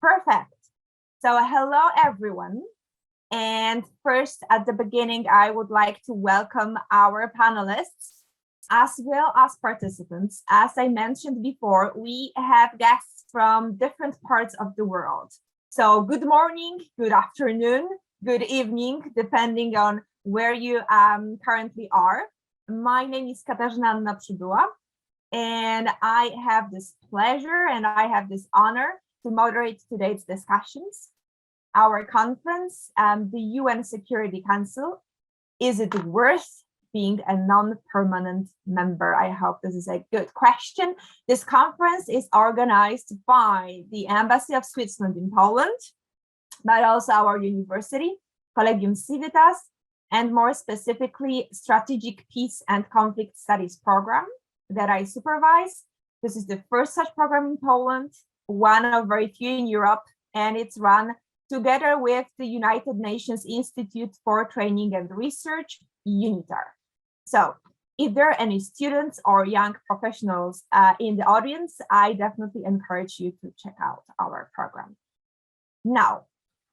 Perfect. So hello, everyone. And first, at the beginning, I would like to welcome our panelists as well as participants. As I mentioned before, we have guests from different parts of the world. So good morning, good afternoon, good evening, depending on where you currently are. My name is Katarzyna A, Przybyła, and I have this pleasure and I have this honor to moderate today's discussions. Our conference, the UN Security Council, is it worth being a non-permanent member? I hope this is a good question. This conference is organized by the Embassy of Switzerland in Poland, but also our university, Collegium Civitas, and more specifically, Strategic Peace and Conflict Studies program that I supervise. This is the first such program in Poland, one of very few in Europe, and it's run together with the United Nations Institute for Training and Research, UNITAR. So if there are any students or young professionals in the audience, I definitely encourage you to check out our program. Now,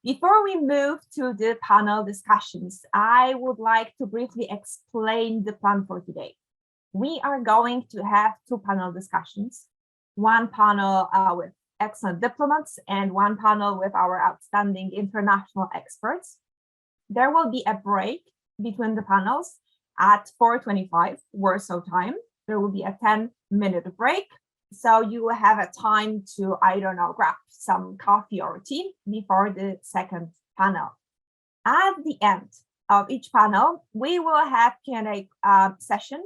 before we move to the panel discussions, I would like to briefly explain the plan for today. We are going to have two panel discussions, one panel with excellent diplomats and one panel with our outstanding international experts. There will be a break between the panels at 4:25 Warsaw time. There will be a 10-minute break. So you will have a time to, I don't know, grab some coffee or tea before the second panel. At the end of each panel, we will have Q&A session.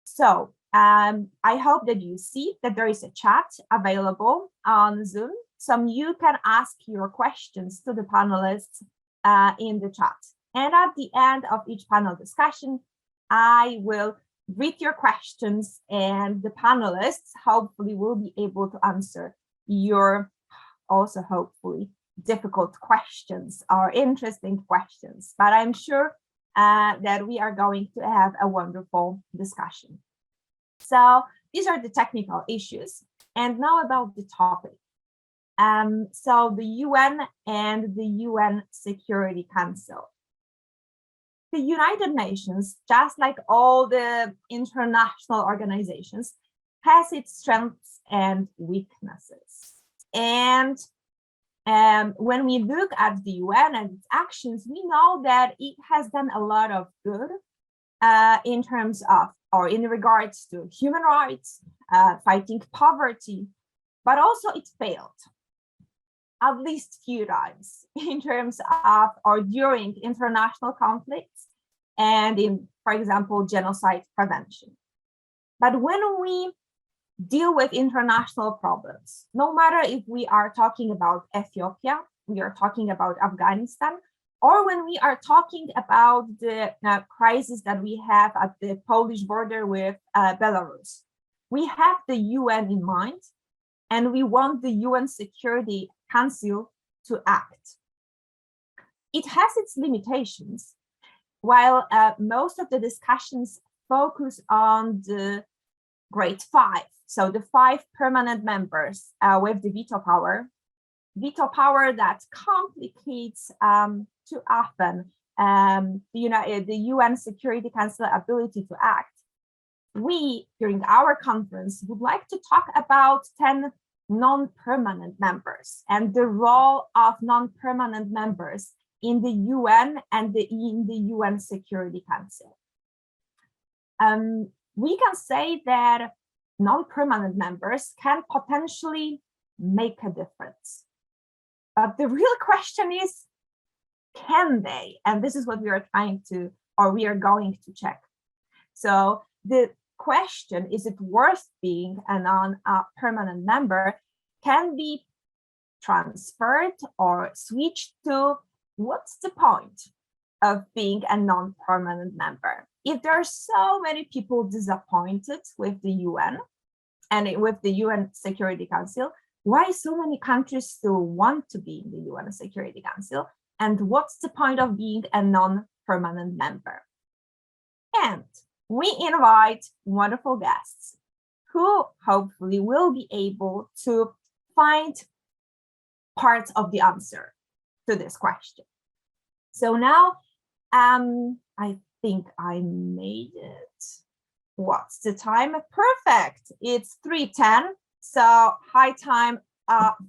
So I hope that you see that there is a chat available on Zoom. So you can ask your questions to the panelists in the chat. And at the end of each panel discussion, I will read your questions and the panelists hopefully will be able to answer your also hopefully difficult questions or interesting questions. But I'm sure that we are going to have a wonderful discussion. So these are the technical issues. And now about the topic. So the UN and the UN Security Council. The United Nations, just like all the international organizations, has its strengths and weaknesses. And when we look at the UN and its actions, we know that it has done a lot of good in terms of, or in regards to human rights, fighting poverty, but also it failed at least few times in terms of or during international conflicts and in, for example, genocide prevention. But when we deal with international problems, no matter if we are talking about Ethiopia, we are talking about Afghanistan, or when we are talking about the crisis that we have at the Polish border with Belarus, we have the UN in mind, and we want the UN Security Council to act. It has its limitations. While most of the discussions focus on the Great Five, so the 5 permanent members with the veto power that complicates too often the UN Security Council ability to act. We, during our conference, would like to talk about 10 non-permanent members and the role of non-permanent members in the UN and in the UN Security Council. We can say that non-permanent members can potentially make a difference. But the real question is, can they? And this is what we are trying to, or we are going to check. So the question, is it worth being a non-permanent member, can be transferred or switched to what's the point of being a non-permanent member? If there are so many people disappointed with the UN and with the UN Security Council, why so many countries still want to be in the UN Security Council? And what's the point of being a non-permanent member? And we invite wonderful guests who hopefully will be able to find parts of the answer to this question. So now I think I made it. What's the time? Perfect. It's 3:10. So high time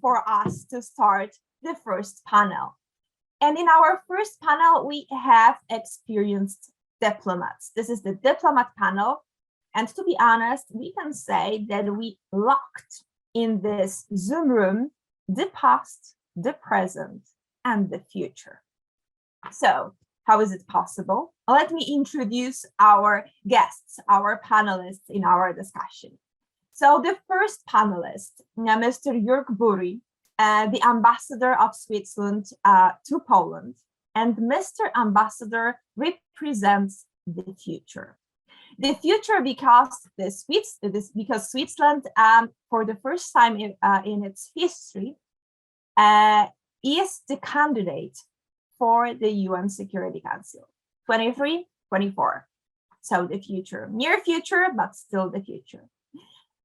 for us to start the first panel. And in our first panel, we have experienced diplomats. This is the diplomat panel. And to be honest, we can say that we locked in this Zoom room the past, the present, and the future. So how is it possible? Let me introduce our guests, our panelists in our discussion. So the first panelist, Mr. Jürg Burri, the ambassador of Switzerland to Poland, and Mr. Ambassador represents the future. The future because Switzerland, for the first time in its history, is the candidate for the UN Security Council 23, 24. So the future, near future, but still the future.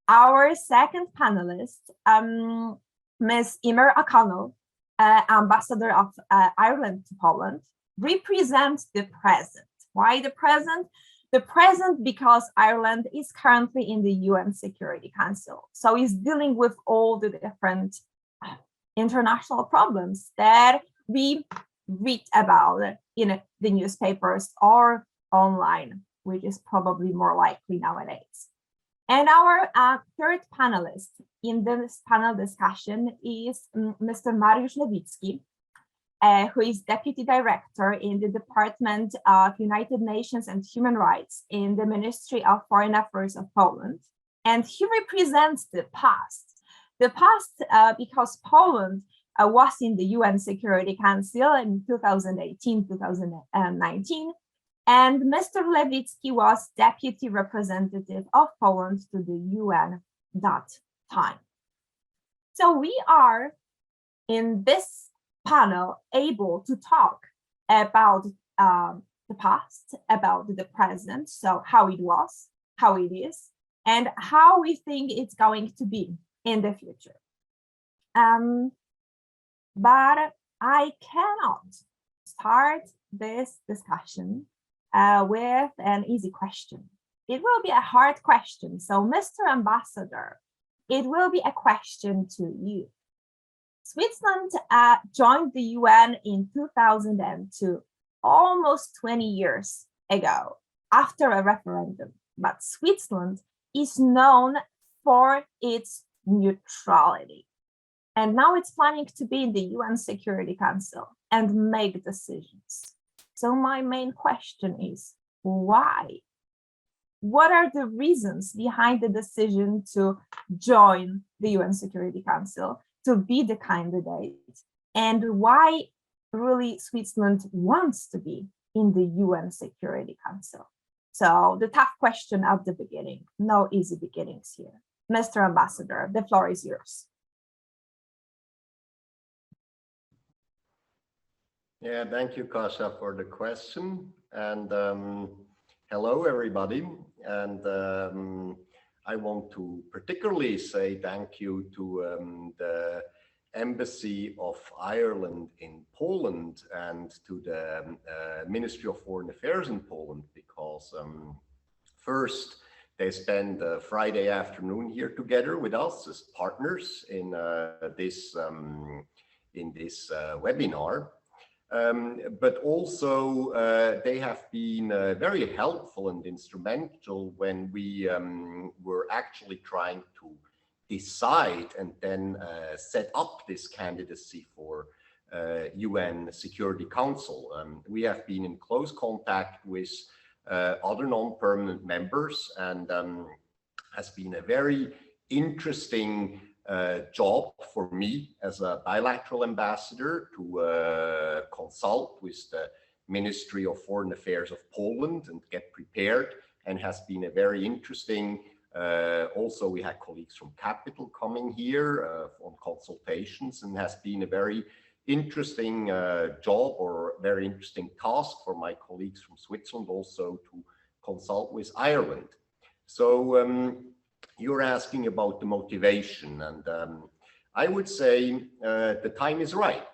Our second panelist, Ms. Emer, ambassador of Ireland to Poland, represents the present. Why the present? The present because Ireland is currently in the UN Security Council. So is dealing with all the different international problems that we read about in the newspapers or online, which is probably more likely nowadays. And our third panelist in this panel discussion is Mr. Mariusz Lewicki, who is Deputy Director in the Department of United Nations and Human Rights in the Ministry of Foreign Affairs of Poland. And he represents the past. The past because Poland was in the UN Security Council in 2018, 2019, and Mr. Lewicki was Deputy Representative of Poland to the UN that time. So we are in this panel able to talk about the past, about the present, so how it was, how it is, and how we think it's going to be in the future. But I cannot start this discussion with an easy question. It will be a hard question. So, Mr. Ambassador, it will be a question to you. Switzerland joined the UN in 2002, almost 20 years ago, after a referendum. But Switzerland is known for its neutrality. And now it's planning to be in the UN Security Council and make decisions. So my main question is, why? What are the reasons behind the decision to join the UN Security Council, to be the candidate? And why really Switzerland wants to be in the UN Security Council? So the tough question at the beginning, no easy beginnings here. Mr. Ambassador, the floor is yours. Yeah, thank you, Kasia, for the question. And hello, everybody. And I want to particularly say thank you to the Embassy of Ireland in Poland and to the Ministry of Foreign Affairs in Poland, because first, they spent Friday afternoon here together with us as partners in this webinar. But also they have been very helpful and instrumental when we were actually trying to decide and then set up this candidacy for UN Security Council. We have been in close contact with other non-permanent members, and has been a very interesting job for me as a bilateral ambassador to consult with the Ministry of Foreign Affairs of Poland and get prepared, and has been a very interesting. Also, we had colleagues from Capital coming here on consultations, and has been a very interesting job or very interesting task for my colleagues from Switzerland also to consult with Ireland. So you're asking about the motivation, and I would say the time is ripe.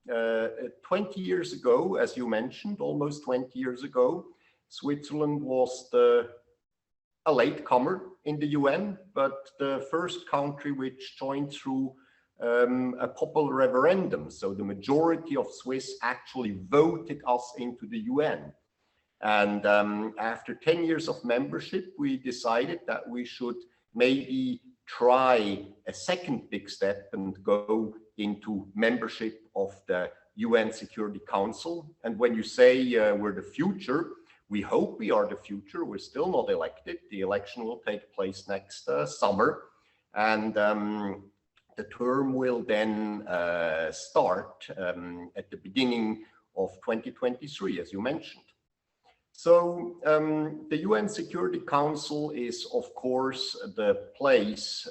20 years ago, as you mentioned, almost 20 years ago, Switzerland was a latecomer in the UN, but the first country which joined through a popular referendum. So the majority of Swiss actually voted us into the UN. And after 10 years of membership, we decided that we should maybe try a second big step and go into membership of the UN Security Council. And when you say we're the future, we hope we are the future. We're still not elected. The election will take place next summer. And the term will then start at the beginning of 2023, as you mentioned. So the UN Security Council is, of course, the place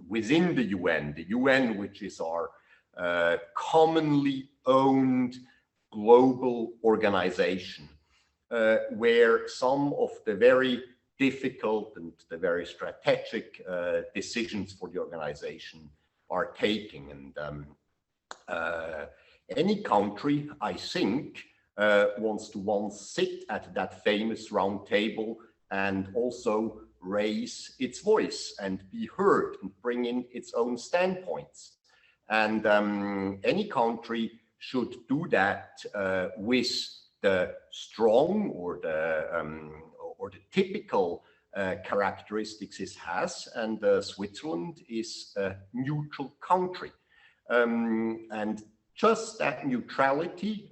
within the UN, which is our commonly owned global organization, where some of the very difficult and the very strategic decisions for the organization are taking. And any country, I think, wants to once sit at that famous round table and also raise its voice and be heard and bring in its own standpoints. And any country should do that with the strong or the typical characteristics it has. And Switzerland is a neutral country. And just that neutrality,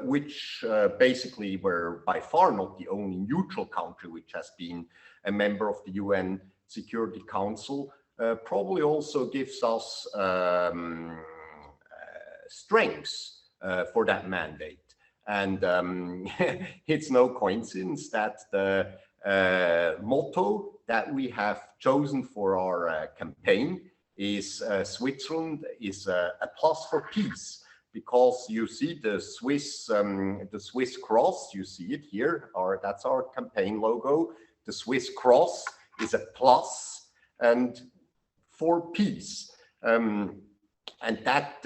which basically we're by far not the only neutral country which has been a member of the UN Security Council, probably also gives us strengths for that mandate. And it's no coincidence that the motto that we have chosen for our campaign is Switzerland is a plus for peace. Because you see the Swiss cross, you see it here, that's our campaign logo. The Swiss cross is a plus and for peace. And that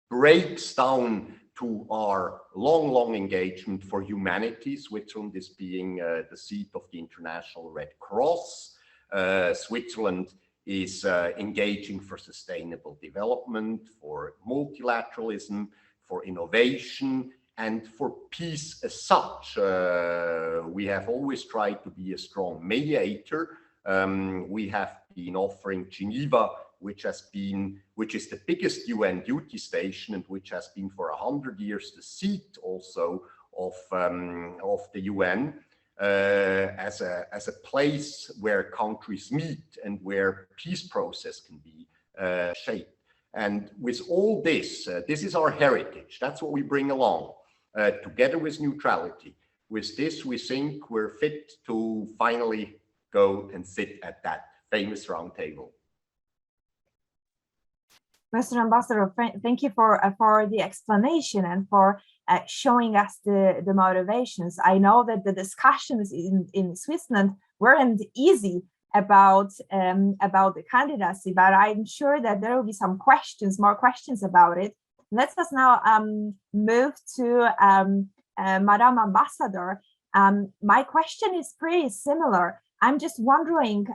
breaks down to our long engagement for humanity. Switzerland is being the seat of the International Red Cross. Switzerland is engaging for sustainable development, for multilateralism, for innovation, and for peace as such. We have always tried to be a strong mediator. We have been offering Geneva, which is the biggest UN duty station and which has been for 100 years the seat also of the UN. As a place where countries meet and where peace process can be shaped. And with all this, this is our heritage. That's what we bring along, together with neutrality. With this, we think we're fit to finally go and sit at that famous round table. Mr. Ambassador, thank you for the explanation and for showing us the motivations. I know that the discussions in Switzerland weren't easy about the candidacy, but I'm sure that there will be some more questions about it. Let us now move to Madam Ambassador. My question is pretty similar. I'm just wondering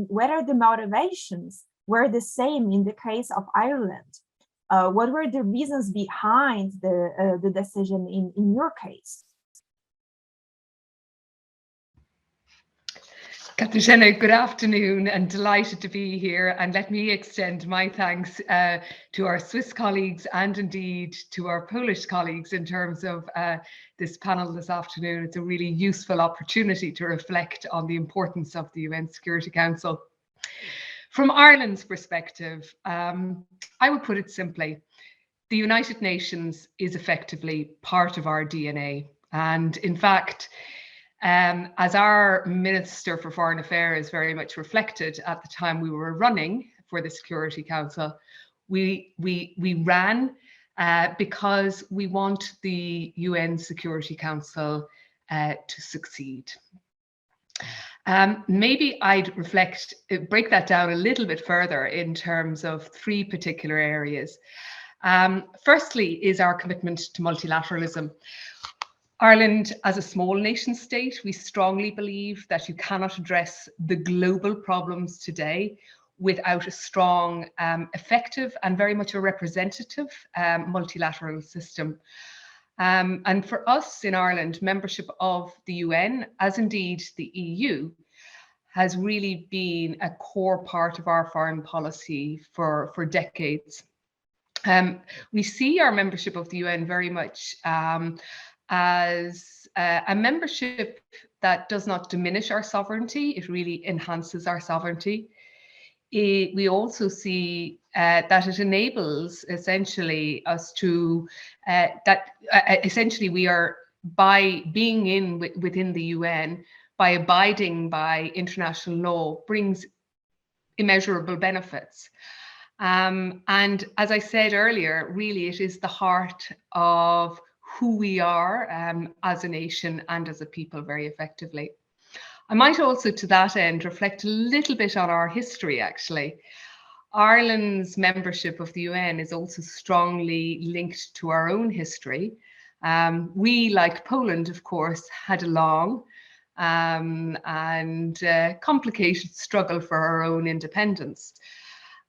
whether the motivations were the same in the case of Ireland. What were the reasons behind the decision in your case? Katarzyna, good afternoon and delighted to be here. And let me extend my thanks to our Swiss colleagues and indeed to our Polish colleagues in terms of this panel this afternoon. It's a really useful opportunity to reflect on the importance of the UN Security Council. From Ireland's perspective, I would put it simply, the United Nations is effectively part of our DNA. And in fact, as our Minister for Foreign Affairs very much reflected at the time we were running for the Security Council, we ran because we want the UN Security Council to succeed. Maybe I'd break that down a little bit further in terms of three particular areas. Firstly is our commitment to multilateralism. Ireland, as a small nation state, we strongly believe that you cannot address the global problems today without a strong, effective, and very much a representative multilateral system. And for us in Ireland, membership of the UN, as indeed the EU, has really been a core part of our foreign policy for decades. We see our membership of the UN very much as a membership that does not diminish our sovereignty, it really enhances our sovereignty. We also see that it enables essentially us to, essentially we are, by being within the UN, by abiding by international law, brings immeasurable benefits. And as I said earlier, really it is the heart of who we are as a nation and as a people very effectively. I might also, to that end, reflect a little bit on our history, actually. Ireland's membership of the UN is also strongly linked to our own history. We, like Poland, of course, had a long and complicated struggle for our own independence.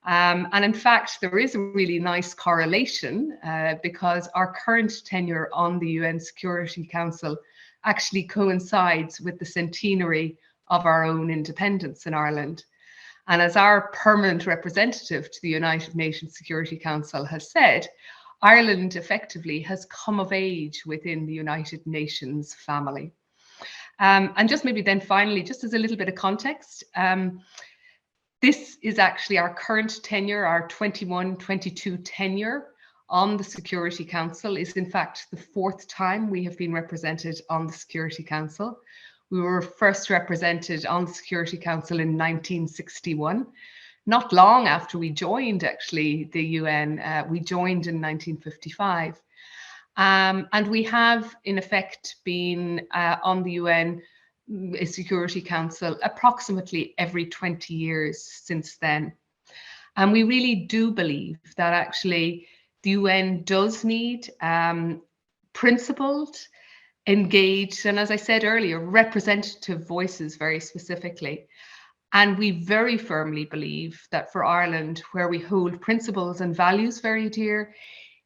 And in fact, there is a really nice correlation because our current tenure on the UN Security Council actually coincides with the centenary of our own independence in Ireland. And as our permanent representative to the United Nations Security Council has said, Ireland effectively has come of age within the United Nations family. And just maybe then finally, just as a little bit of context, this is actually our current tenure, our 21-22 tenure on the Security Council is in fact the fourth time we have been represented on the Security Council. We were first represented on the Security Council in 1961, not long after we joined actually the UN. We joined in 1955. And we have in effect been on the UN Security Council approximately every 20 years since then. And we really do believe that actually the UN does need principled, engaged, and as I said earlier, representative voices very specifically. And we very firmly believe that for Ireland, where we hold principles and values very dear,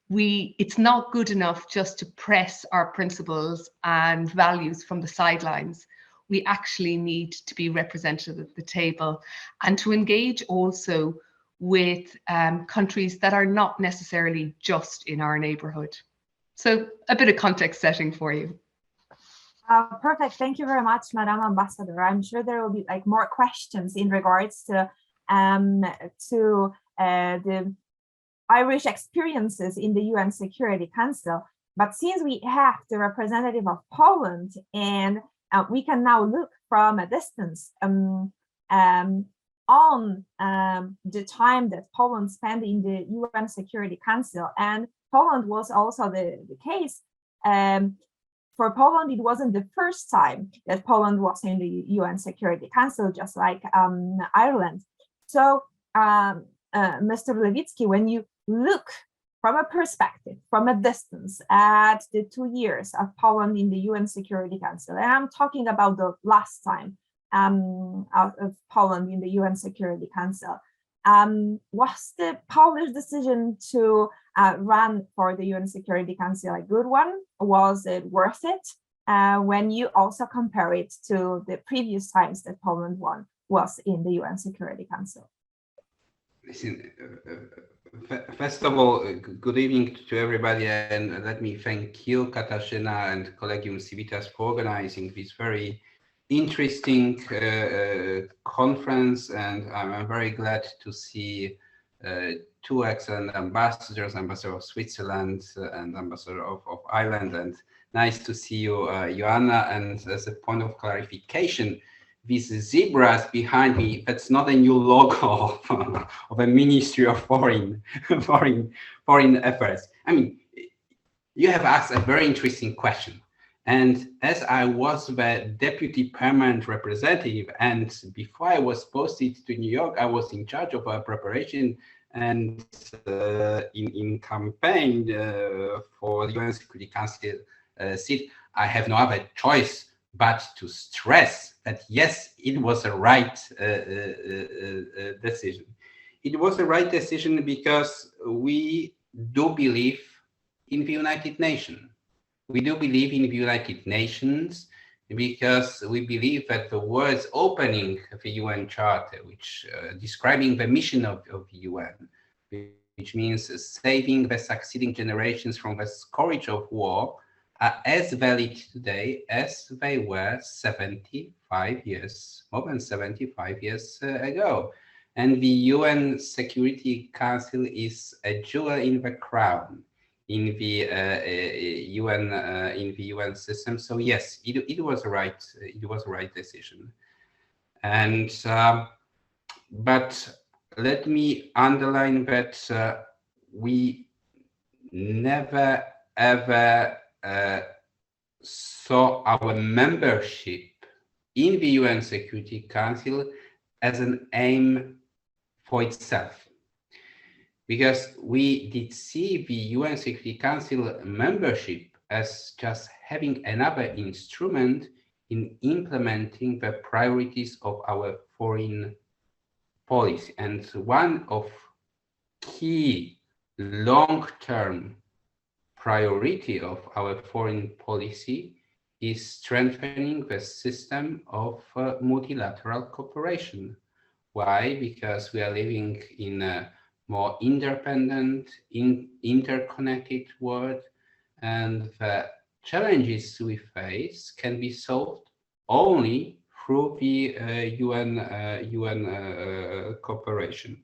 it's not good enough just to press our principles and values from the sidelines. We actually need to be represented at the table and to engage also with countries that are not necessarily just in our neighborhood. So a bit of context setting for you. Perfect. Thank you very much, Madam Ambassador. I'm sure there will be like more questions in regards to the Irish experiences in the UN Security Council. But since we have the representative of Poland and we can now look from a distance on the time that Poland spent in the UN Security Council, and Poland was also the case. For Poland, it wasn't the first time that Poland was in the UN Security Council, just like Ireland. So, Mr. Lewicki, when you look from a perspective, from a distance, at the 2 years of Poland in the UN Security Council, and I'm talking about the last time of Poland in the UN Security Council, was the Polish decision to run for the UN Security Council a good one? Was it worth it? When you also compare it to the previous times that Poland was in the UN Security Council? Listen, first of all, good evening to everybody, and let me thank you, Katarzyna, and Collegium Civitas for organizing this very interesting conference, and I'm very glad to see two excellent ambassadors, Ambassador of Switzerland and Ambassador of Ireland, and nice to see you, Joanna. And as a point of clarification, these zebras behind me, that's not a new logo of a Ministry of Foreign Affairs. I mean, you have asked a very interesting question. And as I was the deputy permanent representative, and before I was posted to New York, I was in charge of our preparation and in campaign for the UN Security Council seat. I have no other choice but to stress that yes, it was a right decision. It was a right decision because we do believe in the United Nations. We do believe in the United Nations because we believe that the words opening the UN Charter, which describing the mission of the UN, which means saving the succeeding generations from the scourge of war, are as valid today as they were 75 years, more than 75 years ago. And the UN Security Council is a jewel in the crown in the UN system. So yes, it was a right decision. And but let me underline that we never ever saw our membership in the UN Security Council as an aim for itself, because we did see the UN Security Council membership as just having another instrument in implementing the priorities of our foreign policy. And one of key long-term priority of our foreign policy is strengthening the system of multilateral cooperation. Why? Because we are living in a more independent, interconnected world, and the challenges we face can be solved only through the UN cooperation.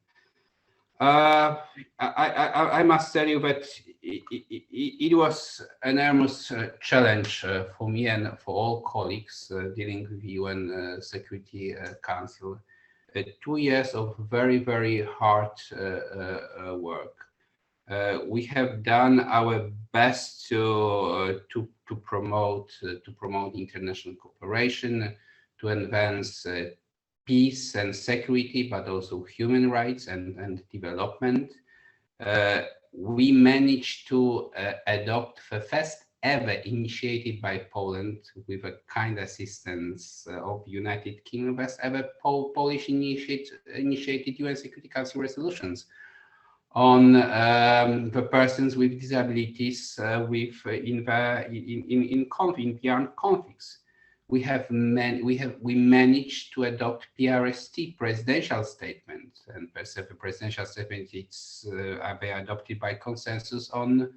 I must tell you that it was an enormous challenge for me and for all colleagues dealing with the UN Security Council. 2 years of very, very hard work. We have done our best to promote international cooperation, to advance peace and security, but also human rights and development. We managed to adopt the first ever initiated by Poland with a kind assistance of the United Kingdom, first ever Polish initiated UN Security Council resolutions on the persons with disabilities in armed conflicts. We managed to adopt PRST, presidential statement, and the presidential statement they are adopted by consensus on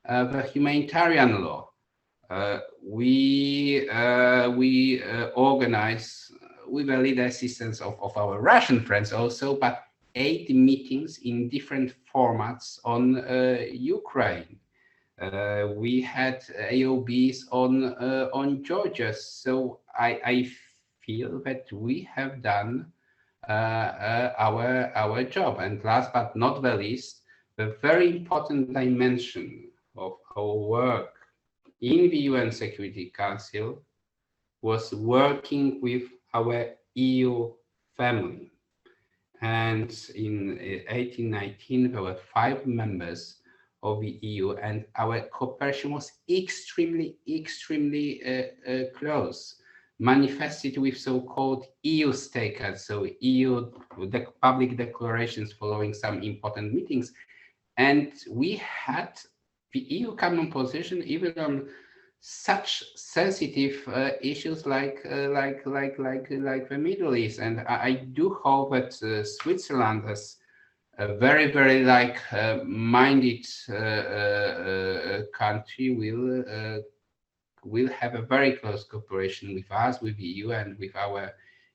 the humanitarian law. We organize with a little assistance of our Russian friends also, but 8 meetings in different formats on Ukraine. We had AOBs on Georgia. So I feel that we have done our job. And last but not the least, the very important dimension of our work in the UN Security Council was working with our EU family. And in 1819, there were 5 members of the EU, and our cooperation was extremely close, manifested with so-called EU stakeholders, so EU public declarations following some important meetings. And we had the EU common position even on such sensitive issues like the Middle East. And I do hope that Switzerland, as a very minded country, will have a very close cooperation with us, with the EU, and with our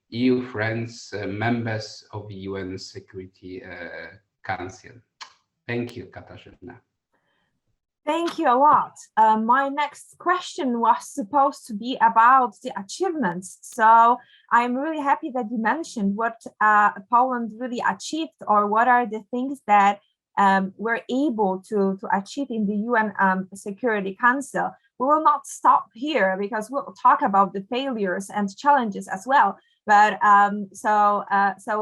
EU friends, members of the UN Security Council. Thank you, Katarzyna. Thank you a lot. My next question was supposed to be about the achievements. So I'm really happy that you mentioned what Poland really achieved, or what are the things that we're able to achieve in the UN Security Council. we will not stop here because we'll talk about the failures and challenges as well. But so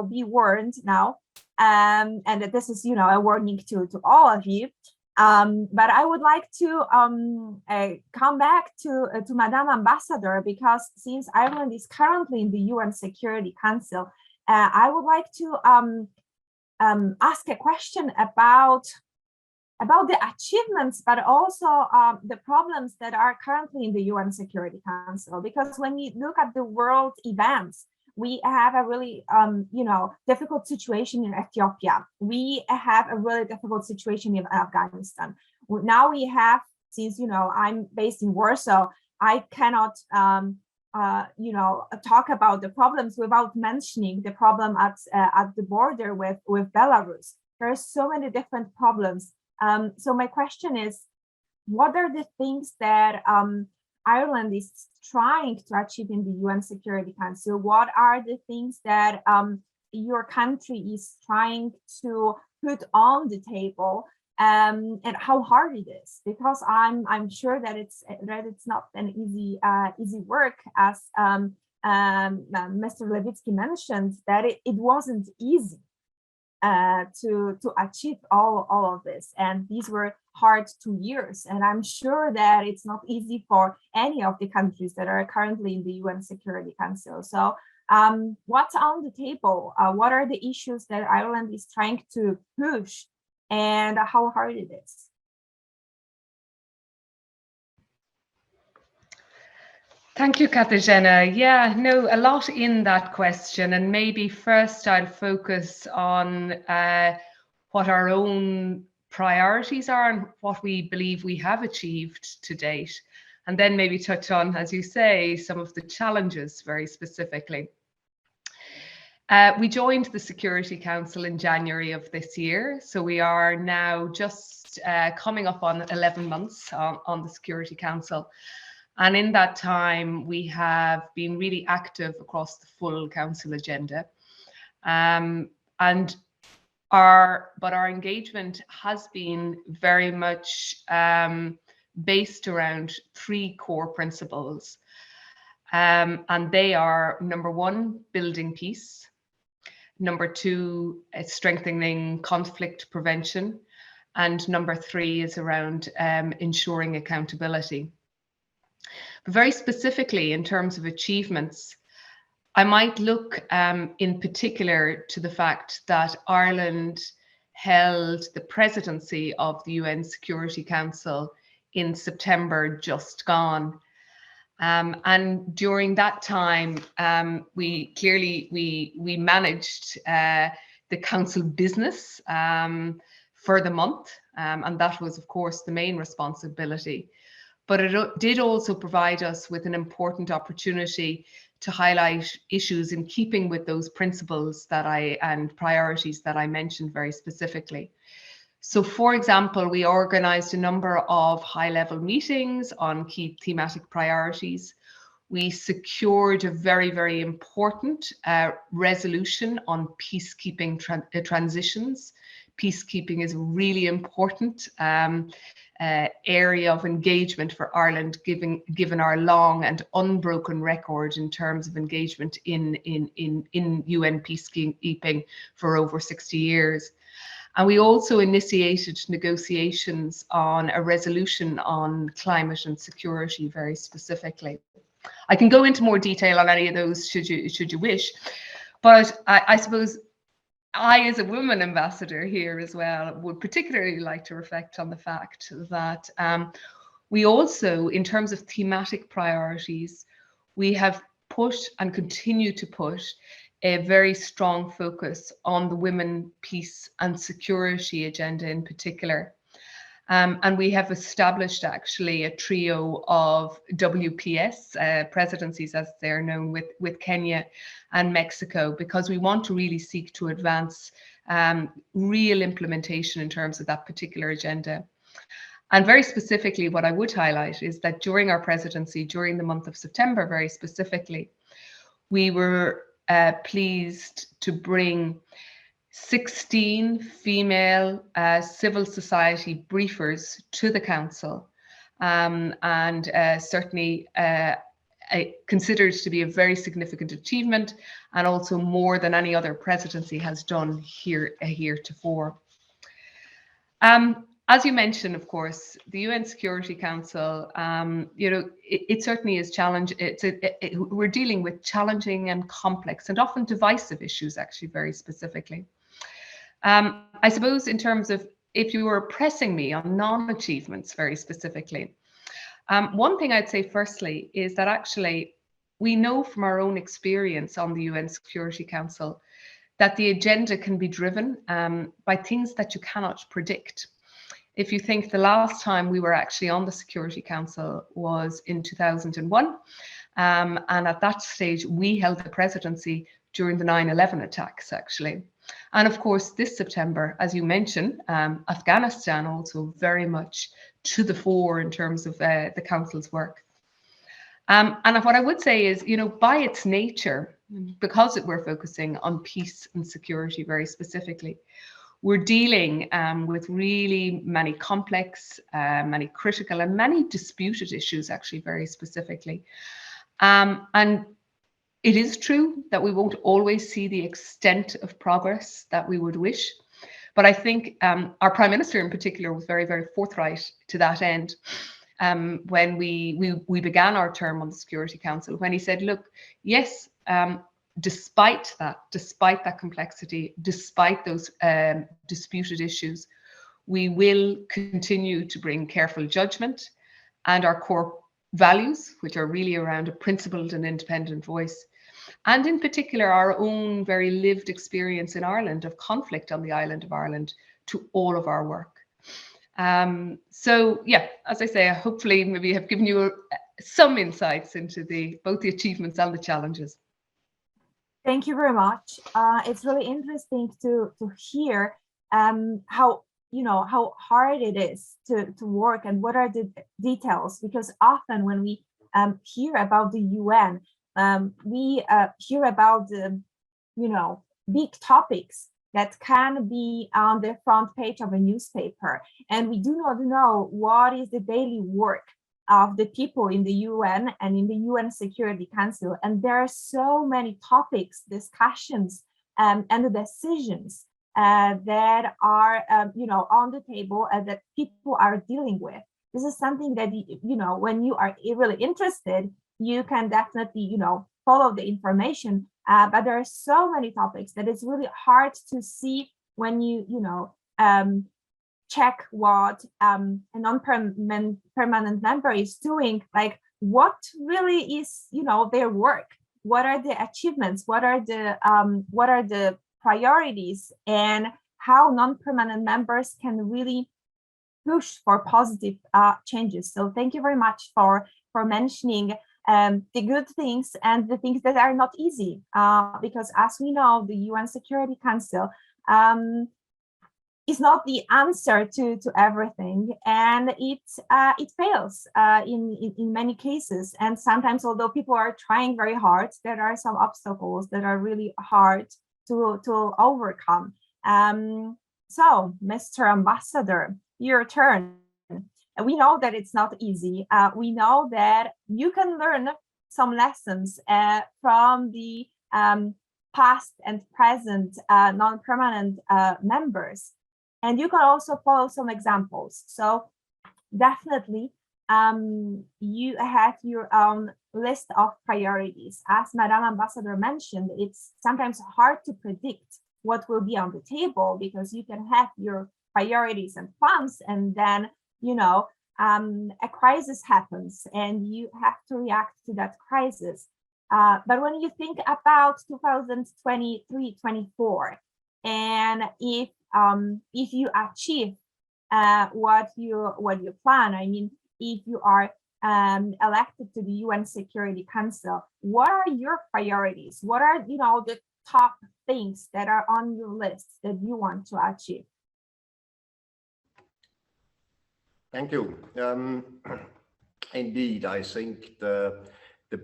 be warned now, and that this is, a warning to all of you. But I would like to come back to Madame Ambassador, because since Ireland is currently in the UN Security Council, I would like to ask a question about the achievements, but also the problems that are currently in the UN Security Council. Because when we look at the world events, we have a really, difficult situation in Ethiopia. We have a really difficult situation in Afghanistan. Now we have, since, I'm based in Warsaw, I cannot, talk about the problems without mentioning the problem at the border with Belarus. There are so many different problems. So my question is, what are the things that Ireland is trying to achieve in the UN Security Council? What are the things that your country is trying to put on the table, and how hard it is? Because I'm sure that it's not an easy work, as Mr. Lewicki mentioned, that it wasn't easy to achieve all of this, and these were hard 2 years, and I'm sure that it's not easy for any of the countries that are currently in the UN Security Council. So what's on the table? What are the issues that Ireland is trying to push, and how hard it is? Thank you, Katarzyna. Yeah, no, a lot in that question, and maybe first I'll focus on what our own priorities are and what we believe we have achieved to date, and then maybe touch on, as you say, some of the challenges very specifically. We joined the Security Council in January of this year, so we are now just coming up on 11 months on the Security Council. And in that time, we have been really active across the full council agenda. But our engagement has been very much based around 3 core principles. And they are, number 1, building peace. Number 2, strengthening conflict prevention. And number 3 is around ensuring accountability. But very specifically, in terms of achievements, I might look in particular to the fact that Ireland held the presidency of the UN Security Council in September just gone. And during that time, we managed the council business for the month, and that was, of course, the main responsibility. But it did also provide us with an important opportunity to highlight issues in keeping with those principles and priorities that I mentioned very specifically. So, for example, we organized a number of high-level meetings on key thematic priorities. We secured a very, very important resolution on peacekeeping transitions. Peacekeeping is a really important area of engagement for Ireland, given our long and unbroken record in terms of engagement in UN peacekeeping for over 60 years. And we also initiated negotiations on a resolution on climate and security very specifically. I can go into more detail on any of those should you wish, but I suppose I, as a woman ambassador here as well, would particularly like to reflect on the fact that we also, in terms of thematic priorities, we have put and continue to put a very strong focus on the women, peace and security agenda in particular. And we have established actually a trio of WPS presidencies, as they're known, with Kenya and Mexico, because we want to really seek to advance real implementation in terms of that particular agenda. And very specifically, what I would highlight is that during our presidency, during the month of September, very specifically, we were pleased to bring 16 female civil society briefers to the council. and certainly considered to be a very significant achievement, and also more than any other presidency has done heretofore. As you mentioned, of course, the UN Security Council, it certainly is challenge. We're dealing with challenging and complex and often divisive issues, actually, very specifically. I suppose in terms of, if you were pressing me on non-achievements very specifically, one thing I'd say firstly is that actually we know from our own experience on the UN Security Council that the agenda can be driven by things that you cannot predict. If you think the last time we were actually on the Security Council was in 2001, and at that stage we held the presidency during the 9/11 attacks, actually. And of course, this September, as you mentioned, Afghanistan also very much to the fore in terms of the Council's work. And what I would say is, by its nature, because we're focusing on peace and security very specifically, we're dealing with really many complex, many critical, and many disputed issues, actually, very specifically. And it is true that we won't always see the extent of progress that we would wish. But I think our Prime Minister in particular was very, very forthright to that end when we began our term on the Security Council, when he said, look, yes, despite that complexity, despite those disputed issues, we will continue to bring careful judgment and our core values, which are really around a principled and independent voice. And in particular, our own very lived experience in Ireland of conflict on the island of Ireland to all of our work. So yeah, as I say, hopefully maybe have given you some insights into both the achievements and the challenges. Thank you very much. It's really interesting to hear how hard it is to work and what are the details, because often when we hear about the UN, we hear about the big topics that can be on the front page of a newspaper, and we do not know what is the daily work of the people in the UN and in the UN Security Council. And there are so many topics, discussions, and the decisions that are on the table and that people are dealing with. This is something that when you are really interested, you can definitely follow the information. But there are so many topics that it's really hard to see when you check what a non-permanent member is doing, like what really is their work, what are the achievements, what are the priorities, and how non-permanent members can really push for positive changes. So thank you very much for mentioning the good things and the things that are not easy, because as we know, the UN Security Council is not the answer to everything, and it fails in many cases. And sometimes, although people are trying very hard, there are some obstacles that are really hard to overcome. So, Mr. Ambassador, your turn. We know that it's not easy. We know that you can learn some lessons from the past and present non-permanent members. And you can also follow some examples. So definitely, you have your own list of priorities. As Madam Ambassador mentioned, it's sometimes hard to predict what will be on the table, because you can have your priorities and plans, and then, a crisis happens and you have to react to that crisis. But when you think about 2023-24, and if you achieve what you plan, I mean, if you are elected to the UN Security Council, what are your priorities? What are the top things that are on your list that you want to achieve? Thank you. Indeed, I think the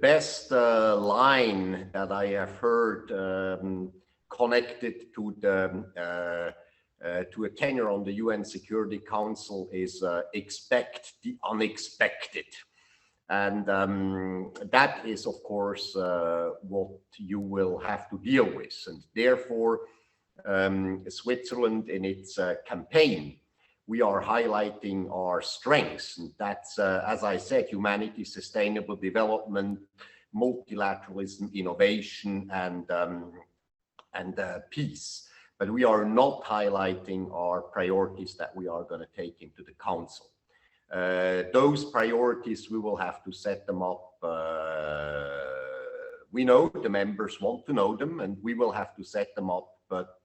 best line that I have heard connected to the to a tenure on the UN Security Council is expect the unexpected. And that is, of course, what you will have to deal with. And therefore, Switzerland in its campaign, we are highlighting our strengths. And that's, as I said, humanity, sustainable development, multilateralism, innovation, and peace. But we are not highlighting our priorities that we are going to take into the council. Those priorities, we will have to set them up. We know the members want to know them, and we will have to set them up, but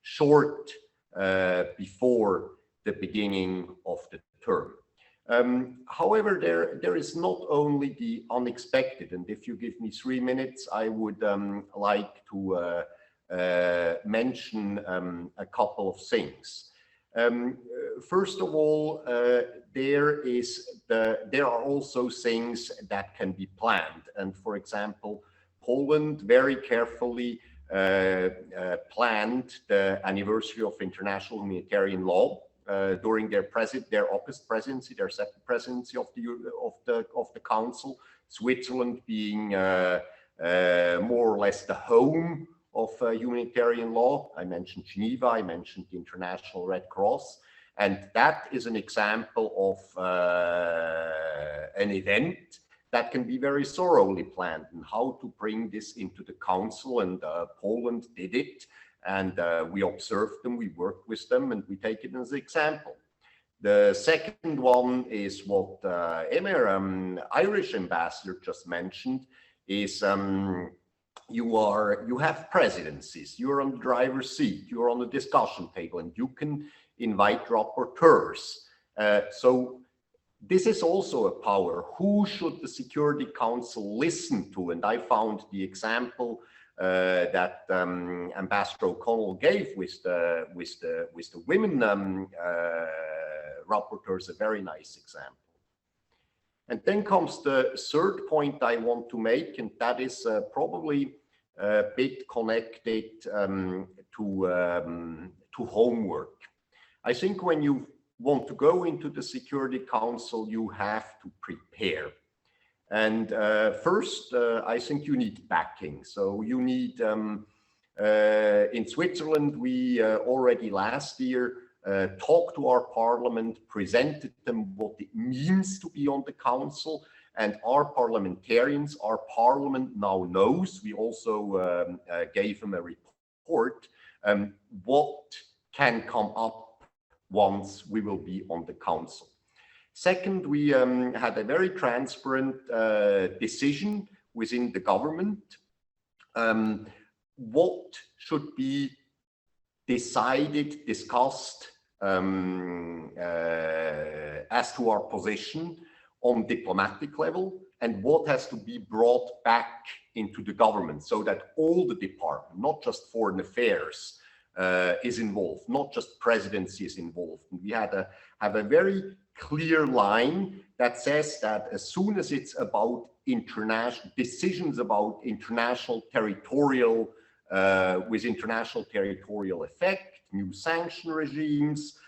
short before the beginning of the term. However, there is not only the unexpected, and if you give me 3 minutes, I would like to mention a couple of things. First of all, there are also things that can be planned, and for example, Poland very carefully planned the anniversary of international humanitarian law during their August presidency, their second presidency of the council. Switzerland being more or less the home of humanitarian law. I mentioned Geneva, I mentioned the International Red Cross, and that is an example of an event that can be very thoroughly planned and how to bring this into the council, and Poland did it, and we observed them, we worked with them, and we take it as an example. The second one is what Emer, Irish ambassador, just mentioned, is you have presidencies, you're on the driver's seat, you're on the discussion table, and you can invite rapporteurs. So this is also a power. Who should the Security Council listen to? And I found the example that Ambassador O'Connell gave with the women rapporteurs a very nice example. And then comes the third point I want to make, and that is probably a bit connected to homework. I think when you want to go into the Security Council, you have to prepare. And first, I think you need backing. So you need, in Switzerland, we already last year talked to our parliament, presented them what it means to be on the council, and our parliamentarians, our parliament now knows, we also gave them a report, what can come up once we will be on the council. Second, we had a very transparent decision within the government. What should be decided, discussed as to our position on diplomatic level, and what has to be brought back into the government, so that all the department, not just foreign affairs, is involved, not just presidency is involved. And we have a very clear line that says that as soon as it's about international decisions about international territorial with international territorial effect, new sanction regimes,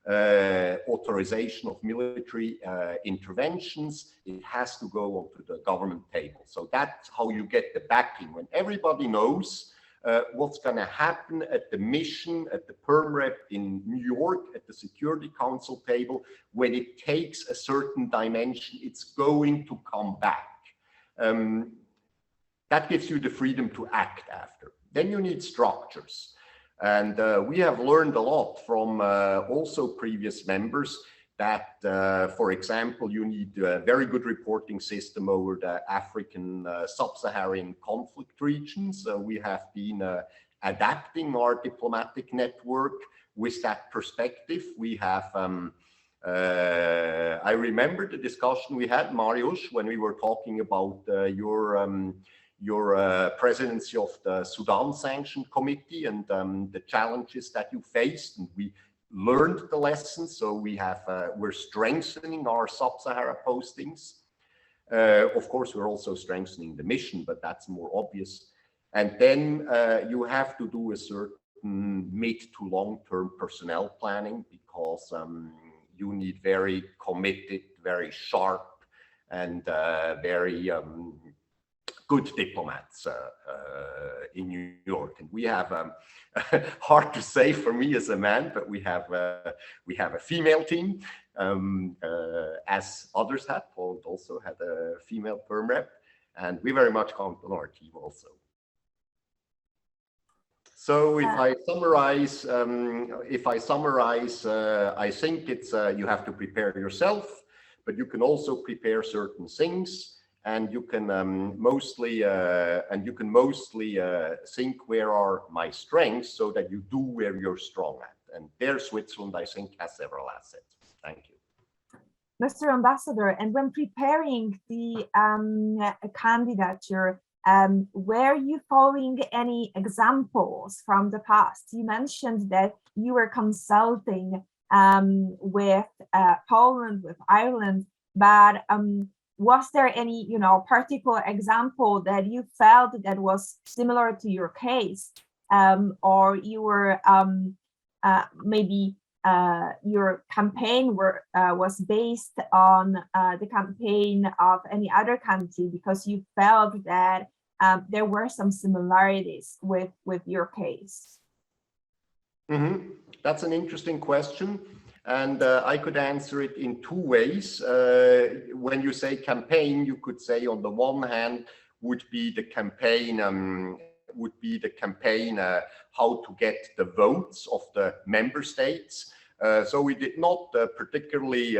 authorization of military interventions, it has to go onto the government table. So that's how you get the backing. When everybody knows what's going to happen at the mission, at the Perm Rep in New York, at the Security Council table, when it takes a certain dimension, it's going to come back. That gives you the freedom to act after. Then you need structures. And we have learned a lot from also previous members that, for example, you need a very good reporting system over the African sub-Saharan conflict regions. We have been adapting our diplomatic network with that perspective. We have, I remember the discussion we had, Mariusz, when we were talking about your presidency of the Sudan Sanction Committee and the challenges that you faced, and we learned the lessons. So we're strengthening our sub-Sahara postings. Of course, we're also strengthening the mission, but that's more obvious. And then you have to do a certain certain mid to long-term personnel planning, because you need very committed, very sharp, and very good diplomats in New York. And we have, hard to say for me as a man, but we have a female team, as others had. Poland also had a female perm rep, and we very much count on our team also. So if I summarize, I think it's you have to prepare yourself, but you can also prepare certain things. And you can mostly think, where are my strengths, so that you do where you're strong at. And there, Switzerland, I think, has several assets. Thank you. Mr. Ambassador, and when preparing the candidature, were you following any examples from the past? You mentioned that you were consulting with Poland, with Ireland, but was there any, particular example that you felt that was similar to your case, or you were maybe your campaign was based on the campaign of any other country because you felt that there were some similarities with your case? Mm-hmm. That's an interesting question. And I could answer it in two ways. When you say campaign, you could say on the one hand would be the campaign how to get the votes of the member states. So we did not particularly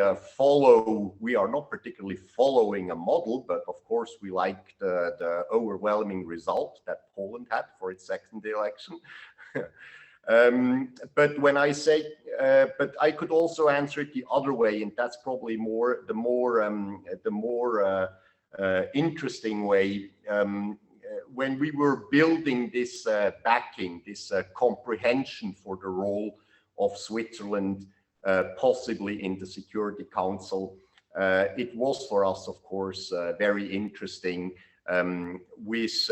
we are not particularly following a model, but of course we like the overwhelming result that Poland had for its second election. But when I say, but I could also answer it the other way, and that's probably the more interesting way. When we were building this backing, this comprehension for the role of Switzerland, possibly in the Security Council, it was for us, of course, very interesting with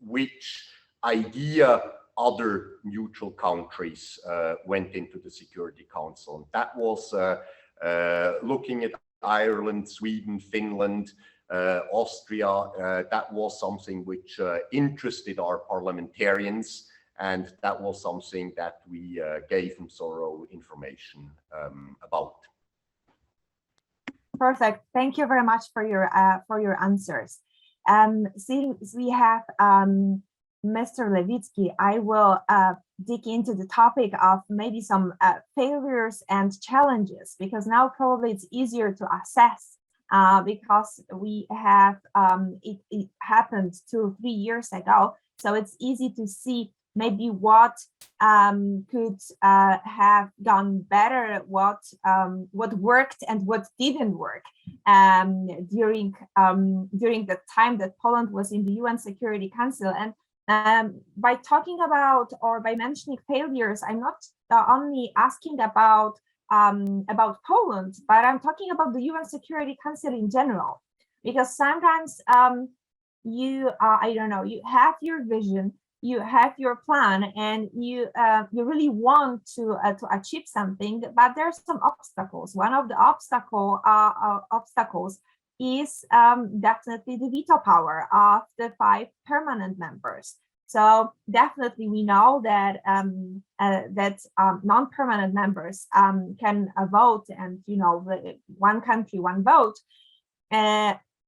which idea other neutral countries went into the Security Council. And that was looking at Ireland, Sweden, Finland, Austria. That was something which interested our parliamentarians, and that was something that we gave them thorough information about. Perfect. Thank you very much for your answers. Since we have Mr. Lewicki, I will dig into the topic of maybe some failures and challenges, because now probably it's easier to assess because we have it happened 2 or 3 years ago, so it's easy to see maybe what could have gone better, what worked and what didn't work during the time that Poland was in the UN Security Council. And by talking about or by mentioning failures, I'm not only asking about Poland, but I'm talking about the UN Security Council in general, because sometimes you I don't know, you have your vision, you have your plan, and you really want to achieve something, but there's some obstacles. One of the obstacles is definitely the veto power of the 5 permanent members. So definitely we know that non-permanent members can vote, and one country, one vote.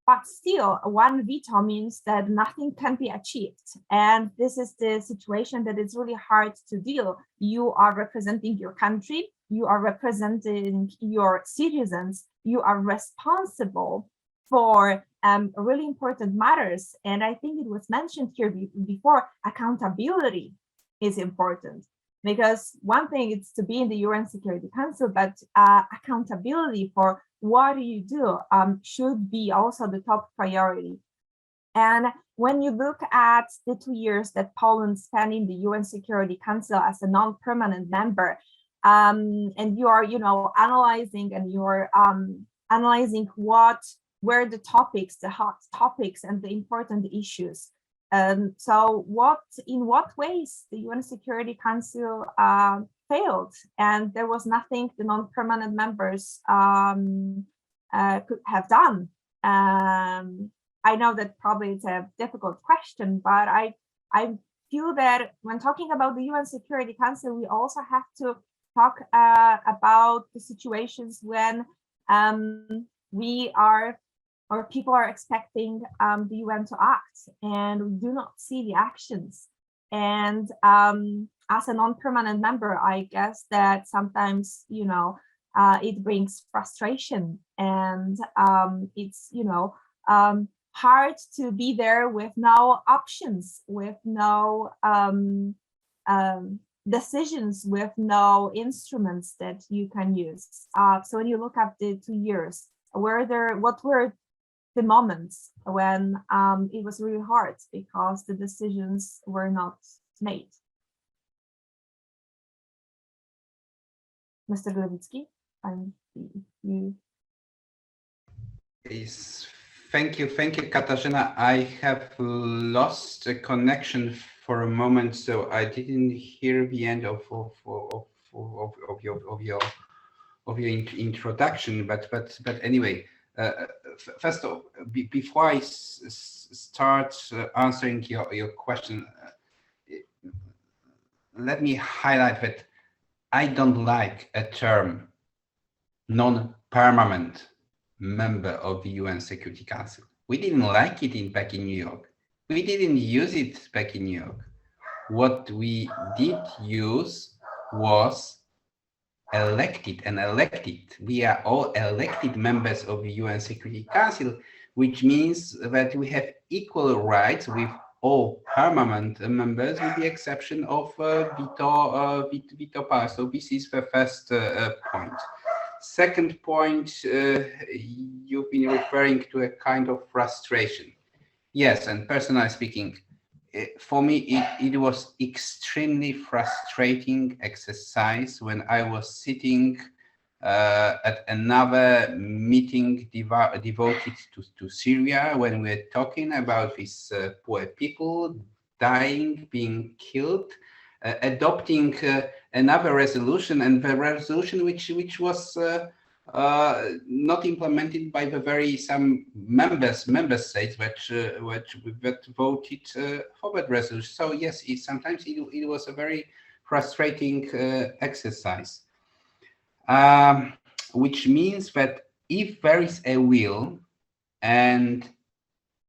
But still, one veto means that nothing can be achieved. And this is the situation that is really hard to deal. You are representing your country, you are representing your citizens, you are responsible for really important matters. And I think it was mentioned here before, accountability is important. Because one thing is to be in the UN Security Council, but accountability for what you do should be also the top priority. And when you look at the 2 years that Poland spent in the UN Security Council as a non-permanent member, and you are, analyzing, and you're analyzing what were the topics, the hot topics, and the important issues. So in what ways the UN Security Council failed, and there was nothing the non-permanent members could have done. I know that probably it's a difficult question, but I feel that when talking about the UN Security Council, we also have to talk about the situations when people are expecting the UN to act, and we do not see the actions. And as a non-permanent member, I guess that sometimes, it brings frustration, and it's, hard to be there with no options, with no decisions, with no instruments that you can use. So when you look at the 2 years, what were the moments when it was really hard because the decisions were not made? Mr. Lewicki, you. Yes, thank you, Katarzyna. I have lost a connection for a moment, so I didn't hear the end of your introduction. But anyway, first of all, before I start answering your question, let me highlight that I don't like a term non-permanent member of the UN Security Council. We didn't like it back in New York. We didn't use it back in New York. What we did use was elected. We are all elected members of the UN Security Council, which means that we have equal rights with all permanent members, with the exception of veto power. So this is the first point. Second point, you've been referring to a kind of frustration. Yes, and personally speaking, for me, it was extremely frustrating exercise when I was sitting at another meeting devoted to Syria, when we were talking about these poor people dying, being killed, adopting another resolution, and the resolution which was not implemented by the very some member states that voted for that resolution. So yes, sometimes it was a very frustrating exercise, which means that if there is a will and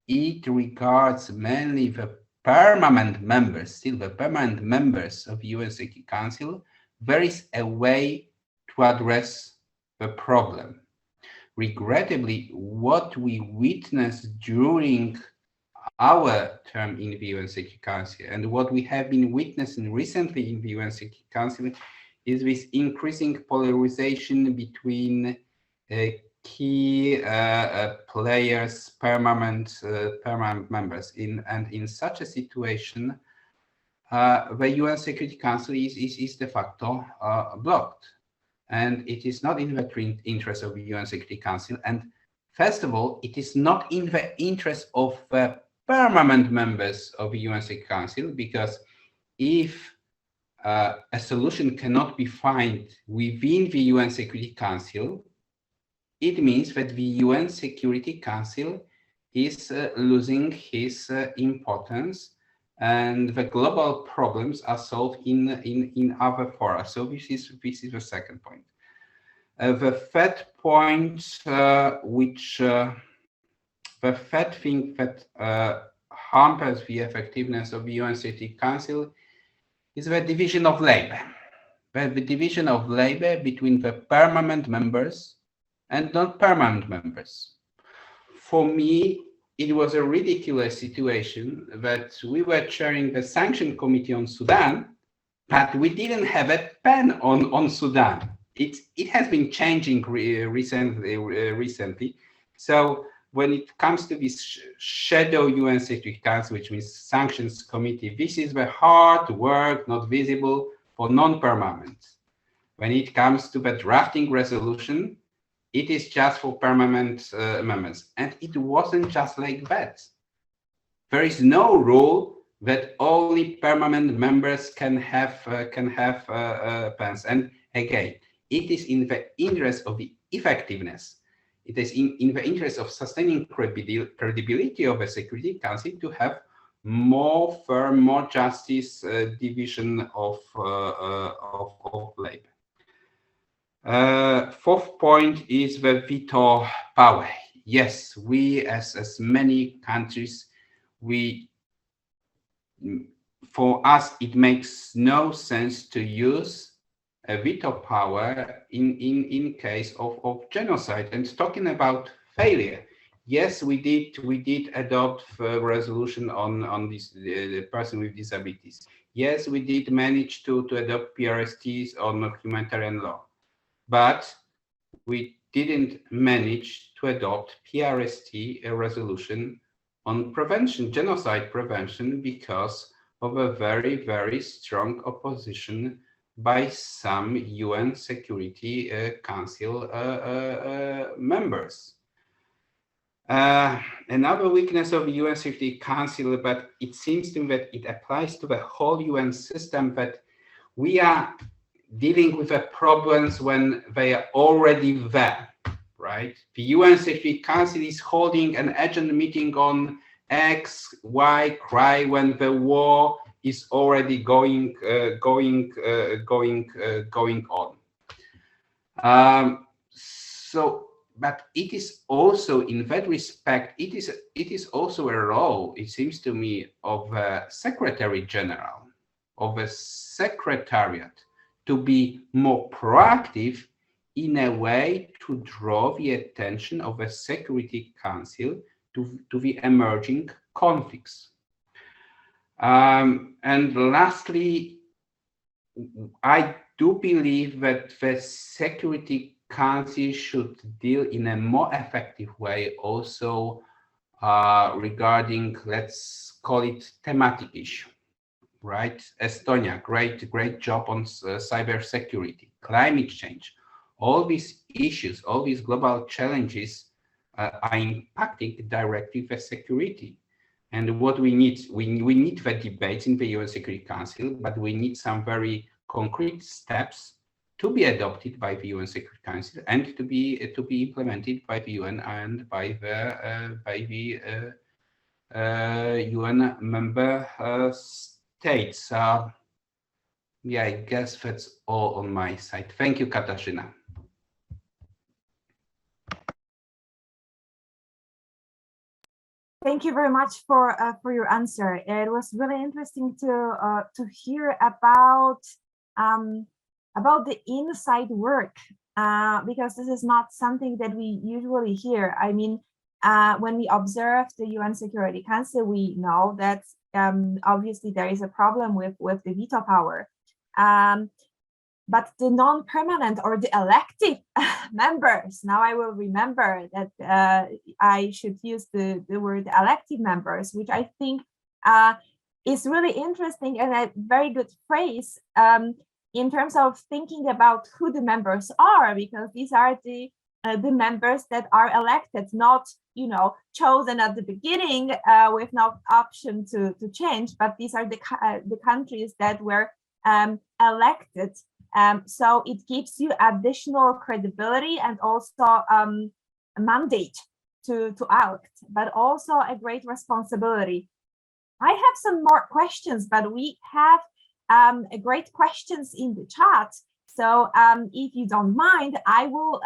it regards mainly the permanent members, still the permanent members of the UN Security Council, there is a way to address the problem. Regrettably, what we witnessed during our term in the UN Security Council and what we have been witnessing recently in the UN Security Council is this increasing polarization between key players, permanent members. In such a situation, the UN Security Council is de facto blocked, and it is not in the interest of the UN Security Council. And first of all, it is not in the interest of the permanent members of the UN Security Council, because if a solution cannot be found within the UN Security Council, it means that the UN Security Council is losing its importance, and the global problems are solved in other fora. So this is the second point. The third point, the third thing that hampers the effectiveness of the UN Security Council is the division of labor. The division of labor between the permanent members and non-permanent members. For me, it was a ridiculous situation that we were chairing the Sanction Committee on Sudan, but we didn't have a pen on Sudan. It has been changing recently. So when it comes to this shadow UN Security Council, which means Sanctions Committee, this is the hard work not visible for non-permanent. When it comes to the drafting resolution, it is just for permanent members. And it wasn't just like that. There is no rule that only permanent members can have pens. And again, it is in the interest of the effectiveness. It is in the interest of sustaining credibility of the Security Council to have more firm, more justice division of labor. Fourth point is the veto power. Yes, we as many countries, for us, it makes no sense to use a veto power in case of genocide. And talking about failure, yes, we did adopt a resolution on this the person with disabilities. Yes, we did manage to adopt PRSTs on humanitarian law, but we didn't manage to adopt PRST, a resolution on prevention, genocide prevention, because of a very, very strong opposition by some UN Security Council members. Another weakness of the UN Security Council, but it seems to me that it applies to the whole UN system, that we are dealing with the problems when they are already there, right? The UN Security Council is holding an urgent meeting on X, Y, Y when the war is already going on. But it is also, in that respect, it is also a role, it seems to me, of a Secretary General, of a Secretariat, to be more proactive in a way to draw the attention of the Security Council to the emerging conflicts. And lastly, I do believe that the Security Council should deal in a more effective way also regarding, let's call it, thematic issue, right? Estonia, great job on cybersecurity, climate change. All these issues, all these global challenges are impacting directly the security. And what we need, we need the debates in the UN Security Council, but we need some very concrete steps to be adopted by the UN Security Council and to be implemented by the UN and by the UN member states. Yeah, I guess that's all on my side. Thank you, Katarzyna. Thank you very much for your answer. It was really interesting to hear about the inside work, because this is not something that we usually hear. I mean, when we observe the UN Security Council, we know that obviously there is a problem with the veto power. But the non-permanent or the elective members, now I will remember that I should use the word elective members, which I think is really interesting and a very good phrase in terms of thinking about who the members are, because these are the members that are elected, not, you know, chosen at the beginning with no option to change, but these are the countries that were elected. So it gives you additional credibility and also a mandate to act, but also a great responsibility. I have some more questions, but we have great questions in the chat. So if you don't mind, I will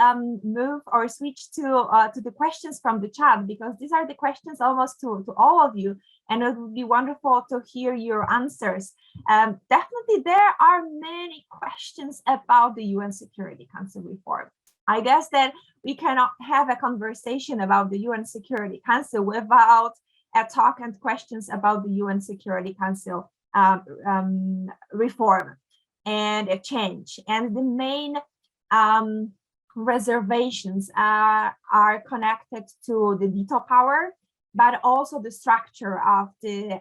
move or switch to the questions from the chat, because these are the questions almost to all of you, and it would be wonderful to hear your answers. Definitely, there are many questions about the UN Security Council reform. I guess that we cannot have a conversation about the UN Security Council without a talk and questions about the UN Security Council reform and a change. And the main reservations are connected to the veto power, but also the structure of the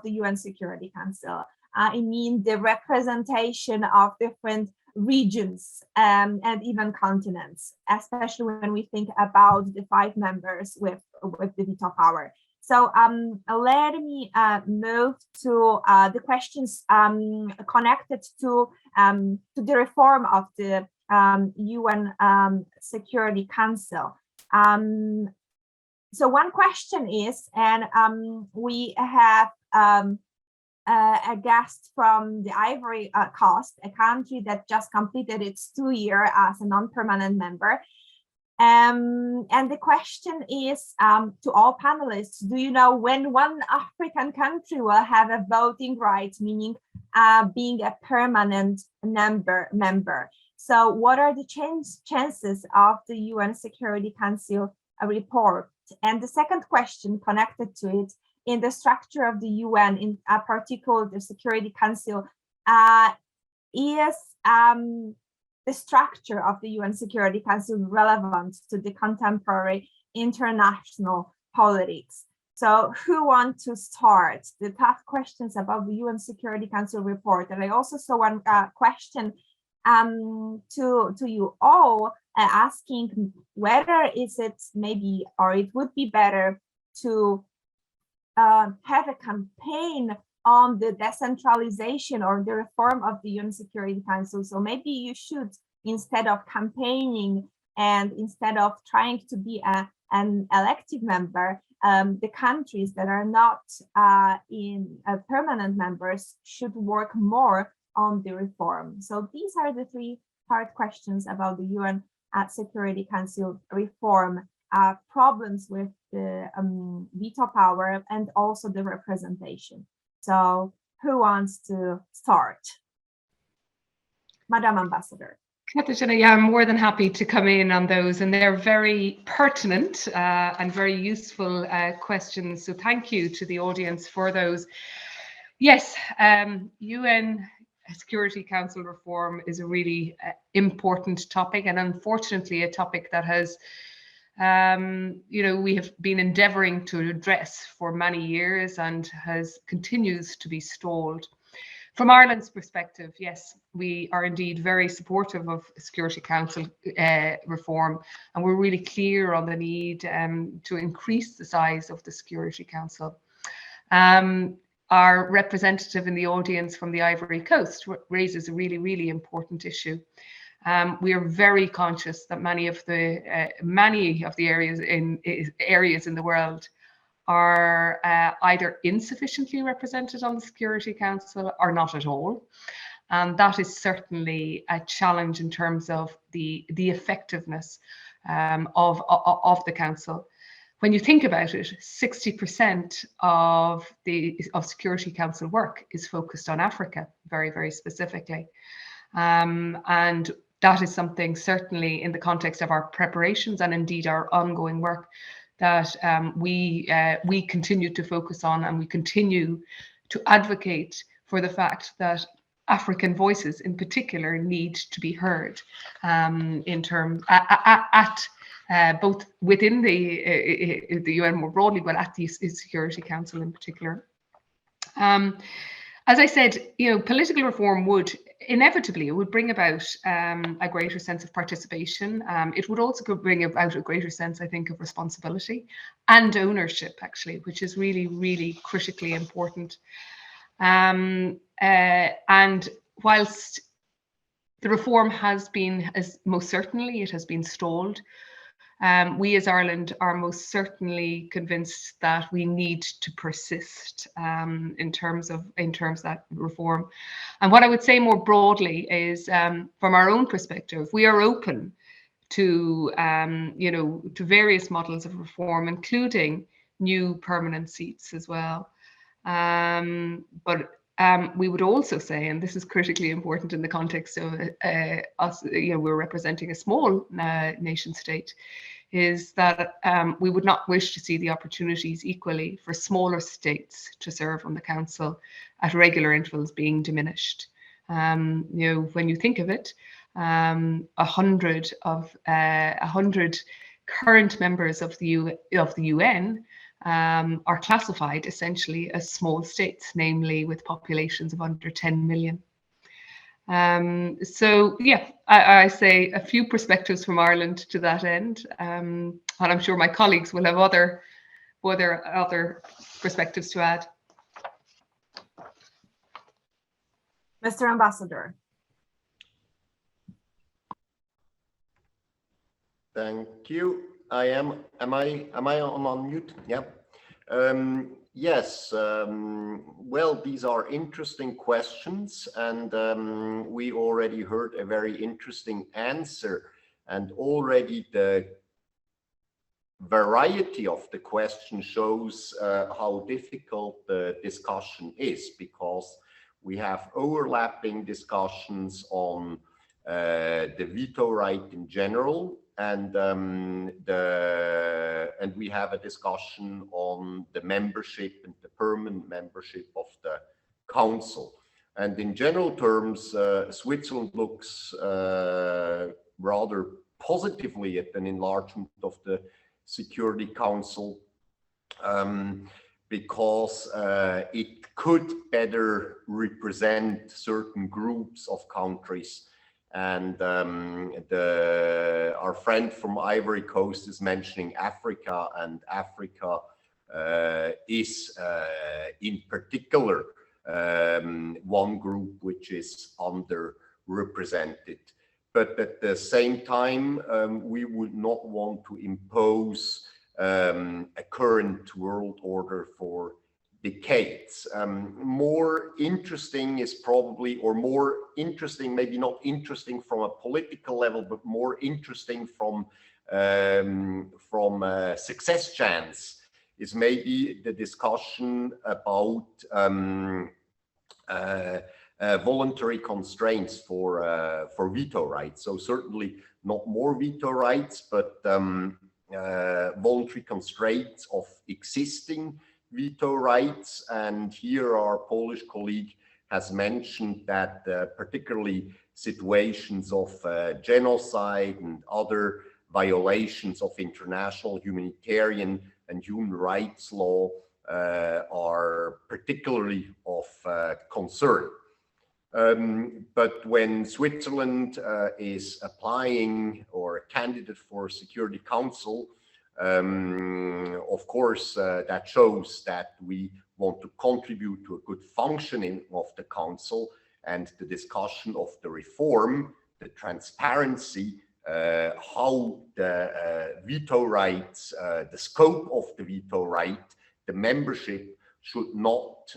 UN Security Council. I mean, the representation of different regions and even continents, especially when we think about the 5 members with the veto power. So let me move to the questions connected to the reform of the UN Security Council. So one question is, and we have a guest from the Ivory Coast, a country that just completed its 2 year as a non-permanent member. And the question is to all panelists, do you know when one African country will have a voting right, meaning being a permanent member? So what are the chances of the UN Security Council report? And the second question connected to it, in the structure of the UN, in particular the Security Council, is the structure of the UN Security Council relevant to the contemporary international politics? So who wants to start the tough questions about the UN Security Council report? And I also saw one question to you all, asking whether is it maybe, or it would be better to have a campaign on the decentralization or the reform of the UN Security Council. So maybe you should, instead of campaigning and instead of trying to be an elective member, the countries that are not in permanent members should work more on the reform. So these are the three hard questions about the UN Security Council reform, problems with the veto power and also the representation. So who wants to start? Madam Ambassador. Katarzyna, yeah, I'm more than happy to come in on those, and they're very pertinent and very useful questions. So thank you to the audience for those. Yes, UN Security Council reform is a really important topic, and unfortunately a topic that has we have been endeavoring to address for many years and continues to be stalled. From Ireland's perspective, yes, we are indeed very supportive of Security Council reform, and we're really clear on the need to increase the size of the Security Council. Our representative in the audience from the Ivory Coast raises a really, really important issue. We are very conscious that many of the areas in the world are either insufficiently represented on the Security Council or not at all. And that is certainly a challenge in terms of the effectiveness of the Council. When you think about it, 60% of Security Council work is focused on Africa, very, very specifically. And that is something certainly in the context of our preparations and indeed our ongoing work that we continue to focus on, and we continue to advocate for the fact that African voices in particular need to be heard in terms both within the UN more broadly, but at the Security Council in particular. As I said, political reform would inevitably bring about a greater sense of participation. It would also bring about a greater sense, I think, of responsibility and ownership, actually, which is really, really critically important. And whilst the reform has been, most certainly, it has been stalled, we as Ireland are most certainly convinced that we need to persist in terms of that reform. And what I would say more broadly is, from our own perspective, we are open to to various models of reform, including new permanent seats as well. But we would also say, and this is critically important in the context of us, we're representing a small nation state, is that we would not wish to see the opportunities equally for smaller states to serve on the Council at regular intervals being diminished. When you think of it, 100 current members of the UN are classified essentially as small states, namely with populations of under 10 million. So yeah, I say a few perspectives from Ireland to that end, and I'm sure my colleagues will have other were there other perspectives to add? Mr. Ambassador. Thank you. Am I on mute? Yeah. Yes. Well, these are interesting questions, and we already heard a very interesting answer, and already the variety of the question shows how difficult the discussion is, because we have overlapping discussions on the veto right in general, and we have a discussion on the membership and the permanent membership of the council. And in general terms, Switzerland looks rather positively at an enlargement of the Security Council, because it could better represent certain groups of countries. And our friend from Ivory Coast is mentioning Africa, and Africa is in particular one group which is underrepresented. But at the same time, we would not want to impose a current world order for decades. More interesting is probably, or more interesting, maybe not interesting from a political level, but more interesting from success chance, is maybe the discussion about voluntary constraints for veto rights. So certainly not more veto rights, but voluntary constraints of existing veto rights. And here our Polish colleague has mentioned that particularly situations of genocide and other violations of international humanitarian and human rights law are particularly of concern. But when Switzerland is applying or a candidate for Security Council, of course, that shows that we want to contribute to a good functioning of the Council, and the discussion of the reform, the transparency, how the veto rights, the scope of the veto right, the membership should not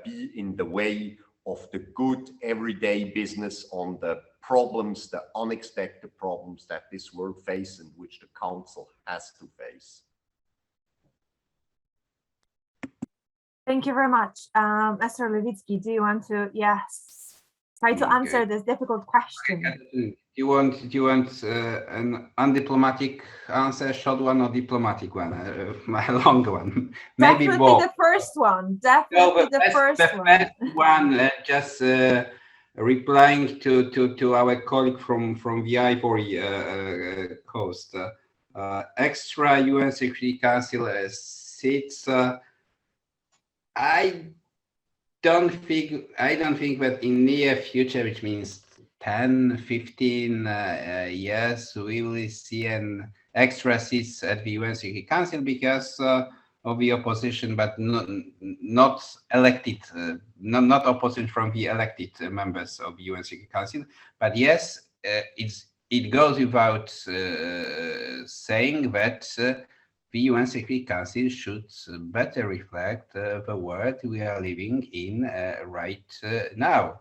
be in the way of the good everyday business on the problems, the unexpected problems that this world faces and which the Council has to face. Thank you very much. Mr. Lewicki, do you want to, try to answer this difficult question? Do you want an undiplomatic answer, short one, or diplomatic one? A long one? Maybe definitely both. The first one. Definitely the first one. Just replying to our colleague from the Ivory Coast. Extra UN Security Council seats. I don't think that in near future, which means 10, 15 years, we will see an extra seats at the UN Security Council because of the opposition, but not elected, not opposition from the elected members of the UN Security Council. But yes, it goes without saying that the UN Security Council should better reflect the world we are living in right now.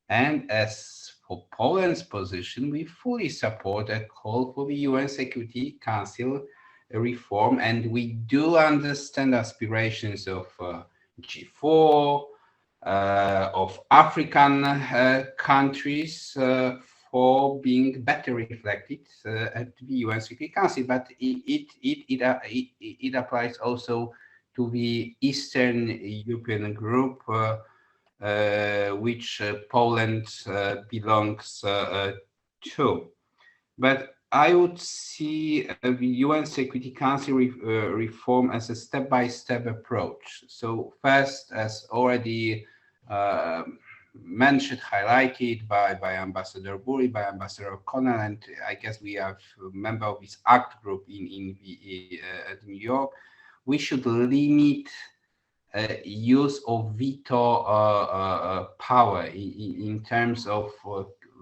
And as for Poland's position, we fully support a call for the UN Security Council reform, and we do understand aspirations of G4, of African countries for being better reflected at the UN Security Council, but it applies also to the Eastern European group, which Poland belongs to. But I would see the UN Security Council reform as a step-by-step approach. So first, as already mentioned, highlighted by Ambassador Burri, by Ambassador O'Connell, and I guess we have a member of this ACT group at New York, we should limit use of veto power in terms of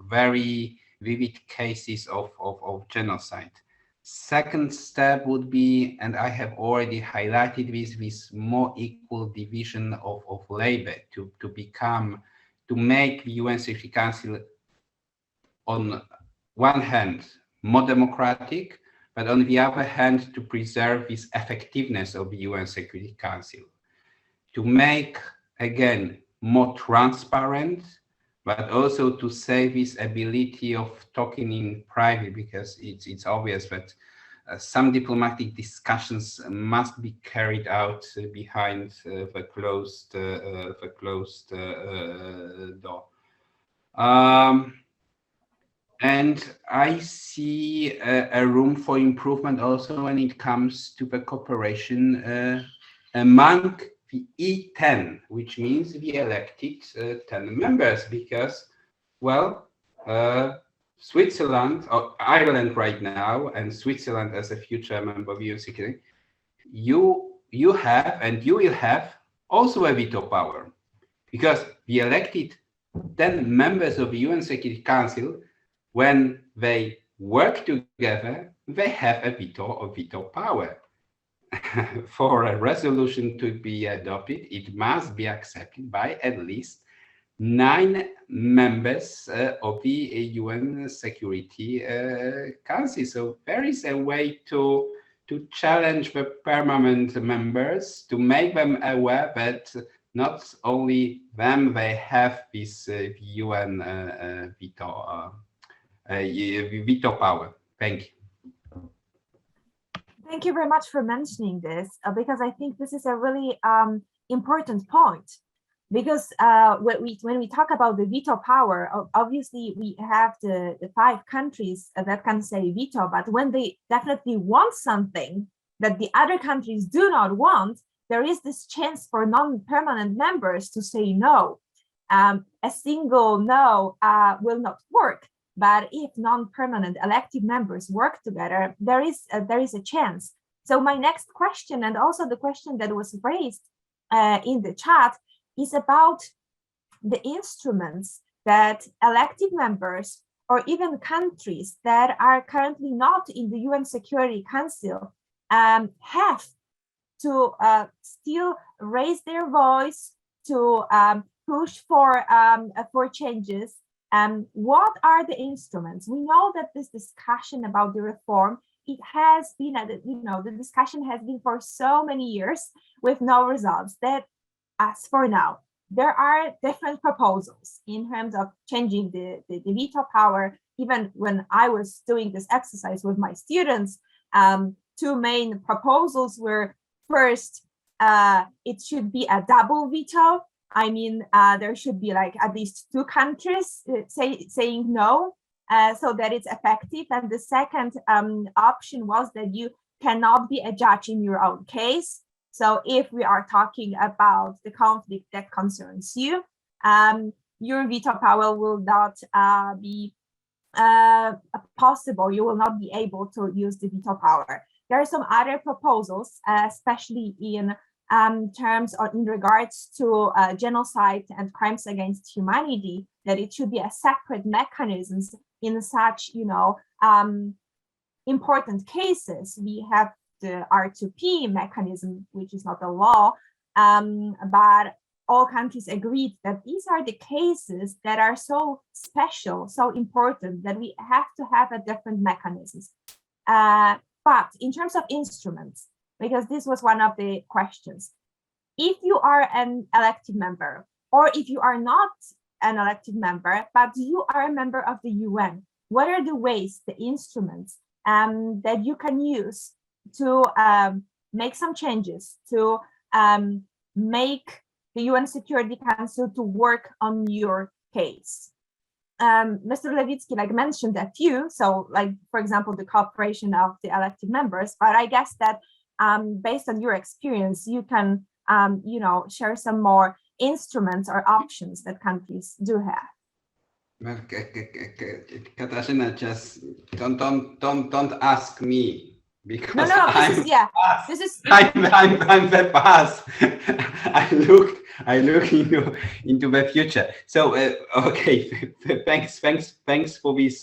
very vivid cases of genocide. Second step would be, and I have already highlighted this more equal division of labor to make the UN Security Council on one hand more democratic, but on the other hand to preserve this effectiveness of the UN Security Council, to make again more transparent, but also to save this ability of talking in private, because it's obvious that some diplomatic discussions must be carried out behind the closed door. And I see a room for improvement also when it comes to the cooperation among the E10, which means the elected 10 members, because, well, Switzerland, or Ireland right now, and Switzerland as a future member of UN Security, you have and you will have also a veto power, because the elected 10 members of the UN Security Council, when they work together, they have a veto power. For a resolution to be adopted, it must be accepted by at least 9 members of the UN Security Council. So there is a way to challenge the permanent members, to make them aware that not only them, they have this UN veto power. Thank you. Thank you very much for mentioning this, because I think this is a really important point. Because when we talk about the veto power, obviously we have the 5 countries that can say veto, but when they definitely want something that the other countries do not want, there is this chance for non-permanent members to say no. A single no will not work. But if non-permanent elected members work together, there is a chance. So my next question, and also the question that was raised in the chat, is about the instruments that elected members or even countries that are currently not in the UN Security Council have to still raise their voice, to push for changes. What are the instruments? We know that this discussion about the reform, it has been, the discussion has been for so many years with no results. That, as for now, there are different proposals in terms of changing the veto power. Even when I was doing this exercise with my students, 2 main proposals were, first, it should be a double veto. I mean, there should be like at least 2 countries saying no, so that it's effective. And the second option was that you cannot be a judge in your own case. So if we are talking about the conflict that concerns you, your veto power will not be possible. You will not be able to use the veto power. There are some other proposals, especially in terms of in regards to genocide and crimes against humanity, that it should be a separate mechanisms in such, important cases. We have the R2P mechanism, which is not a law, but all countries agreed that these are the cases that are so special, so important, that we have to have a different mechanisms. But in terms of instruments, because this was one of the questions, if you are an elected member, or if you are not an elected member, but you are a member of the UN, what are the ways, the instruments that you can use to make some changes, to make the UN Security Council to work on your case? Mr. Lewicki mentioned a few, so for example, the cooperation of the elected members, but I guess that based on your experience, you can share some more instruments or options that countries do have. Katarzyna, just don't ask me because No, I'm past. this is I'm the past. I look into the future. So okay, thanks for this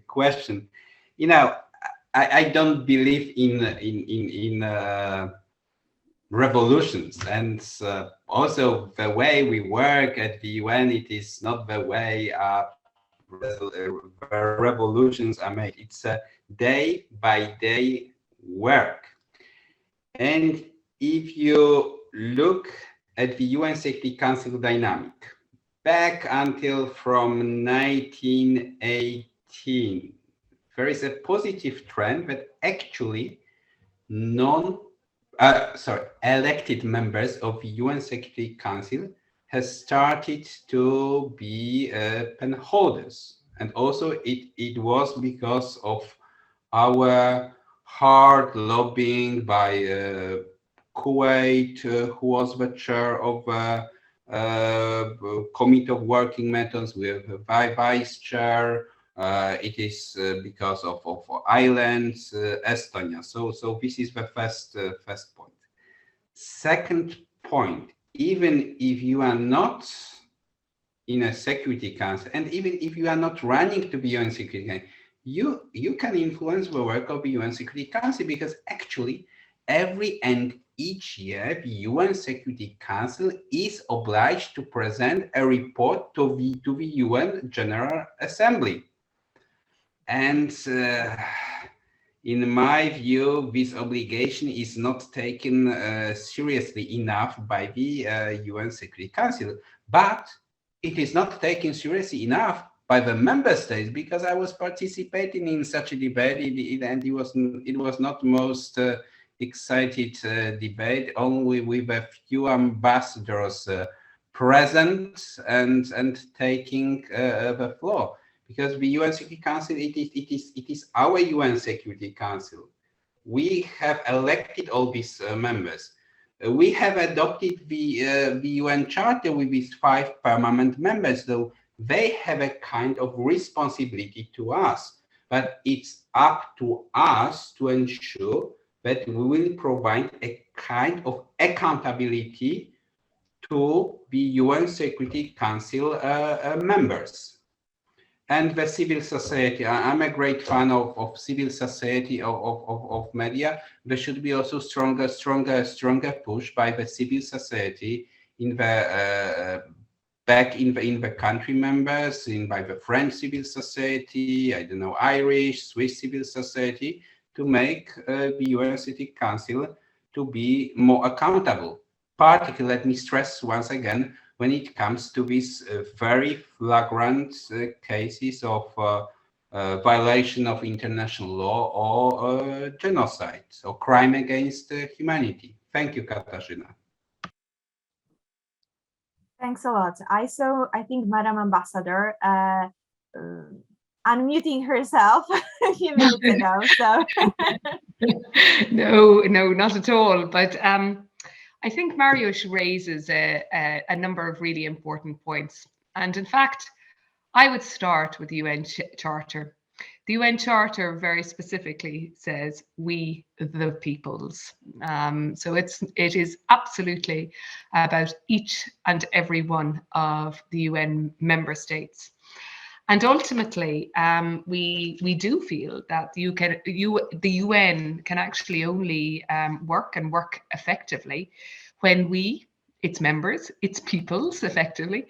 question. You know, I don't believe in revolutions, and also the way we work at the UN, it is not the way revolutions are made. It's a day by day work. And if you look at the UN Security Council dynamic back until from 1918, there is a positive trend that actually elected members of the UN Security Council has started to be pen holders. And also it was because of our hard lobbying by Kuwait, who was the chair of Committee of Working Methods with vice chair. It is because of Ireland, Estonia. So this is the first point. Second point, even if you are not in a Security Council, and even if you are not running to the UN Security Council, you can influence the work of the UN Security Council, because actually every and each year the UN Security Council is obliged to present a report to the UN General Assembly. And in my view, this obligation is not taken seriously enough by the UN Security Council, but it is not taken seriously enough by the member states, because I was participating in such a debate, and it was not most excited debate, only with a few ambassadors present and taking the floor. Because the UN Security Council, it is our UN Security Council. We have elected all these members. We have adopted the UN Charter with these 5 permanent members, so they have a kind of responsibility to us. But it's up to us to ensure that we will provide a kind of accountability to the UN Security Council members. And the civil society, I'm a great fan of civil society, of media. There should be also stronger push by the civil society in the back in the country members, by the French civil society, I don't know, Irish, Swiss civil society, to make the UN Security Council to be more accountable. Particularly, let me stress once again, when it comes to these very flagrant cases of violation of international law or genocide or crime against humanity. Thank you, Katarzyna. Thanks a lot. I think Madam Ambassador unmuting herself a few minutes ago. So No, not at all. But I think Mariusz raises a number of really important points. And in fact, I would start with the UN Charter. The UN Charter very specifically says, we the peoples. So it is absolutely about each and every one of the UN member states. And ultimately, we do feel that the UN can actually only work effectively when we, its members, its peoples, effectively,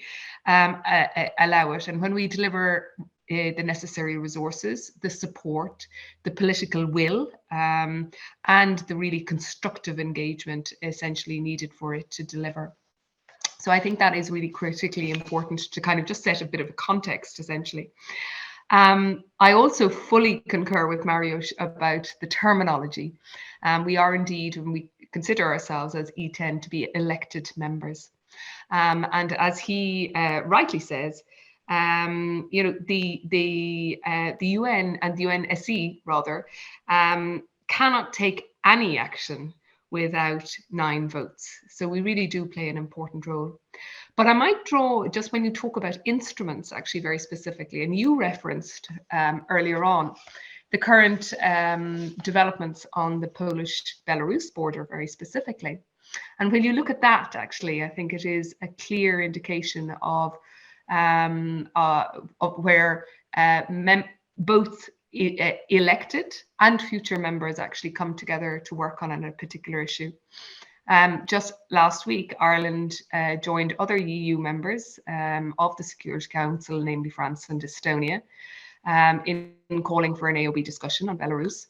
allow it. And when we deliver the necessary resources, the support, the political will, and the really constructive engagement essentially needed for it to deliver. So I think that is really critically important to kind of just set a bit of a context, essentially. I also fully concur with Mariusz about the terminology. We are indeed, when we consider ourselves as E10, to be elected members. And as he rightly says, the UN and the UNSC rather cannot take any action without 9 votes. So we really do play an important role. But I might draw, just when you talk about instruments, actually very specifically, and you referenced earlier on the current developments on the Polish-Belarus border very specifically. And when you look at that, actually, I think it is a clear indication of where both elected and future members actually come together to work on a particular issue. Just last week, Ireland joined other EU members of the Security Council, namely France and Estonia, in calling for an AOB discussion on Belarus.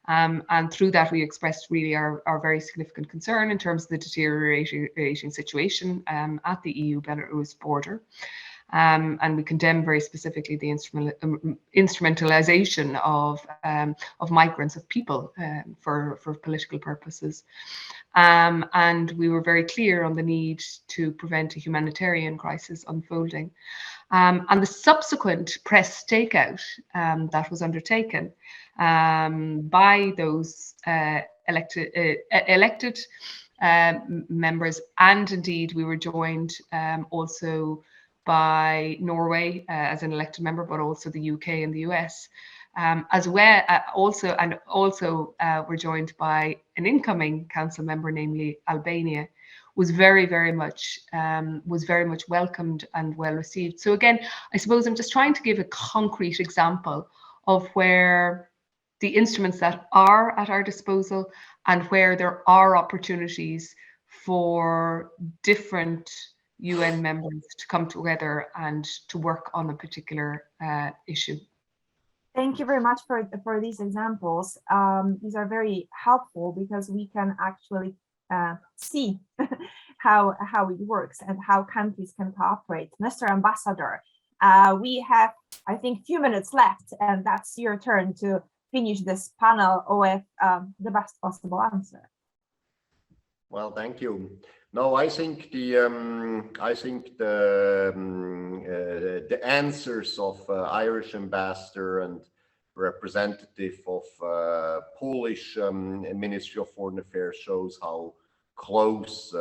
And through that, we expressed really our very significant concern in terms of the deteriorating situation at the EU-Belarus border. And we condemn very specifically the instrumentalization of migrants, of people, for political purposes. And we were very clear on the need to prevent a humanitarian crisis unfolding. And the subsequent press stakeout that was undertaken by those elected members, and indeed we were joined also by Norway as an elected member, but also the UK and the US, as well. Also, we're joined by an incoming council member, namely Albania, was very much welcomed and well received. So again, I suppose I'm just trying to give a concrete example of where the instruments that are at our disposal and where there are opportunities for different UN members to come together and to work on a particular issue. Thank you very much for these examples. These are very helpful because we can actually see how it works and how countries can cooperate. Mr. Ambassador, we have, I think, few minutes left, and that's your turn to finish this panel with the best possible answer. Well, thank you. No, I think the answers of Irish ambassador and representative of Polish Ministry of Foreign Affairs shows how close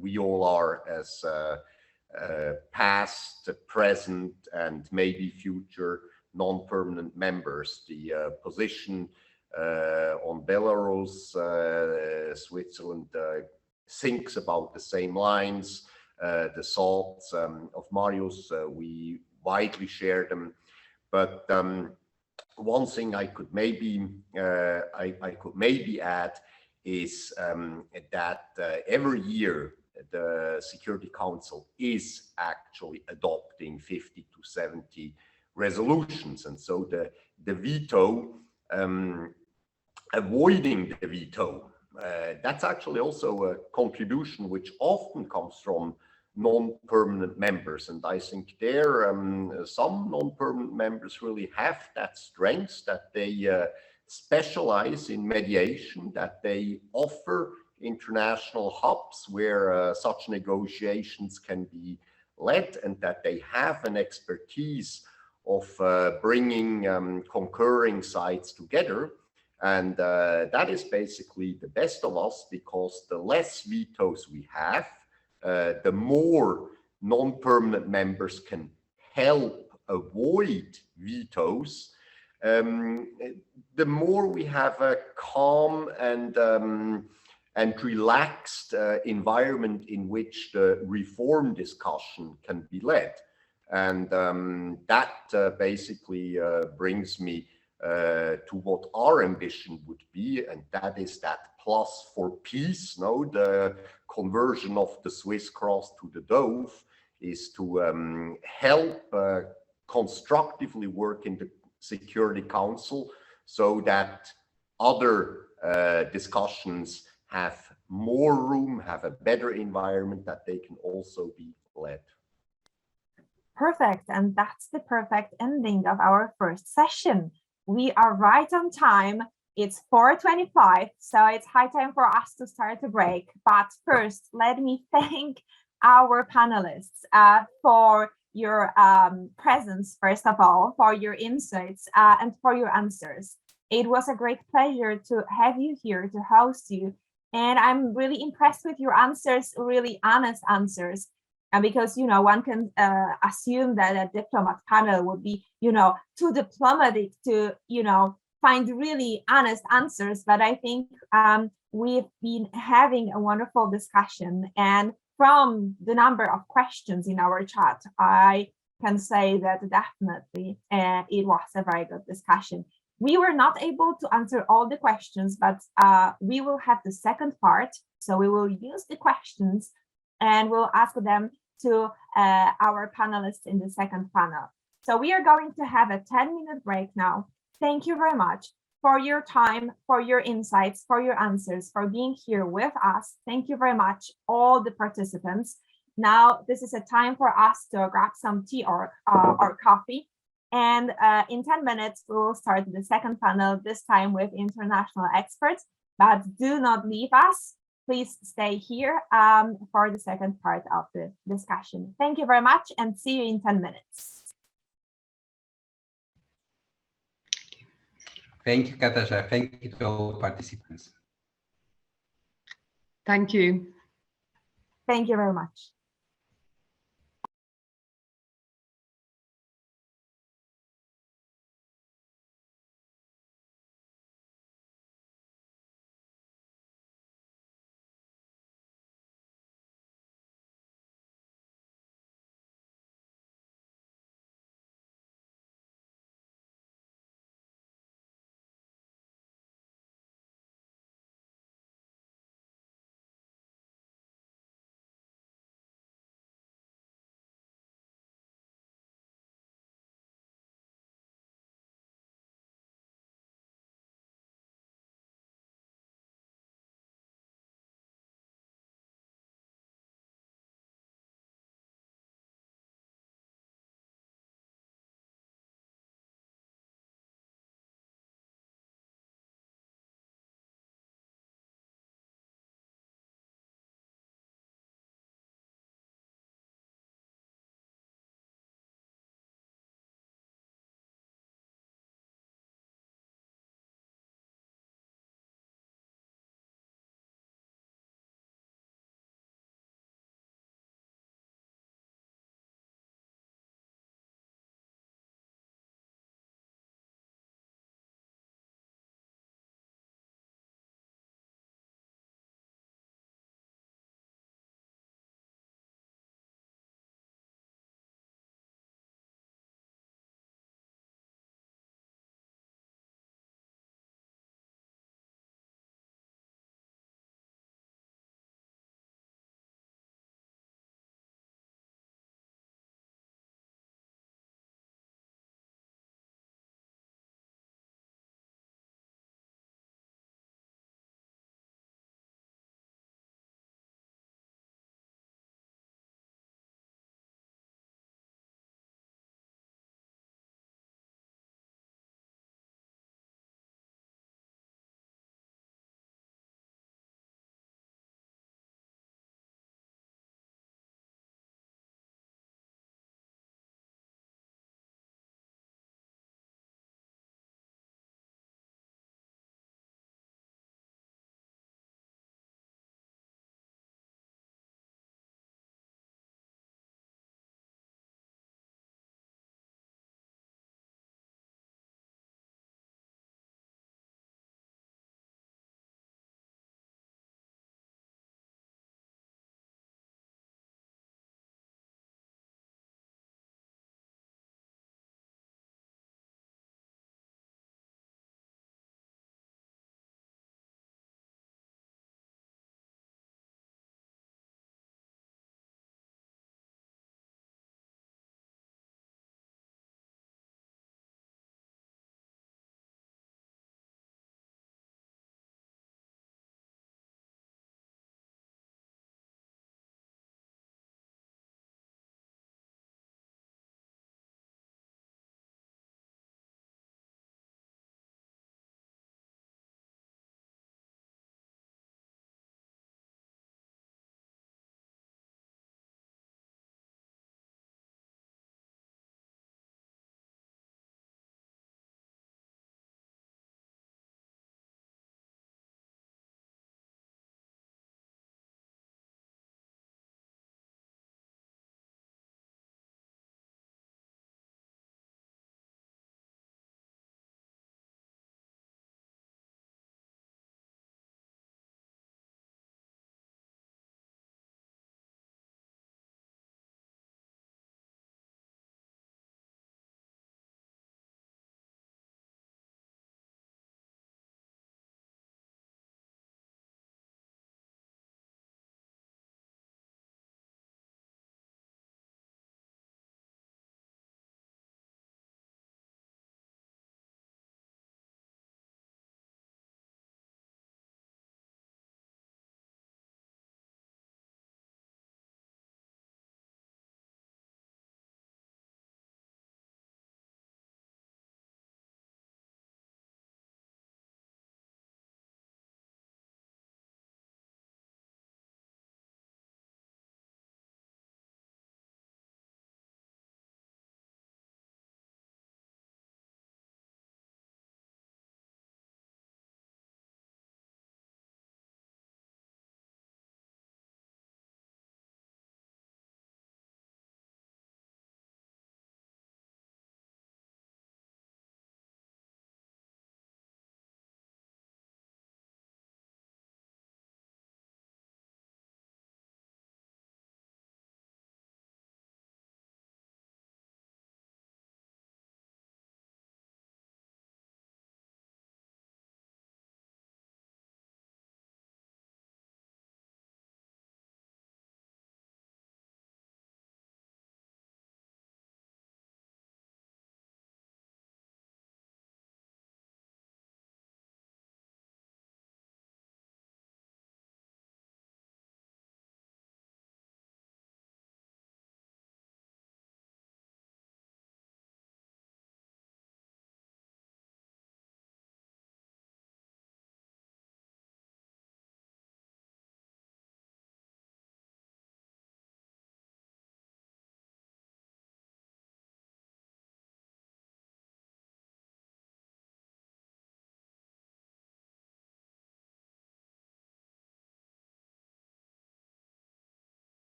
we all are as past, present, and maybe future non-permanent members. The position on Belarus, Switzerland thinks about the same lines. The thoughts of Mariusz, we widely share them. But one thing I could maybe add is that every year the Security Council is actually adopting 50 to 70 resolutions, and so the veto, avoiding the veto, that's actually also a contribution which often comes from non-permanent members. And I think there some non-permanent members really have that strength, that they specialize in mediation, that they offer international hubs where such negotiations can be led, and that they have an expertise of bringing concurring sides together. And that is basically the best of us, because the less vetoes we have, the more non-permanent members can help avoid vetoes, the more we have a calm and relaxed environment in which the reform discussion can be led. And that basically brings me to what our ambition would be, and that is that plus for peace. No, the conversion of the Swiss cross to the dove is to help constructively work in the Security Council, so that other discussions have more room, have a better environment, that they can also be led. Perfect, and that's the perfect ending of our first session. We are right on time. It's 4:25, so it's high time for us to start the break. But first, let me thank our panelists for your presence, first of all, for your insights and for your answers. It was a great pleasure to have you here, to host you. And I'm really impressed with your answers, really honest answers. And because, one can assume that a diplomat panel would be, too diplomatic to, find really honest answers. But I think we've been having a wonderful discussion. And from the number of questions in our chat, I can say that definitely it was a very good discussion. We were not able to answer all the questions, but we will have the second part. So we will use the questions and we'll ask them to our panelists in the second panel. So we are going to have a 10-minute break now. Thank you very much for your time, for your insights, for your answers, for being here with us. Thank you very much, all the participants. Now, this is a time for us to grab some tea or coffee. And in 10 minutes, we will start the second panel, this time with international experts. But do not leave us. Please stay here for the second part of the discussion. Thank you very much and see you in 10 minutes. Thank you, Katarzyna. Thank you to all participants. Thank you. Thank you very much.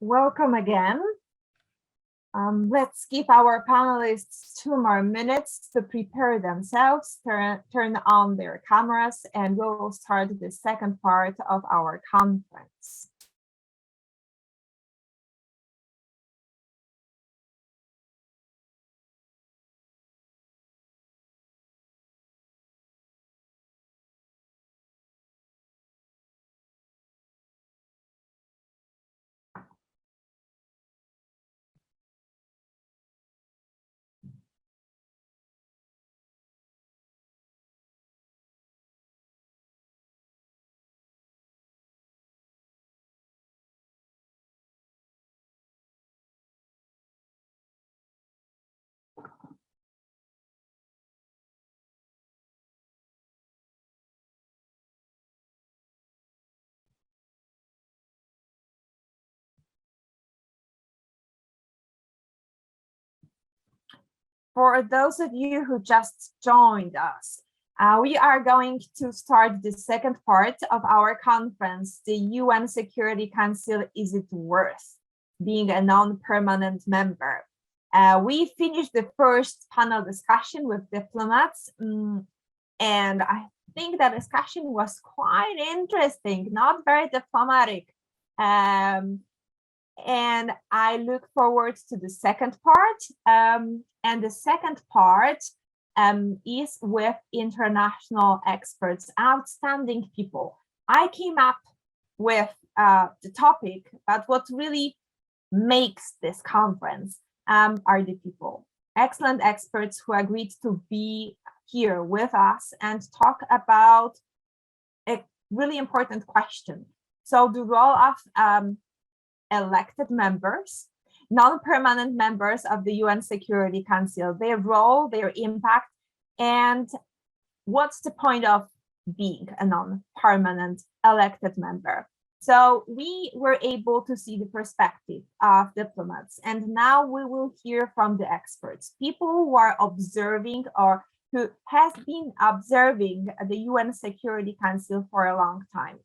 Welcome again. Let's give our panelists 2 more minutes to prepare themselves, turn on their cameras, and we'll start the second part of our conference. For those of you who just joined us, we are going to start the second part of our conference, the UN Security Council, Is It Worth Being a Non-Permanent Member? We finished the first panel discussion with diplomats, and I think the discussion was quite interesting, not very diplomatic. And I look forward to the second part. And the second part is with international experts, outstanding people. I came up with the topic, but what really makes this conference are the people. Excellent experts who agreed to be here with us and talk about a really important question. So the role of elected members, non-permanent members of the UN Security Council, their role, their impact, and what's the point of being a non-permanent elected member. So we were able to see the perspective of diplomats, and now we will hear from the experts, people who are observing or who has been observing the UN Security Council for a long time.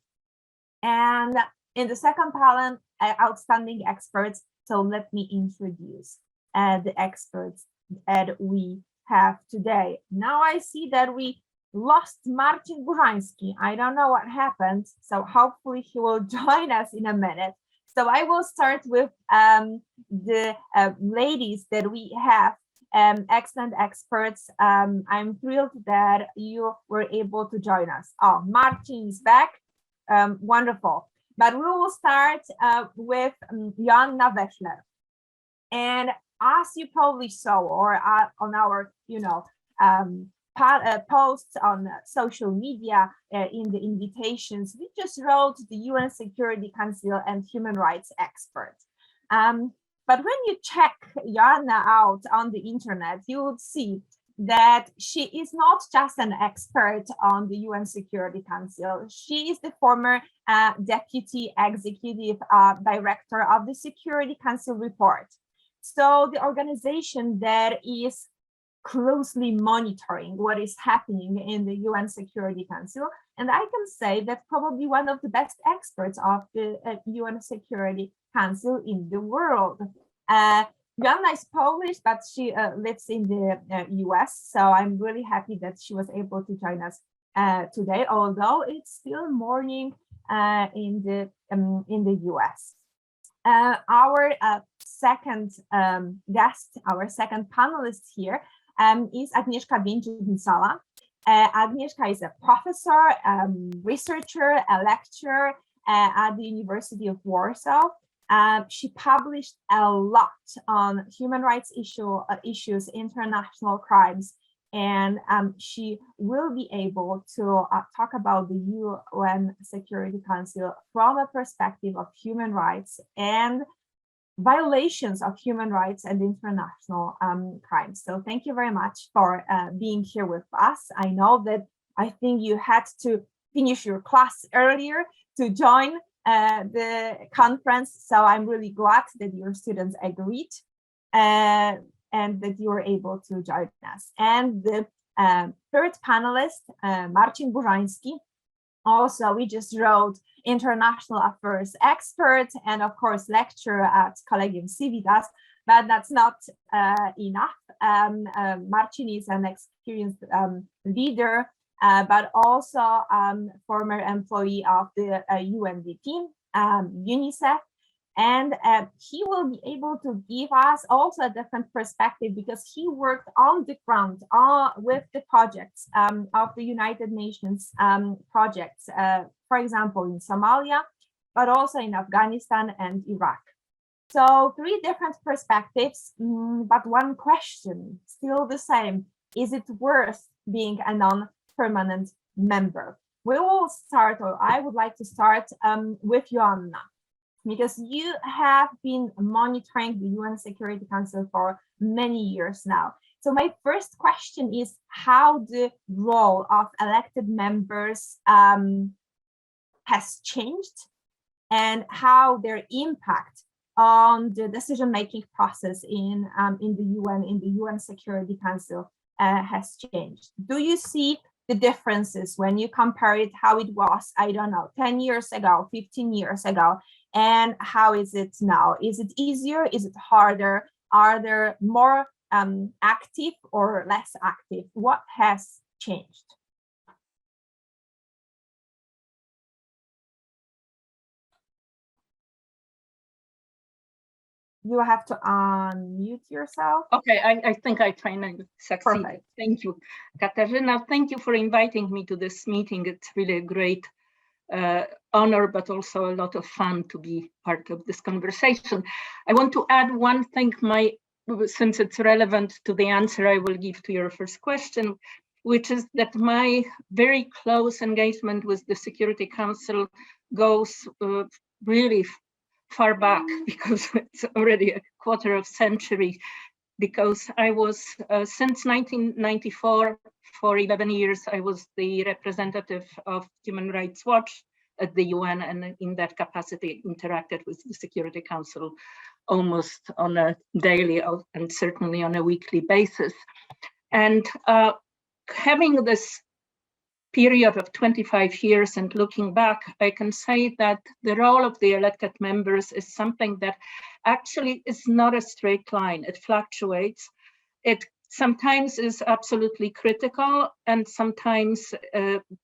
And in the second panel, outstanding experts. So let me introduce the experts that we have today. Now I see that we lost Marcin Bużański. I don't know what happened, so hopefully he will join us in a minute. So I will start with the ladies that we have, excellent experts. I'm thrilled that you were able to join us. Oh, Marcin is back. Wonderful. But we will start with Joanna Weschler. And as you probably saw, or on our, posts on social media, in the invitations, we just wrote the UN Security Council and human rights expert. But when you check Joanna out on the internet, you will see that she is not just an expert on the UN Security Council. She is the former deputy executive director of the Security Council report. So the organization that is closely monitoring what is happening in the UN Security Council. And I can say that probably one of the best experts of the UN Security Council in the world. Joanna is Polish, but she lives in the US, so I'm really happy that she was able to join us today, although it's still morning in the US. Our second guest, our second panelist here is Agnieszka Więcik-Wisala. Agnieszka is a professor, researcher, a lecturer at the University of Warsaw. She published a lot on human rights issues, international crimes, and she will be able to talk about the UN Security Council from a perspective of human rights and violations of human rights and international crimes. So thank you very much for being here with us. I know that I think you had to finish your class earlier to join the conference, so I'm really glad that your students agreed and that you were able to join us. And the third panelist, Marcin Bużański. Also, we just wrote international affairs expert and of course lecturer at Collegium Civitas, but that's not enough. Marcin is an experienced leader, but also former employee of the UNDP, UNICEF. And he will be able to give us also a different perspective because he worked on the ground with the projects of the United Nations projects, for example, in Somalia, but also in Afghanistan and Iraq. So 3 different perspectives, but one question, still the same. Is it worth being a non-permanent member? We will start, or I would like to start with Joanna, because you have been monitoring the UN Security Council for many years now. So my first question is how the role of elected members has changed and how their impact on the decision-making process in the UN Security Council has changed. Do you see the differences when you compare it how it was, I don't know, 10 years ago, 15 years ago, and how is it now? Is it easier? Is it harder? Are there more active or less active? What has changed? You have to unmute yourself. Okay, I think I finally succeeded. Perfect. Thank you, Katarzyna. Thank you for inviting me to this meeting. It's really a great honor, but also a lot of fun to be part of this conversation. I want to add one thing, since it's relevant to the answer I will give to your first question, which is that my very close engagement with the Security Council goes really far back, because it's already a quarter of century, because I was, since 1994, for 11 years, I was the representative of Human Rights Watch at the UN, and in that capacity interacted with the Security Council almost on a daily and certainly on a weekly basis. And having this period of 25 years and looking back, I can say that the role of the elected members is something that actually is not a straight line. It fluctuates. It sometimes is absolutely critical, and sometimes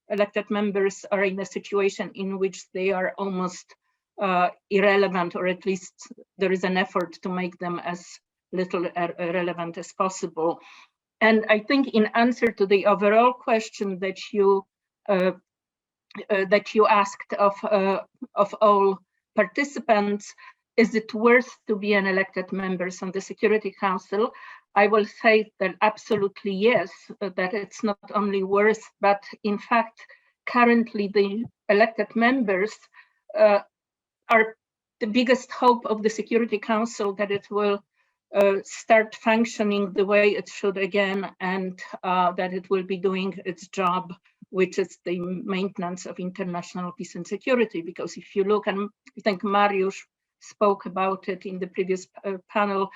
elected members are in a situation in which they are almost irrelevant, or at least there is an effort to make them as little relevant as possible. And I think in answer to the overall question that you asked of all participants, is it worth to be an elected member on the Security Council? I will say that absolutely yes, that it's not only worth, but in fact, currently the elected members are the biggest hope of the Security Council, that it will start functioning the way it should again, and that it will be doing its job, which is the maintenance of international peace and security. Because if you look, and I think Mariusz spoke about it in the previous panel,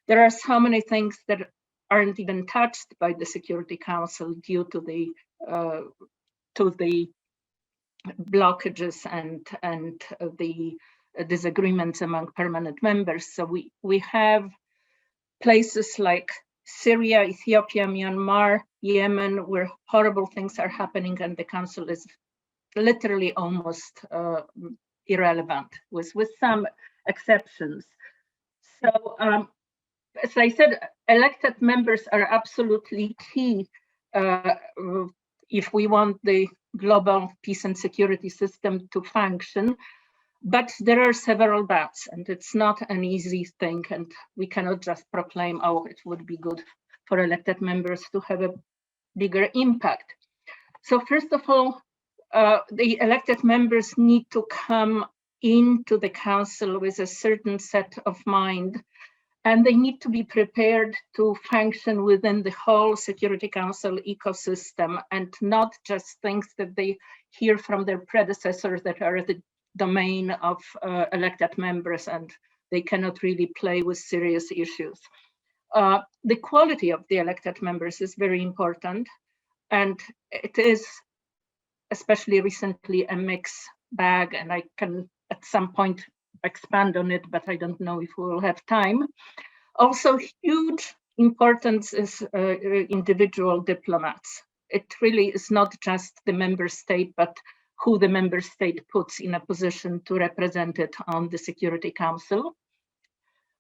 there are so many things that aren't even touched by the Security Council due to the blockages and the disagreements among permanent members. So we have places like Syria, Ethiopia, Myanmar, Yemen, where horrible things are happening, and the council is literally almost irrelevant, with some exceptions. So as I said, elected members are absolutely key if we want the global peace and security system to function. But there are several buts, and it's not an easy thing, and we cannot just proclaim, oh, it would be good for elected members to have a bigger impact. So first of all, the elected members need to come into the council with a certain set of mind, and they need to be prepared to function within the whole Security Council ecosystem, and not just things that they hear from their predecessors that are the domain of elected members, and they cannot really play with serious issues. The quality of the elected members is very important, and it is especially recently, a mixed bag, and I can at some point expand on it, but I don't know if we will have time. Also, huge importance is individual diplomats. It really is not just the member state, but who the member state puts in a position to represent it on the Security Council.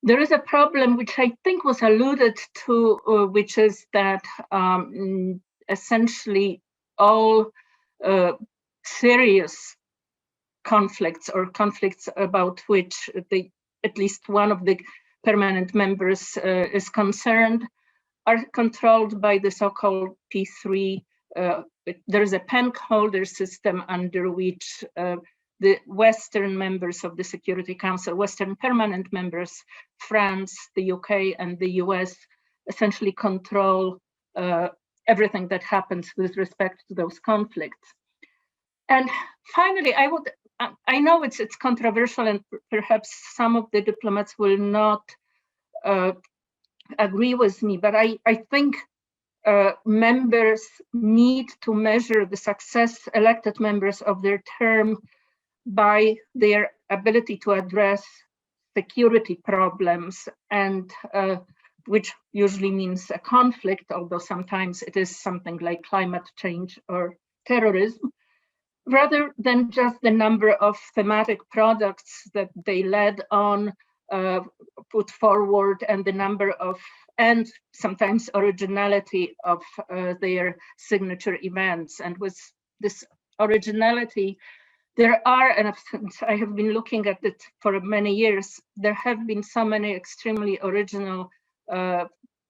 There is a problem which I think was alluded to, which is that essentially all serious conflicts or conflicts about which at least one of the permanent members is concerned are controlled by the so-called P3. There is a pen holder system under which the Western members of the Security Council, Western permanent members, France, the UK, and the US, essentially control everything that happens with respect to those conflicts. And finally, I know it's controversial, and perhaps some of the diplomats will not agree with me, but I think members need to measure the success, elected members of their term, by their ability to address security problems, and which usually means a conflict, although sometimes it is something like climate change or terrorism, rather than just the number of thematic products that they led on, put forward, and the number of, and sometimes originality of their signature events. And with this originality, there are, and I have been looking at it for many years, there have been so many extremely original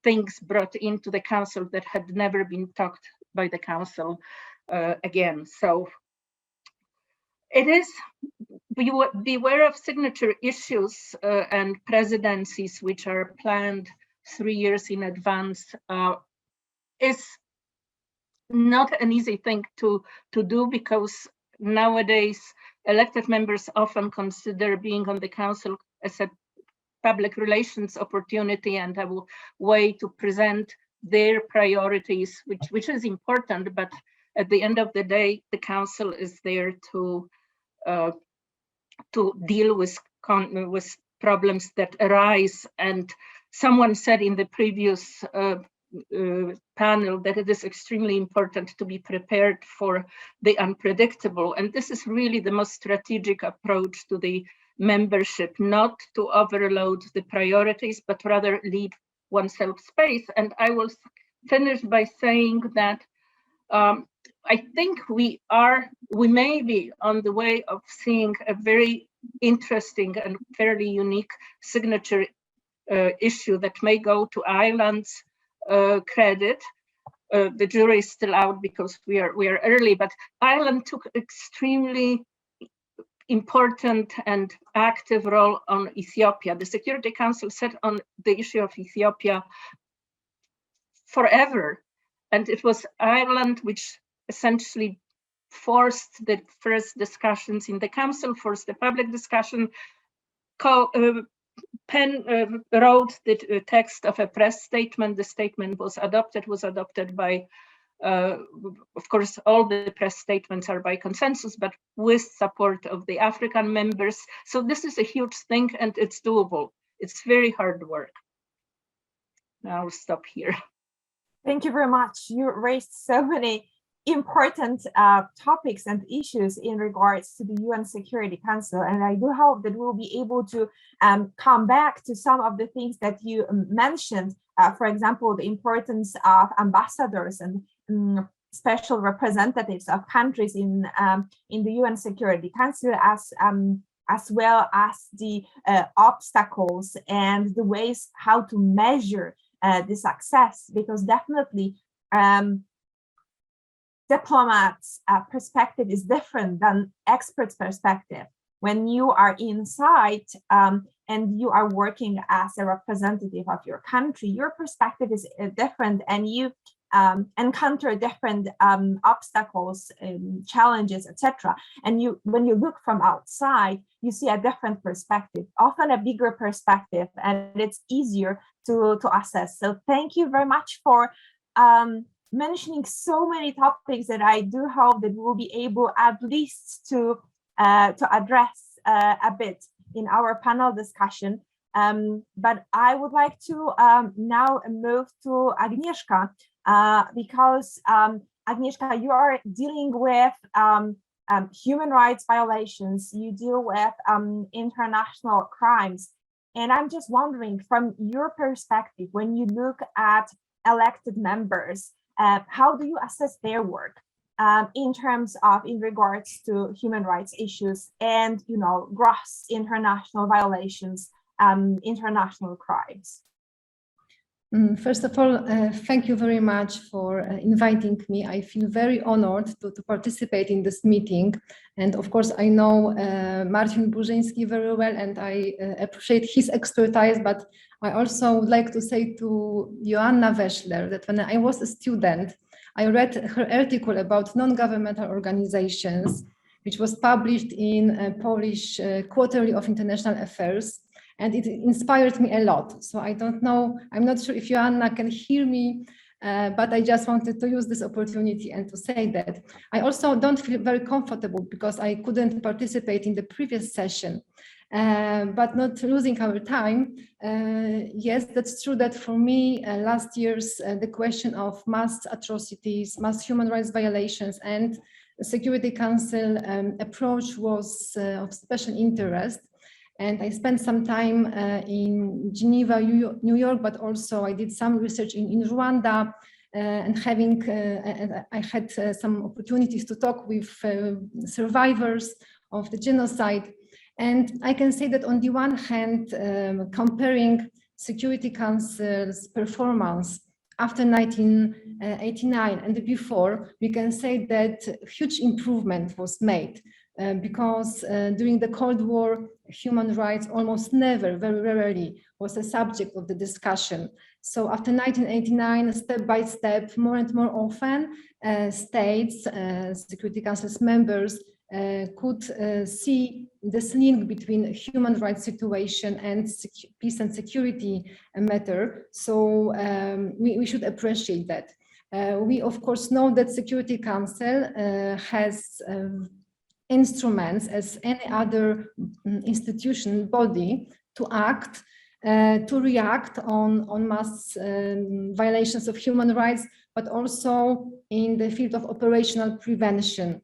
things brought into the council that had never been talked by the council again. So it is, beware of signature issues and presidencies which are planned 3 years in advance is not an easy thing to do, because nowadays elected members often consider being on the council as a public relations opportunity and a way to present their priorities, which is important, but at the end of the day, the council is there to deal with problems that arise. And someone said in the previous panel that it is extremely important to be prepared for the unpredictable. And this is really the most strategic approach to the membership, not to overload the priorities, but rather leave oneself space. And I will finish by saying that I think we may be on the way of seeing a very interesting and fairly unique signature issue that may go to Ireland's credit. The jury is still out because we are early, but Ireland took extremely important and active role on Ethiopia. The Security Council sat on the issue of Ethiopia forever, and it was Ireland which essentially forced the first discussions in the council, forced the public discussion, wrote the text of a press statement. The statement was adopted by, of course, all the press statements are by consensus, but with support of the African members. So this is a huge thing, and it's doable. It's very hard work. Now I'll stop here. Thank you very much. You raised so many important topics and issues in regards to the UN Security Council, and I do hope that we'll be able to come back to some of the things that you mentioned. For example, the importance of ambassadors and special representatives of countries in the UN Security Council, as well as the obstacles and the ways how to measure the success, because definitely diplomats' perspective is different than experts' perspective. When you are inside and you are working as a representative of your country, your perspective is different, and you encounter different obstacles, challenges, etc. And when you look from outside, you see a different perspective, often a bigger perspective, and it's easier to assess. So thank you very much for mentioning so many topics that I do hope that we'll be able at least to address a bit in our panel discussion. But I would like to now move to Agnieszka, because Agnieszka, you are dealing with human rights violations, you deal with international crimes. And I'm just wondering, from your perspective, when you look at elected members, how do you assess their work in regards to human rights issues and, you know, gross international violations, international crimes? First of all, thank you very much for inviting me. I feel very honored to participate in this meeting. And of course, I know Marcin Bużański very well, and I appreciate his expertise. But I also would like to say to Joanna Weschler that when I was a student, I read her article about non-governmental organizations, which was published in Polish Quarterly of International Affairs. And it inspired me a lot. So I don't know, I'm not sure if Joanna can hear me, but I just wanted to use this opportunity and to say that. I also don't feel very comfortable because I couldn't participate in the previous session, but not losing our time. Yes, that's true that for me, last year's the question of mass atrocities, mass human rights violations, and the Security Council approach was of special interest. And I spent some time in Geneva, New York, but also I did some research in Rwanda, and I had some opportunities to talk with survivors of the genocide. And I can say that on the one hand, comparing Security Council's performance after 1989 and before, we can say that huge improvement was made. Because during the Cold War, human rights almost never, very rarely, was a subject of the discussion. So after 1989, step by step, more and more often, states, Security Council's members could see this link between human rights situation and peace and security matter. So we should appreciate that. We of course know that Security Council has instruments as any other institution, body, to act, to react on mass violations of human rights, but also in the field of operational prevention.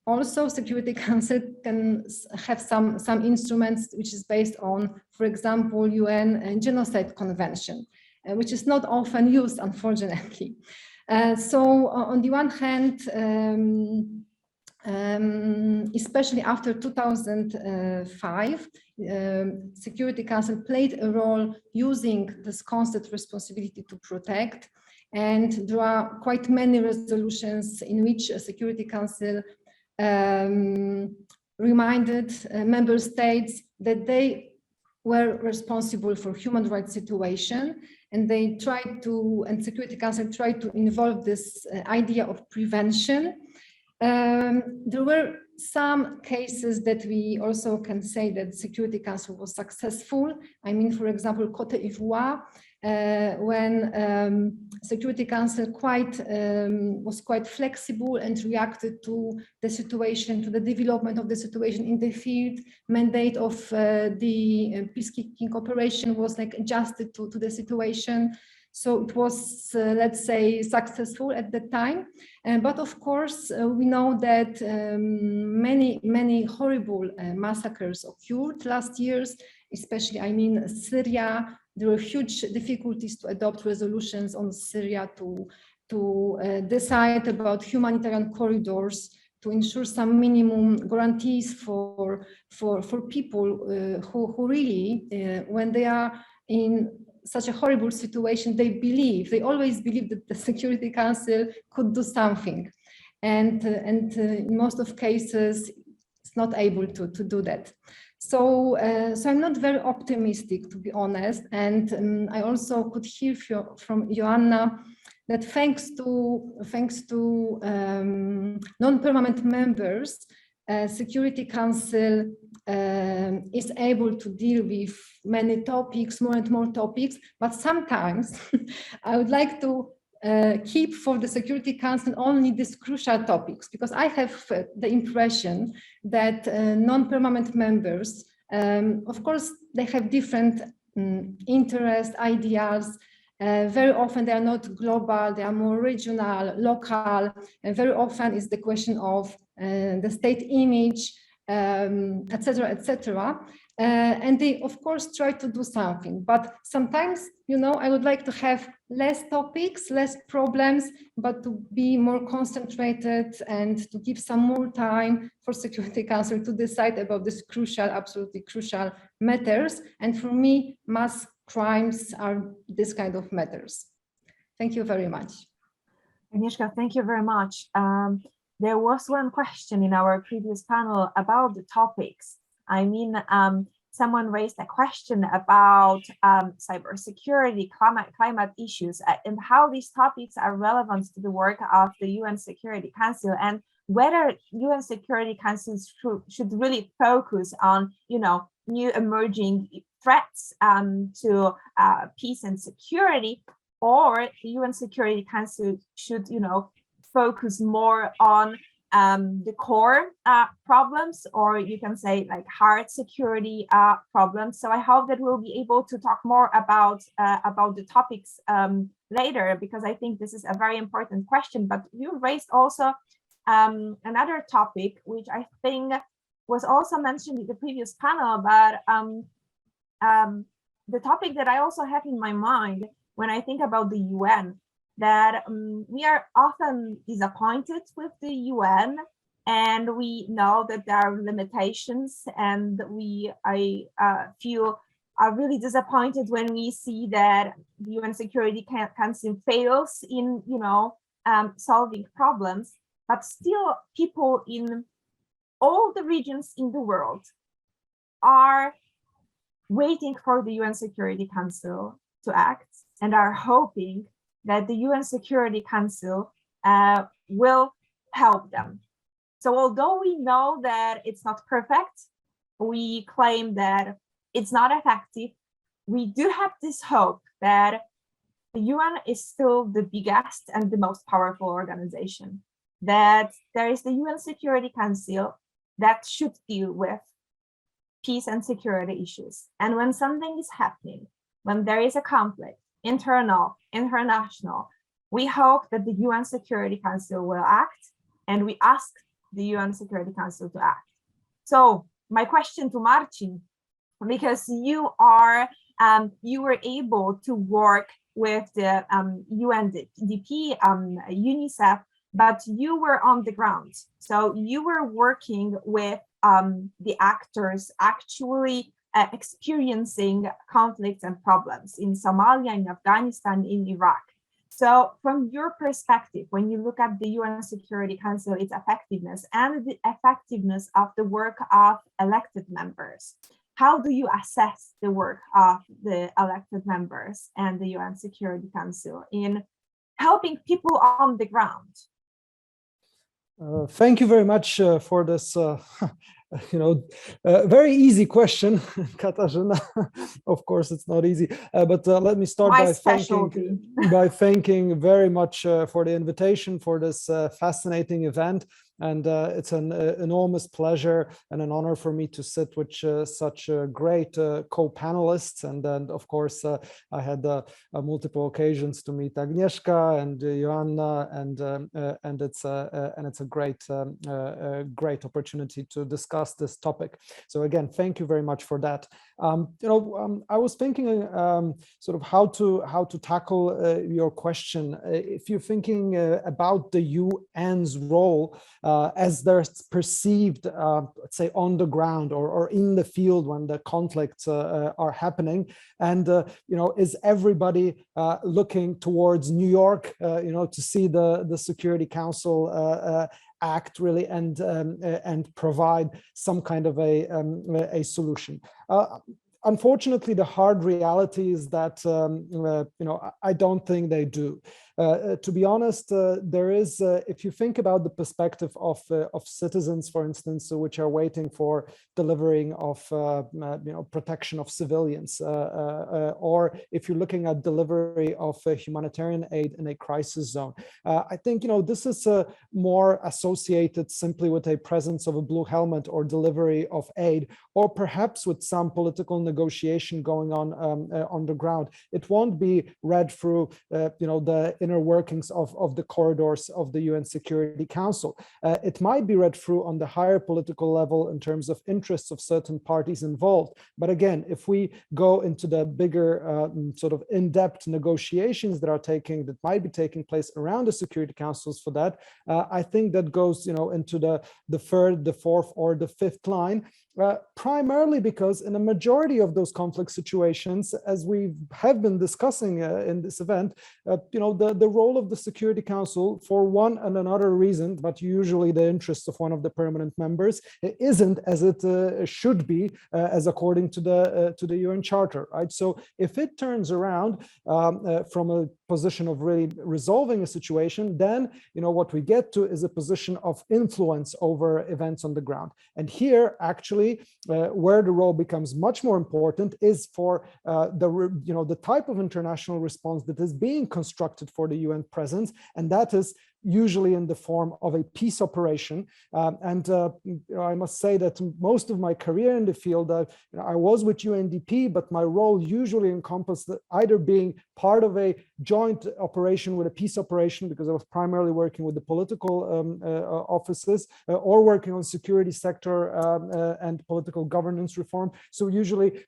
Also, Security Council can have some instruments which is based on, for example, UN Genocide Convention, which is not often used, unfortunately. So on the one hand, especially after 2005, Security Council played a role using this constant responsibility to protect, and there are quite many resolutions in which Security Council reminded member states that they were responsible for human rights situation, and they tried to, and Security Council tried to involve this idea of prevention. There were some cases that we also can say that Security Council was successful. I mean, for example, Côte d'Ivoire, when Security Council was quite flexible and reacted to the situation, to the development of the situation in the field. Mandate of the peacekeeping operation was like adjusted to the situation. So it was, let's say, successful at the time. But of course, we know that many horrible massacres occurred last years, especially, I mean, Syria. There were huge difficulties to adopt resolutions on Syria, to decide about humanitarian corridors, to ensure some minimum guarantees for people who really, when they are in such a horrible situation, they always believe that the Security Council could do something. And in most of cases, it's not able to do that. So I'm not very optimistic, to be honest. And I also could hear from Joanna that thanks to non-permanent members, Security Council is able to deal with many topics, more and more topics, but sometimes I would like to keep for the Security Council only these crucial topics, because I have the impression that non-permanent members, of course, they have different interests, ideas. Very often they are not global, they are more regional, local, and very often it's the question of the state image, etc., etc. And they, of course, try to do something. But sometimes, you know, I would like to have less topics, less problems, but to be more concentrated and to give some more time for Security Council to decide about this crucial, absolutely crucial matters. And for me, mass crimes are this kind of matters. Thank you very much. Agnieszka, thank you very much. There was one question in our previous panel about the topics. I mean, someone raised a question about cybersecurity, climate issues, and how these topics are relevant to the work of the UN Security Council, and whether UN Security Council should really focus on, you know, new emerging threats to peace and security, or the UN Security Council should, you know, focus more on the core problems, or you can say like hard security problems. So I hope that we'll be able to talk more about the topics later, because I think this is a very important question. But you raised also another topic, which I think was also mentioned in the previous panel, but the topic that I also have in my mind when I think about the UN, that we are often disappointed with the UN, and we know that there are limitations, and I feel really disappointed when we see that the UN Security Council fails in, you know, solving problems. But still, people in all the regions in the world are waiting for the UN Security Council to act, and are hoping that the UN Security Council will help them. So although we know that it's not perfect, we claim that it's not effective, we do have this hope that the UN is still the biggest and the most powerful organization, that there is the UN Security Council that should deal with peace and security issues. And when something is happening, when there is a conflict, internal, international, we hope that the UN Security Council will act, and we ask the UN Security Council to act. So my question to Marcin, because you were able to work with the UNDP, UNICEF, but you were on the ground. So you were working with the actors actually experiencing conflicts and problems in Somalia, in Afghanistan, in Iraq. So from your perspective, when you look at the UN Security Council, its effectiveness and the effectiveness of the work of elected members, how do you assess the work of the elected members and the UN Security Council in helping people on the ground? Thank you very much for this very easy question, Katarzyna. Of course, it's not easy, but let me start by thanking very much for the invitation for this fascinating event. And it's an enormous pleasure and an honor for me to sit with such great co-panelists. And then, of course, I had multiple occasions to meet Agnieszka and Joanna, and it's a great opportunity to discuss this topic. So again, thank you very much for that. I was thinking sort of how to tackle your question. If you're thinking about the UN's role as they're perceived, let's say, on the ground or in the field when the conflicts are happening, and is everybody looking towards New York, to see the Security Council act really and provide some kind of a solution. Unfortunately, the hard reality is that I don't think they do. To be honest, there is, if you think about the perspective of citizens, for instance, which are waiting for delivering of protection of civilians, or if you're looking at delivery of humanitarian aid in a crisis zone, I think this is more associated simply with a presence of a blue helmet or delivery of aid, or perhaps with some political negotiation going on the ground. It won't be read through the inner workings of the corridors of the UN Security Council. It might be read through on the higher political level in terms of interests of certain parties involved. But again, if we go into the bigger sort of in-depth negotiations that might be taking place around the Security Councils for that, I think that goes into the third, the fourth, or the fifth line. Primarily because in a majority of those conflict situations, as we have been discussing in this event, the role of the Security Council, for one and another reason, but usually the interests of one of the permanent members, isn't as it should be, as according to the UN Charter, right? So if it turns around from a position of really resolving a situation, then what we get to is a position of influence over events on the ground. And here, actually, where the role becomes much more important is for the type of international response that is being constructed for the UN presence, and that is usually in the form of a peace operation. I must say that most of my career in the field, I was with UNDP, but my role usually encompassed either being part of a joint operation with a peace operation, because I was primarily working with the political offices, or working on security sector and political governance reform. So usually,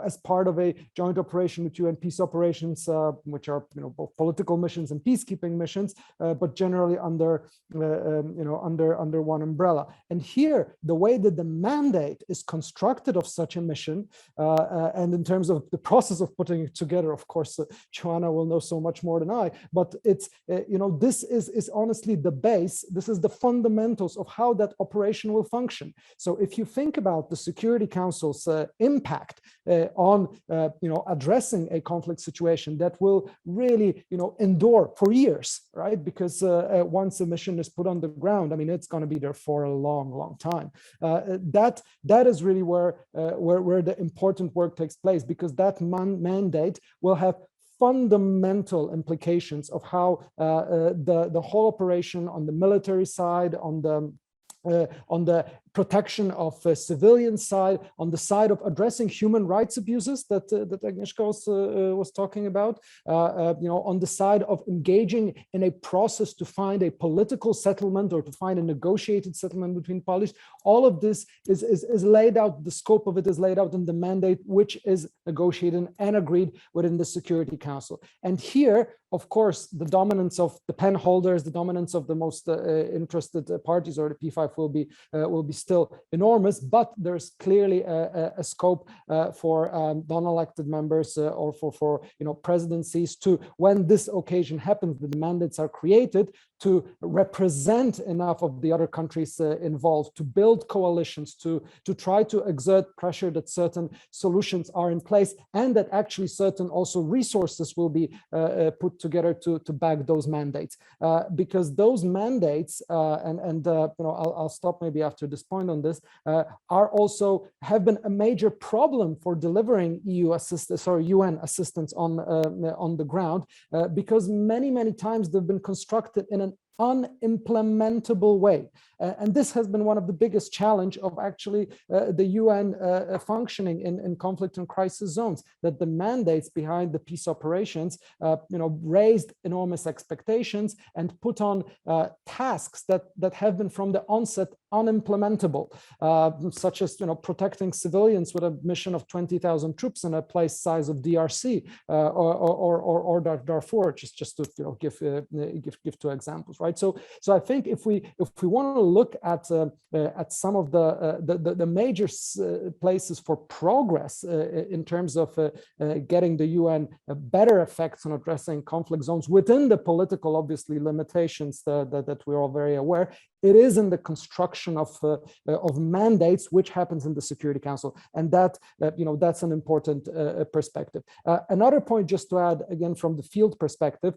as part of a joint operation with UN peace operations, which are both political missions and peacekeeping missions, but generally under one umbrella. And here, the way that the mandate is constructed of such a mission, and in terms of the process of putting it together, of course, Joanna will know so much more than I, but it's this is honestly the base. This is the fundamentals of how that operation will function. So if you think about the Security Council's impact on addressing a conflict situation that will really endure for years, right? Because once a mission is put on the ground, I mean, it's going to be there for a long time. That is really where the important work takes place, because that mandate will have fundamental implications of how the whole operation on the military side, on the protection of civilian side, on the side of addressing human rights abuses that Agnieszka was talking about, on the side of engaging in a process to find a political settlement or to find a negotiated settlement between parties. All of this is laid out, the scope of it is laid out in the mandate, which is negotiated and agreed within the Security Council. And here, of course, the dominance of the pen holders, the dominance of the most interested parties or the P5 will be still enormous, but there's clearly a scope for non-elected members or for presidencies to, when this occasion happens, that the mandates are created, to represent enough of the other countries involved, to build coalitions, to try to exert pressure that certain solutions are in place, and that actually certain also resources will be put together to back those mandates. Because those mandates, I'll stop maybe after this point on this, have been a major problem for delivering UN assistance on the ground, because many times they've been constructed in an unimplementable way. And this has been one of the biggest challenge of actually the UN functioning in conflict and crisis zones, that the mandates behind the peace operations raised enormous expectations and put on tasks that have been from the onset unimplementable, such as protecting civilians with a mission of 20,000 troops in a place size of DRC or Darfur, just to give two examples, right? So I think if we want to look at some of the major places for progress in terms of getting the UN better effects on addressing conflict zones within the political, obviously, limitations that we're all very aware, It is in the construction of mandates, which happens in the Security Council, and that that's an important perspective. Another point, just to add again from the field perspective,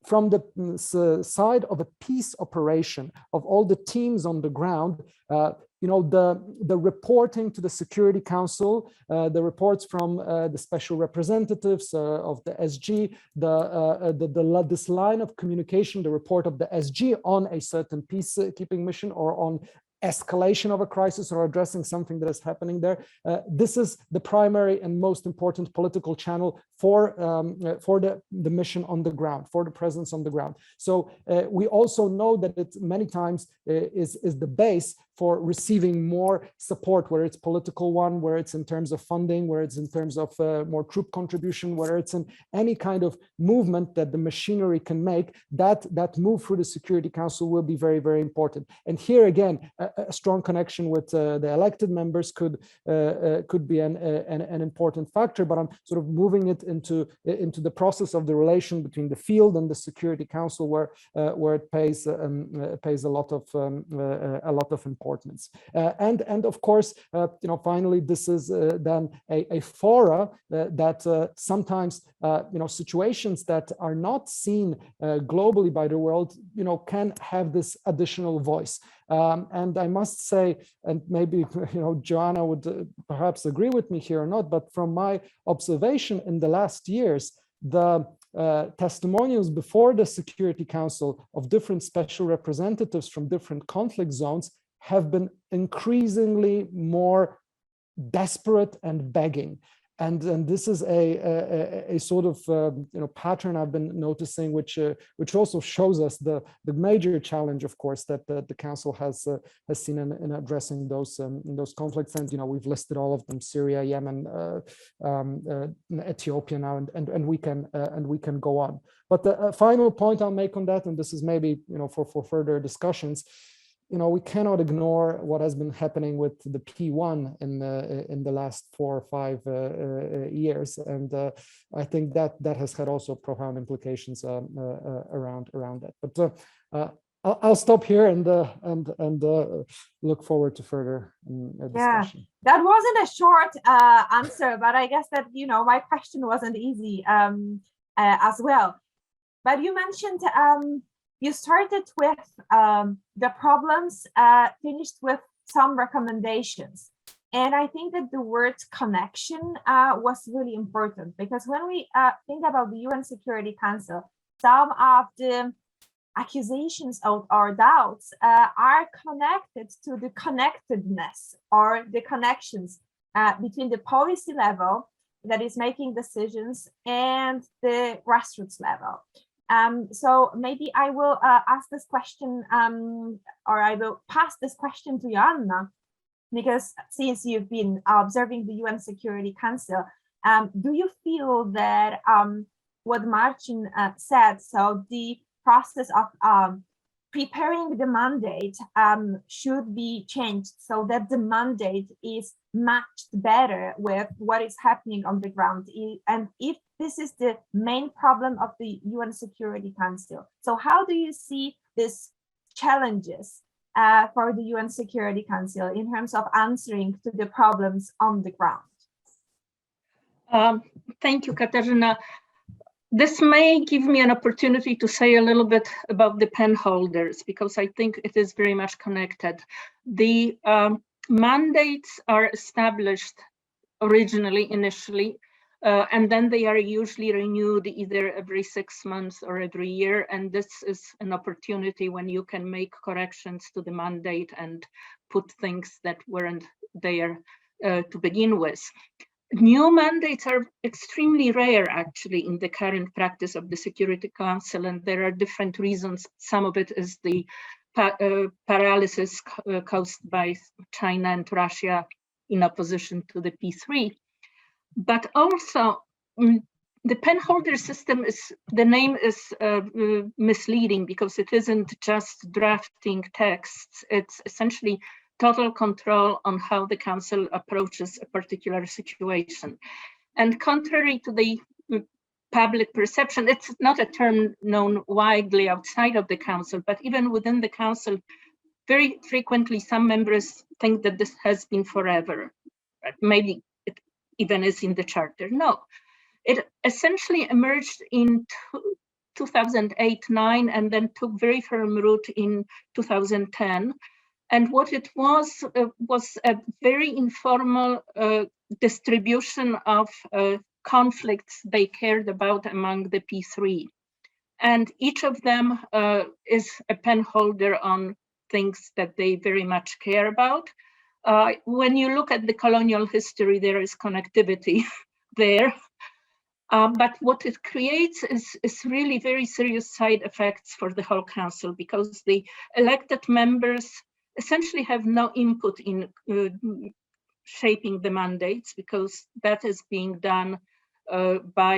from the side of a peace operation, of all the teams on the ground, the reporting to the Security Council, the reports from the special representatives of the SG, this line of communication, the report of the SG on a certain peacekeeping mission or on escalation of a crisis or addressing something that is happening there. This is the primary and most important political channel for the mission on the ground, for the presence on the ground. So we also know that it many times is the base for receiving more support, where it's political one, where it's in terms of funding, where it's in terms of more troop contribution, where it's in any kind of movement that the machinery can make. That move through the Security Council will be very, very important. And here again, a strong connection with the elected members could be an important factor. But I'm sort of moving it into the process of the relation between the field and the Security Council, where it pays a lot of importance. And of course, finally, this is then a fora that sometimes situations that are not seen globally by the world, can have this additional voice. And I must say, and maybe Joanna would perhaps agree with me here or not, but from my observation in the last years, the testimonials before the Security Council of different special representatives from different conflict zones have been increasingly more desperate and begging. And this is a sort of pattern I've been noticing, which also shows us the major challenge, of course, that the Council has seen in addressing those conflicts. And we've listed all of them: Syria, Yemen, Ethiopia now, and we can go on. But the final point I'll make on that, and this is maybe for further discussions, we cannot ignore what has been happening with the P1 in the last 4 or 5 years, and I think that has had also profound implications around that. But I'll stop here and look forward to further discussion. Yeah, that wasn't a short answer, but I guess that my question wasn't easy as well. But you mentioned. You started with the problems, finished with some recommendations. And I think that the word connection was really important, because when we think about the UN Security Council, some of the accusations or doubts are connected to the connectedness or the connections between the policy level that is making decisions and the grassroots level. So maybe I will ask this question, or I will pass this question to Joanna, because since you've been observing the UN Security Council, do you feel that what Marcin said, so the process of preparing the mandate should be changed so that the mandate is matched better with what is happening on the ground? And if this is the main problem of the UN Security Council, so how do you see these challenges for the UN Security Council in terms of answering to the problems on the ground? Thank you, Katarzyna. This may give me an opportunity to say a little bit about the pen holders, because I think it is very much connected. The mandates are established initially, and then they are usually renewed either every 6 months or every year. And this is an opportunity when you can make corrections to the mandate and put things that weren't there to begin with. New mandates are extremely rare, actually, in the current practice of the Security Council, and there are different reasons. Some of it is the paralysis caused by China and Russia in opposition to the P3. But also, the penholder system the name is misleading, because it isn't just drafting texts. It's essentially total control on how the Council approaches a particular situation. And contrary to the public perception. It's not a term known widely outside of the council, but even within the council, very frequently some members think that this has been forever. Maybe it even is in the charter. No, it essentially emerged in 2008-9 and then took very firm root in 2010. And what it was a very informal distribution of conflicts they cared about among the P3. And each of them is a pen holder on things that they very much care about. When you look at the colonial history, there is connectivity there. But what it creates is really very serious side effects for the whole council, because the elected members essentially have no input in shaping the mandates, because that is being done by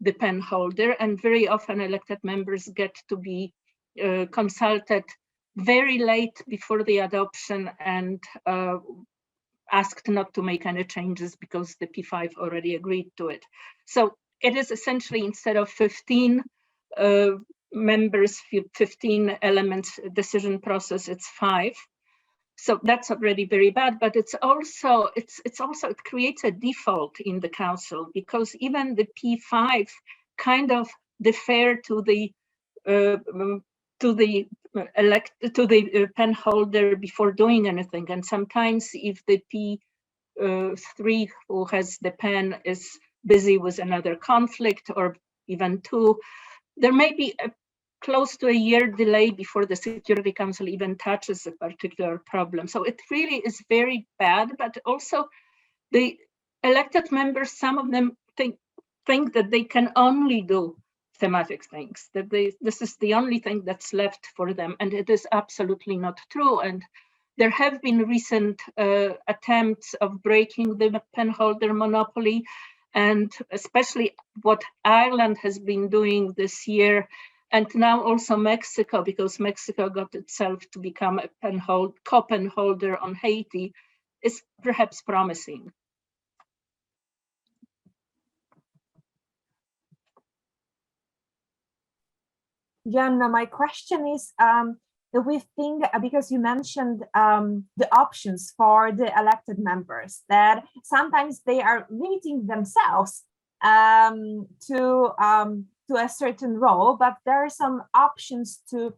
the pen holder, and very often elected members get to be consulted very late before the adoption and asked not to make any changes because the P5 already agreed to it. So it is essentially, instead of 15 members, 15 elements decision process, it's 5. So that's already very bad, but it creates a default in the council, because even the P5 kind of defer to the pen holder before doing anything. And sometimes if the P3 who has the pen is busy with another conflict, or even 2, there may be a close to a year delay before the Security Council even touches a particular problem. So it really is very bad, but also the elected members, some of them think that they can only do thematic things, that this is the only thing that's left for them, and it is absolutely not true. And there have been recent attempts of breaking the pen holder monopoly, and especially what Ireland has been doing this year, and now also Mexico, because Mexico got itself to become a co-pen holder on Haiti, is perhaps promising. Joanna, my question is, if we think, because you mentioned the options for the elected members, that sometimes they are limiting themselves to a certain role, but there are some options to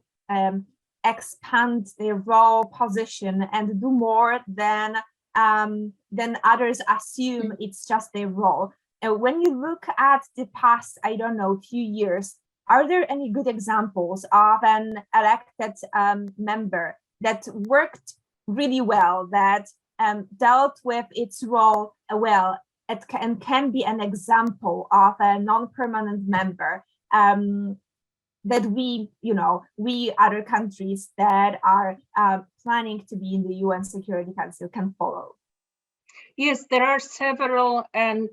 expand their role, position, and do more than others assume it's just their role. And when you look at the past, I don't know, few years, are there any good examples of an elected member that worked really well, that dealt with its role well, and can be an example of a non-permanent member that we other countries that are planning to be in the UN Security Council can follow? Yes, there are several, and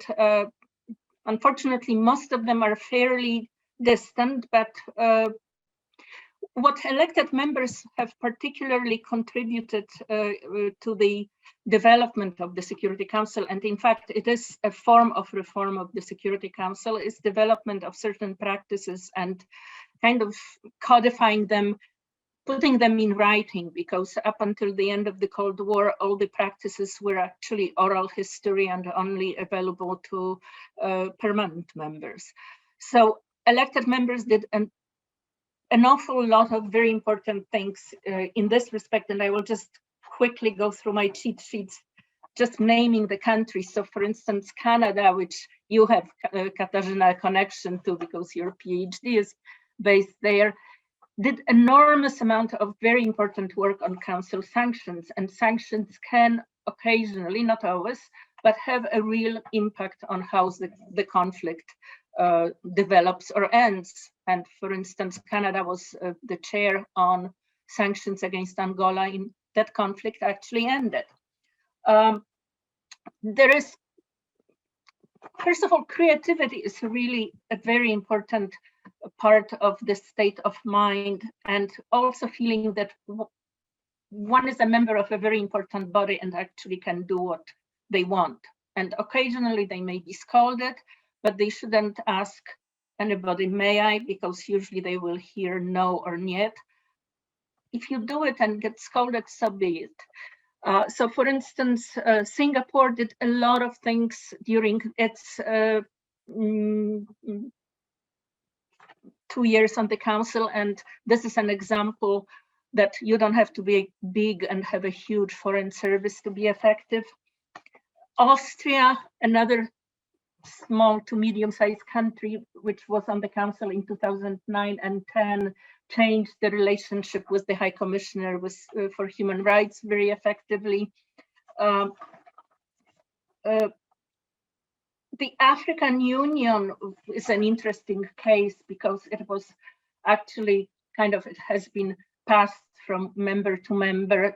unfortunately, most of them are fairly distant, but what elected members have particularly contributed to the development of the Security Council, and in fact, it is a form of reform of the Security Council, is development of certain practices and kind of codifying them, putting them in writing, because up until the end of the Cold War, all the practices were actually oral history and only available to permanent members. So elected members did an awful lot of very important things in this respect, and I will just quickly go through my cheat sheets, just naming the countries. So for instance, Canada, which you have, Katarzyna, a connection to because your PhD is based there, did enormous amount of very important work on council sanctions, and sanctions can occasionally, not always, but have a real impact on how the conflict develops or ends. And for instance, Canada was the chair on sanctions against Angola in that conflict actually ended. There is, first of all, creativity is really a very important part of the state of mind, and also feeling that one is a member of a very important body and actually can do what they want. And occasionally they may be scolded, but they shouldn't ask anybody, may I? Because usually they will hear no or niet. If you do it and get scolded, so be it. So for instance, Singapore did a lot of things during its 2 years on the council, and this is an example that you don't have to be big and have a huge foreign service to be effective. Austria, another small to medium-sized country, which was on the council in 2009 and 10, changed the relationship with the High Commissioner for Human Rights very effectively. The African Union is an interesting case because it was actually it has been passed from member to member.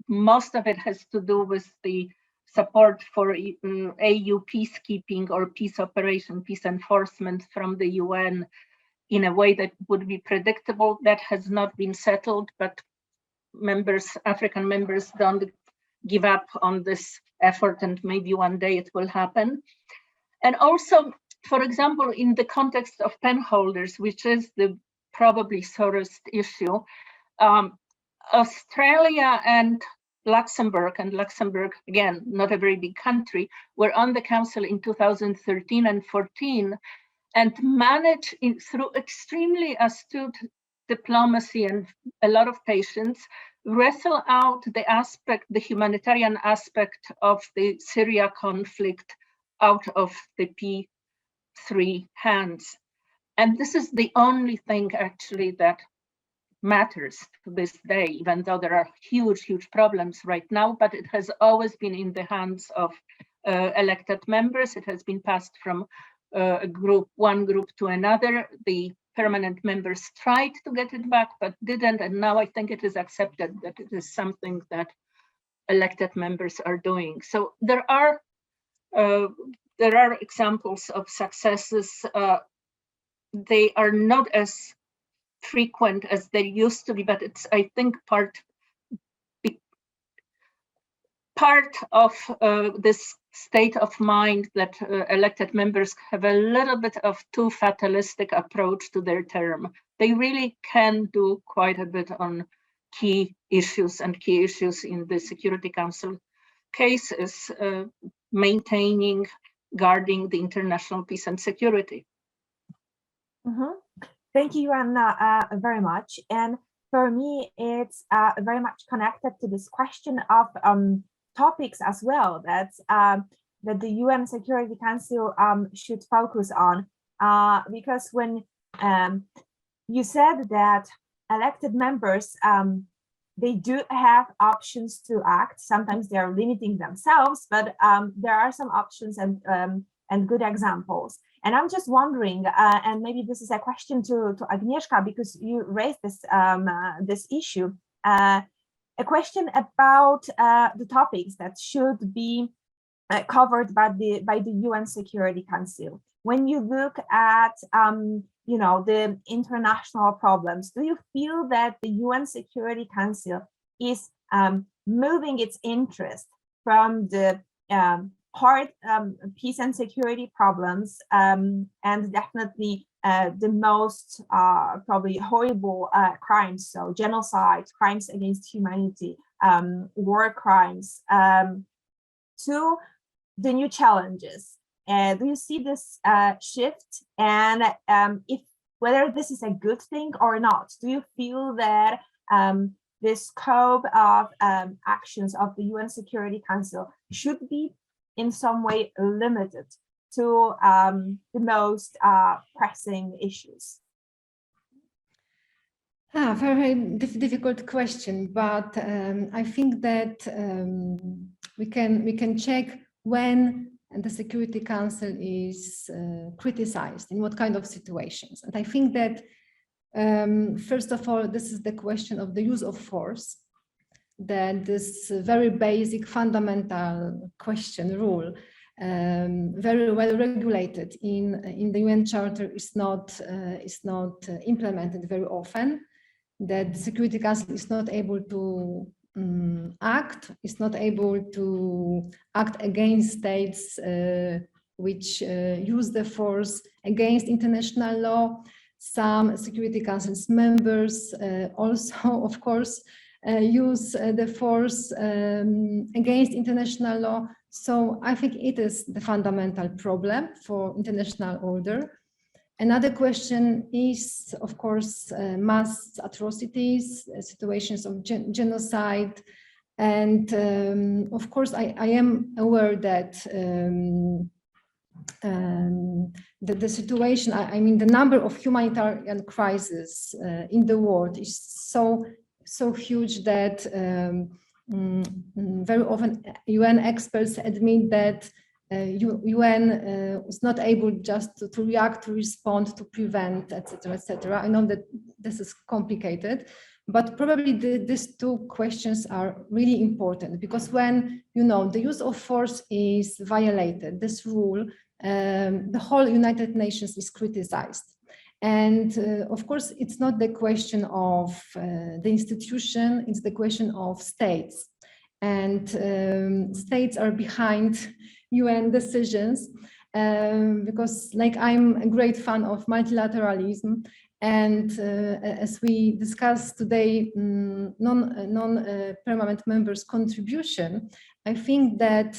Most of it has to do with the support for AU peacekeeping or peace operation, peace enforcement from the UN in a way that would be predictable. That has not been settled, but African members don't give up on this effort, and maybe one day it will happen. And also, for example, in the context of penholders, which is the probably sorest issue, Australia and Luxembourg, again, not a very big country, were on the council in 2013 and 14 and managed through extremely astute diplomacy and a lot of patience, wrestle out the humanitarian aspect of the Syria conflict out of the P3 hands. And this is the only thing actually that matters to this day, even though there are huge, huge problems right now, but it has always been in the hands of elected members. It has been passed from one group to another. The permanent members tried to get it back, but didn't. And now I think it is accepted that it is something that elected members are doing. So there are examples of successes. They are not as frequent as they used to be, but it's, I think, part of this state of mind that elected members have a little bit of too fatalistic approach to their term. They really can do quite a bit on key issues, and key issues in the Security Council case is maintaining, guarding the international peace and security. Mm-hmm. Thank you, Joanna, very much. And for me, it's very much connected to this question of topics as well that the UN Security Council should focus on. Because when you said that elected members, they do have options to act. Sometimes they are limiting themselves, but there are some options and good examples. And I'm just wondering, and maybe this is a question to Agnieszka, because you raised this issue, a question about the topics that should be covered by the UN Security Council. When you look at the international problems, do you feel that the UN Security Council is moving its interest from the hard peace and security problems and definitely the most probably horrible crimes, so genocide, crimes against humanity, war crimes, to the new challenges? Do you see this shift, and whether this is a good thing or not? Do you feel that the scope of actions of the UN Security Council should be in some way limited to the most pressing issues? Very difficult question, but I think that we can check when the Security Council is criticized, in what kind of situations. And I think that first of all, this is the question of the use of force, that this very basic fundamental rule, very well regulated in the UN Charter, is not implemented very often, that the Security Council is not able to act against states which use the force against international law. Some Security Council's members also, of course, use the force against international law. So I think it is the fundamental problem for international order. Another question is, of course, mass atrocities, situations of genocide. And of course, I am aware that the situation, I mean, the number of humanitarian crises in the world is so huge that very often UN experts admit that UN was not able just to react, to respond, to prevent, etc., etc. I know that this is complicated, but probably these two questions are really important, because when, you know, the use of force is violated, this rule, the whole United Nations is criticized. And of course, it's not the question of the institution, it's the question of states. And states are behind UN decisions because, like, I'm a great fan of multilateralism. And as we discussed today, non-permanent members' contribution, I think that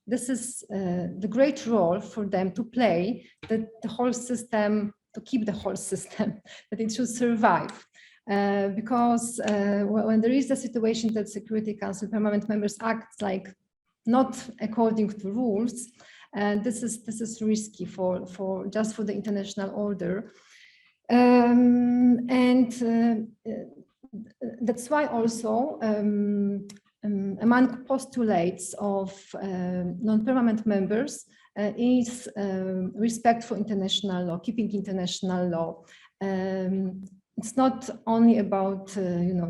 this is the great role for them to play, that the whole system, to keep the whole system, that it should survive. Because when there is a situation that Security Council permanent members act like not according to rules, this is risky for the international order. And that's why also among postulates of non-permanent members is respect for international law, keeping international law. It's not only about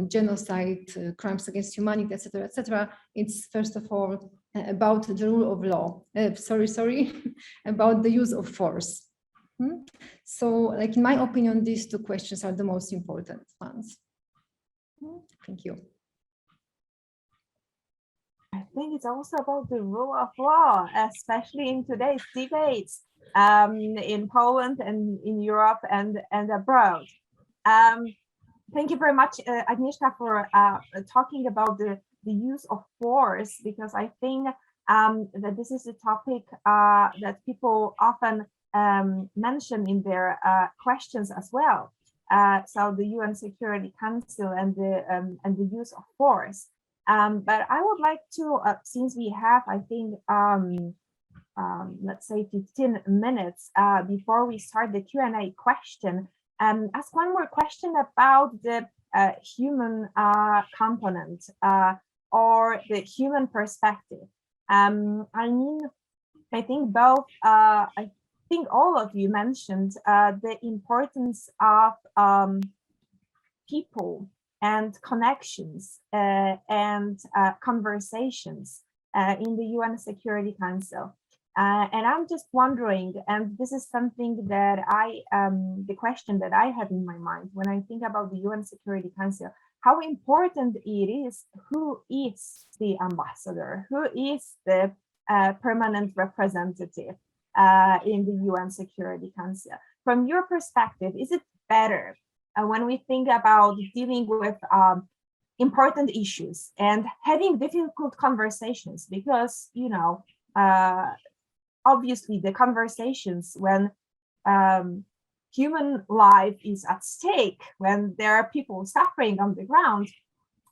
genocide, crimes against humanity, etc., etc. It's first of all about the rule of law. About the use of force. So, like, in my opinion, these two questions are the most important ones. Thank you. I think it's also about the rule of law, especially in today's debates in Poland and in Europe and abroad. Thank you very much, Agnieszka, for talking about the use of force, because I think that this is a topic that people often mention in their questions as well. So the UN Security Council and the use of force. But I would like to, since we have, I think, let's say 15 minutes before we start the Q&A question, ask one more question about the human component or the human perspective. I mean, I think both, I think all of you mentioned the importance of people and connections and conversations in the UN Security Council. And I'm just wondering, and this is something that the question that I have in my mind when I think about the UN Security Council, how important it is, who is the ambassador, who is the permanent representative in the UN Security Council. From your perspective, is it better when we think about dealing with important issues and having difficult conversations? Because, you know, obviously the conversations when human life is at stake, when there are people suffering on the ground,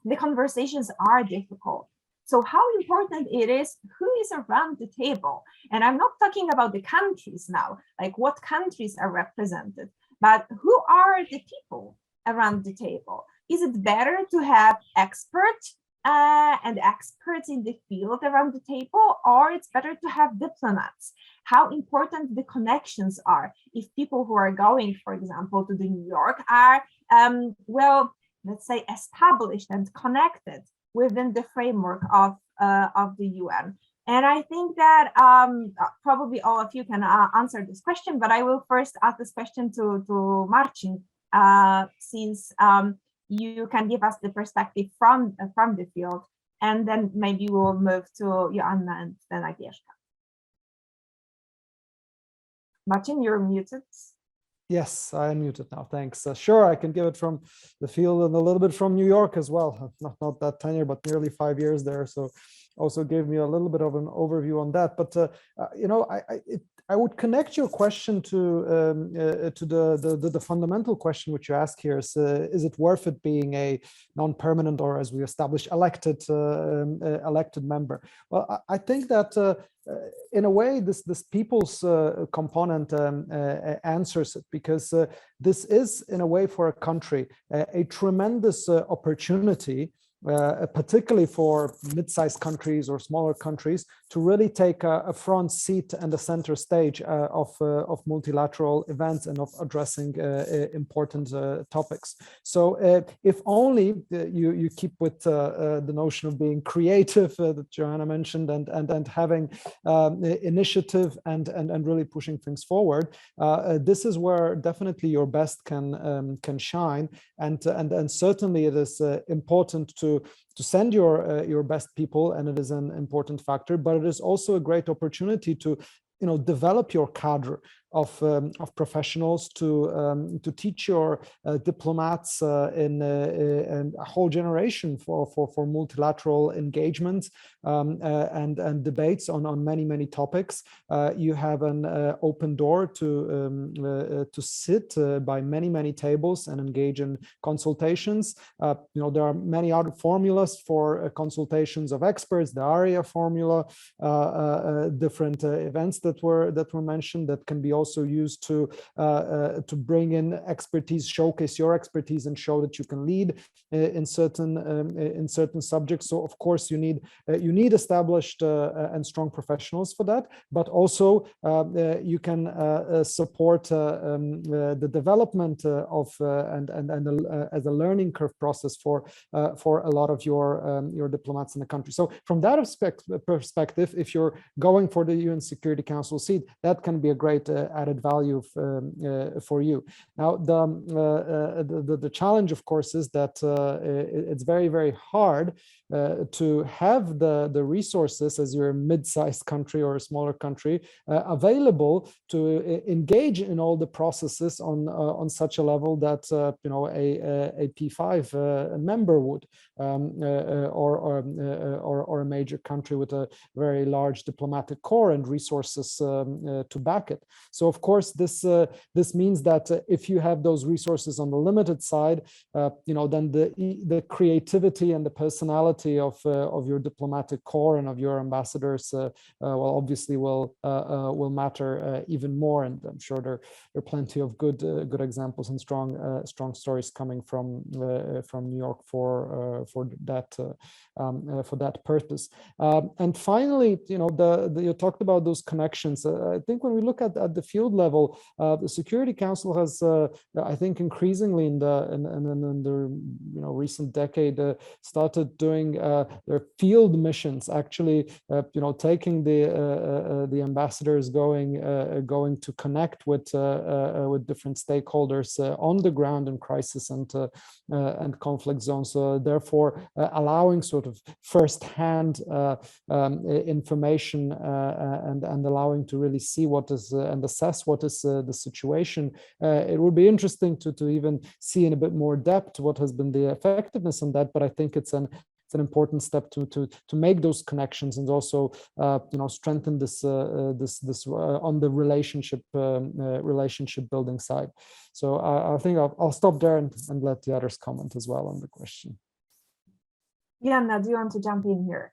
the conversations are difficult. So how important it is, who is around the table? And I'm not talking about the countries now, like what countries are represented, but who are the people around the table? Is it better to have experts and experts in the field around the table, or it's better to have diplomats? How important the connections are. If people who are going, for example, to the New York are, well, let's say established and connected within the framework of the UN. And I think that probably all of you can answer this question, but I will first ask this question to Marcin, since you can give us the perspective from the field, and then maybe we'll move to Joanna and then Agnieszka. Marcin, you're muted. Yes, I am muted now. Thanks. Sure, I can give it from the field and a little bit from New York as well. Not that tenure, but nearly 5 years there. So also gave me a little bit of an overview on that. But you know, I would connect your question to the fundamental question which you ask here: is it worth it being a non-permanent, or as we established, elected member? Well, I think that in a way, this people's component answers it, because this is, in a way, for a country, a tremendous opportunity, particularly for mid-sized countries or smaller countries, to really take a front seat and a center stage of multilateral events and of addressing important topics. So if only you keep with the notion of being creative that Joanna mentioned, and having initiative and really pushing things forward, this is where definitely your best can shine, and certainly it is important to send your best people, and it is an important factor, but it is also a great opportunity to develop your cadre of professionals, to teach your diplomats in a whole generation for multilateral engagements and debates on many topics. You have an open door to sit by many tables and engage in consultations. There are many other formulas for consultations of experts, the ARIA formula, different events that were mentioned that can be also used to bring in expertise, showcase your expertise, and show that you can lead in certain subjects. So of course you need established and strong professionals for that, but also you can support the development of as a learning curve process for a lot of your diplomats in the country. So from that perspective, if you're going for the UN Security Council seat, that can be a great added value for you. Now, the challenge, of course, is that it's very hard to have the resources, as you're a mid-sized country or a smaller country, available to engage in all the processes on such a level that a P5 member would, or a major country with a very large diplomatic corps and resources to back it. So of course this means that if you have those resources on the limited side, then the creativity and the personality of your diplomatic corps and of your ambassadors obviously will matter even more. And I'm sure there are plenty of good examples and strong stories coming from New York for that purpose. And finally, you talked about those connections. I think when we look at the field level, the Security Council has, I think, increasingly in the recent decade started doing their field missions. Actually, taking the ambassadors going to connect with different stakeholders on the ground in crisis and conflict zones. So therefore, allowing sort of first-hand information and allowing to really see what is and assess what is the situation. It would be interesting to even see in a bit more depth what has been the effectiveness on that. But I think it's an important step to make those connections and also strengthen this on the relationship building side. So I think I'll stop there and let the others comment as well on the question. Joanna, do you want to jump in here?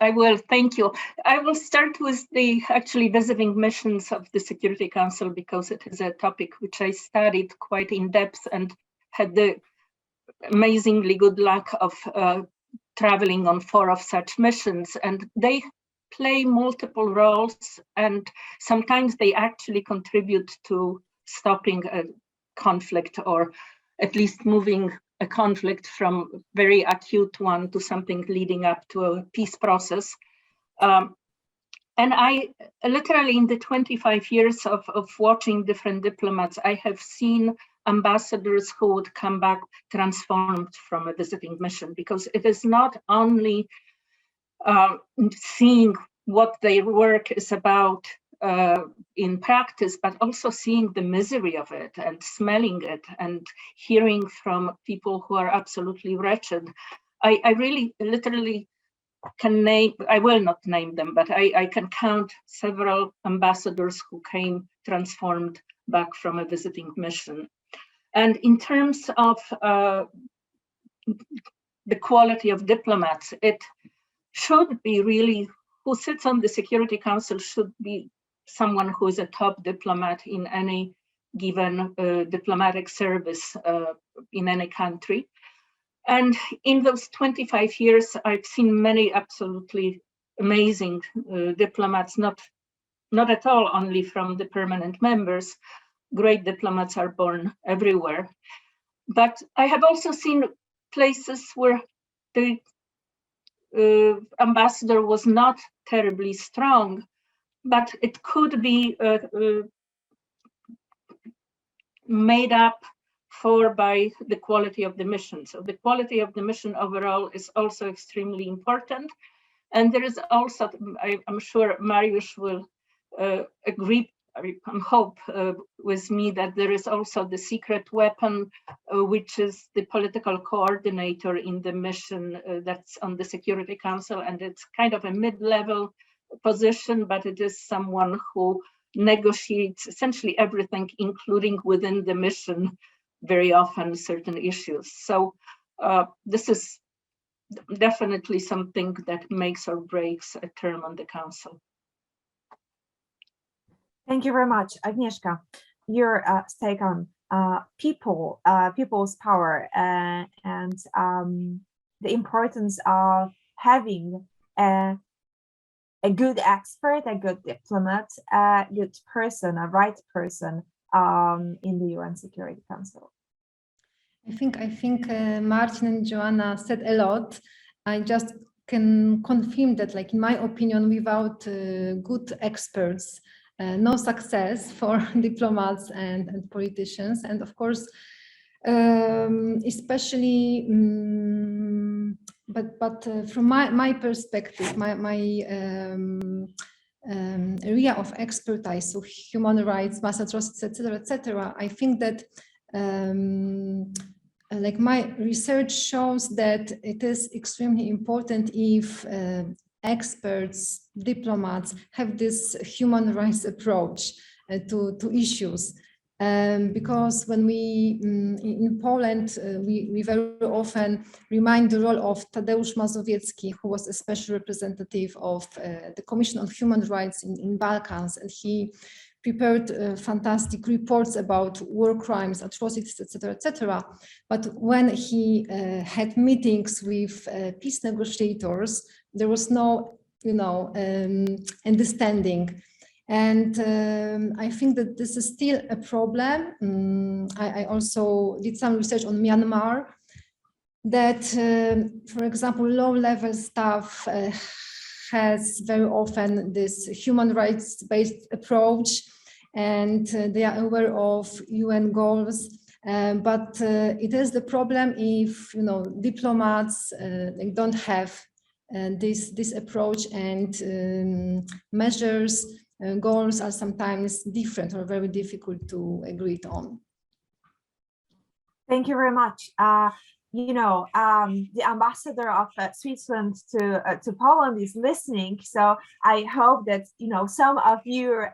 I will, thank you. I will start with the actually visiting missions of the Security Council, because it is a topic which I studied quite in depth and had the amazingly good luck of traveling on 4 of such missions. And they play multiple roles, and sometimes they actually contribute to stopping a conflict, or at least moving a conflict from very acute one to something leading up to a peace process. And I literally, in the 25 years of watching different diplomats, I have seen ambassadors who would come back transformed from a visiting mission, because it is not only seeing what their work is about in practice, but also seeing the misery of it and smelling it and hearing from people who are absolutely wretched. I really literally can name, I will not name them, but I can count several ambassadors who came transformed back from a visiting mission. And in terms of the quality of diplomats, it should be really, who sits on the Security Council should be someone who is a top diplomat in any given diplomatic service in any country. And in those 25 years, I've seen many absolutely amazing diplomats, not at all only from the permanent members. Great diplomats are born everywhere. But I have also seen places where the ambassador was not terribly strong, but it could be made up for by the quality of the mission. So the quality of the mission overall is also extremely important. And there is also, I'm sure Mariusz will agree, I hope, with me that there is also the secret weapon, which is the political coordinator in the mission that's on the Security Council. And it's kind of a mid-level position, but it is someone who negotiates essentially everything, including within the mission, very often certain issues. So this is definitely something that makes or breaks a term on the council. Thank you very much, Agnieszka. Your take on people's power and the importance of having a good expert, a good diplomat, a good person, a right person in the UN Security Council. I think Marcin and Joanna said a lot. I just can confirm that, like in my opinion, without good experts, no success for diplomats and politicians. And of course, especially, but from my perspective, my area of expertise, so human rights, mass atrocities, etc. I think that like my research shows that it is extremely important if experts, diplomats have this human rights approach to issues. Because when we, in Poland, we very often remind the role of Tadeusz Mazowiecki, who was a special representative of the Commission on Human Rights in Balkans, and he prepared fantastic reports about war crimes, atrocities, etc. But when he had meetings with peace negotiators, there was no, understanding. And I think that this is still a problem. I also did some research on Myanmar, that, for example, low-level staff has very often this human rights-based approach, and they are aware of UN goals. But it is the problem if diplomats they don't have this approach, and measures. Goals are sometimes different or very difficult to agree on. Thank you very much. The ambassador of Switzerland to Poland is listening, so I hope that some of your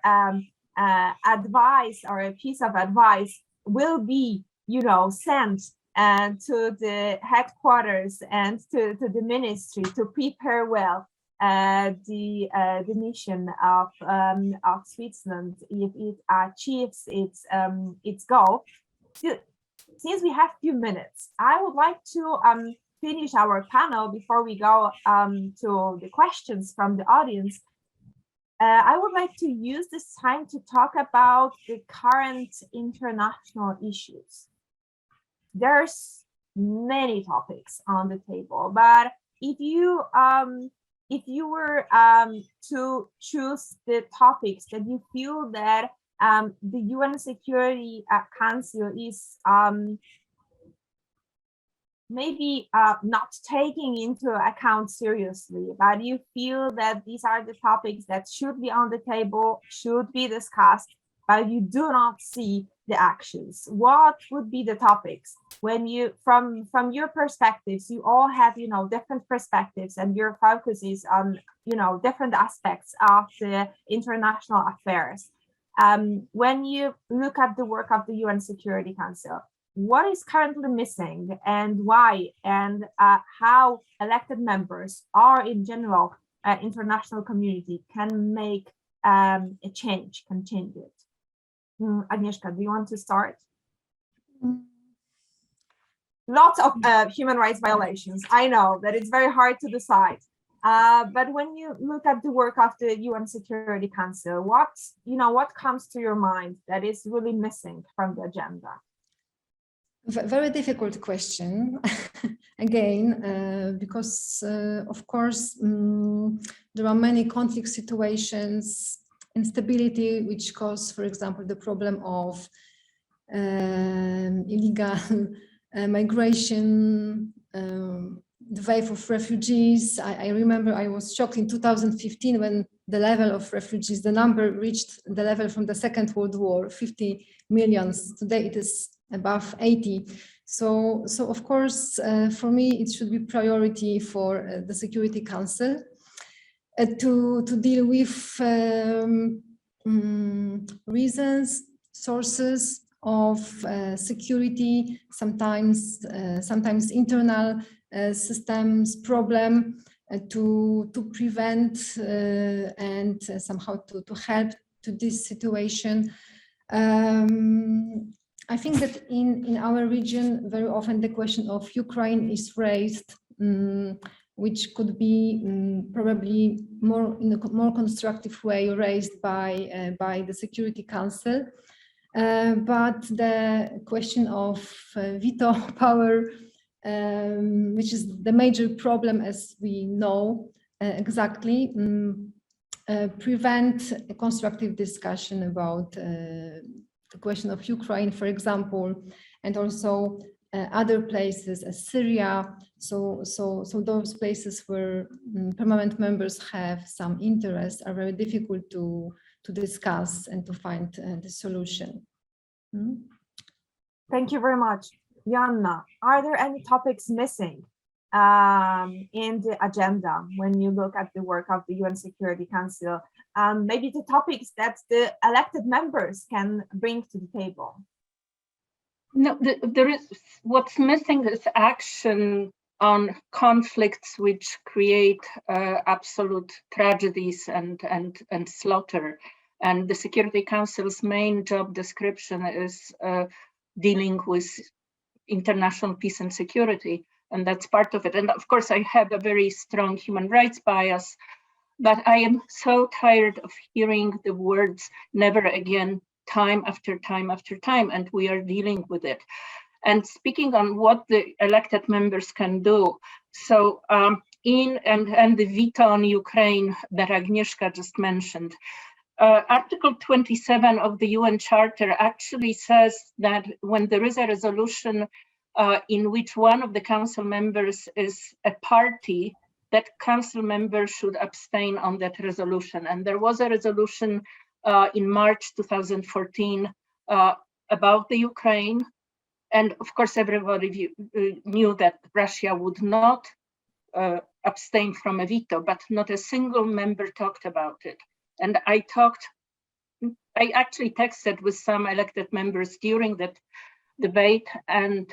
advice or a piece of advice will be sent to the headquarters and to the ministry to prepare well the mission of Switzerland if it achieves its goal. Since we have few minutes, I would like to finish our panel before we go to the questions from the audience. I would like to use this time to talk about the current international issues. There's many topics on the table, but if you were to choose the topics that you feel that the UN Security Council is maybe not taking into account seriously, but you feel that these are the topics that should be on the table, should be discussed, but you do not see the actions? What would be the topics when you, from your perspectives, you all have, you know, different perspectives, and your focus is on, you know, different aspects of the international affairs. When you look at the work of the UN Security Council, what is currently missing and why, and how elected members or in general international community can make a change, can change it? Agnieszka, do you want to start? Lots of human rights violations. I know that it's very hard to decide. But when you look at the work of the UN Security Council, what comes to your mind that is really missing from the agenda? Very difficult question, again, because of course there are many conflict situations, instability, which cause, for example, the problem of illegal migration, the wave of refugees. I remember I was shocked in 2015 when the level of refugees, the number reached the level from the Second World War, 50 million. Today it is above 80. So of course, for me, it should be priority for the Security Council to deal with reasons, sources of security, sometimes internal systems problem, to prevent and somehow to help to this situation. I think that in our region, very often the question of Ukraine is raised, which could be probably in a more constructive way raised by the Security Council. But the question of veto power, which is the major problem, as we know exactly, prevent a constructive discussion about the question of Ukraine, for example, and also other places as Syria. So those places where permanent members have some interest are very difficult to discuss and to find the solution. Thank you very much. Joanna, are there any topics missing in the agenda when you look at the work of the UN Security Council? Maybe the topics that the elected members can bring to the table? No, there is, what's missing is action on conflicts which create absolute tragedies and slaughter. And the Security Council's main job description is dealing with international peace and security, and that's part of it. And of course, I have a very strong human rights bias, but I am so tired of hearing the words "never again" time after time after time, and we are dealing with it. And speaking on what the elected members can do, so and the veto on Ukraine that Agnieszka just mentioned, Article 27 of the UN Charter actually says that when there is a resolution in which one of the council members is a party, that council member should abstain on that resolution. And there was a resolution in March 2014 about the Ukraine. And of course, everybody knew that Russia would not abstain from a veto, but not a single member talked about it. And I actually texted with some elected members during that debate, and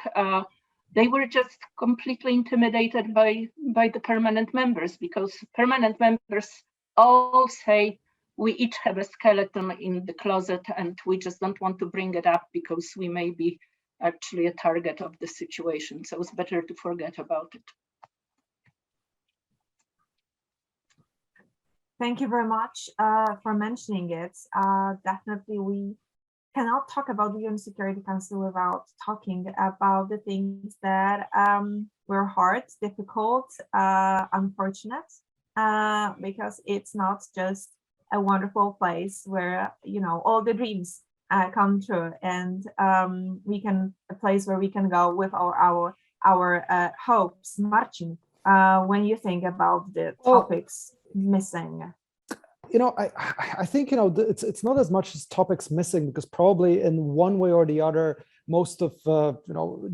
they were just completely intimidated by the permanent members, because permanent members all say, we each have a skeleton in the closet and we just don't want to bring it up because we may be actually a target of the situation. So it's better to forget about it. Thank you very much for mentioning it. Definitely, we cannot talk about the UN Security Council without talking about the things that were hard, difficult, unfortunate, because it's not just a wonderful place where, you know, all the dreams come true, and a place where we can go with our our hopes. Marcin, when you think about the topics missing? I think, it's not as much as topics missing, because probably in one way or the other, most of,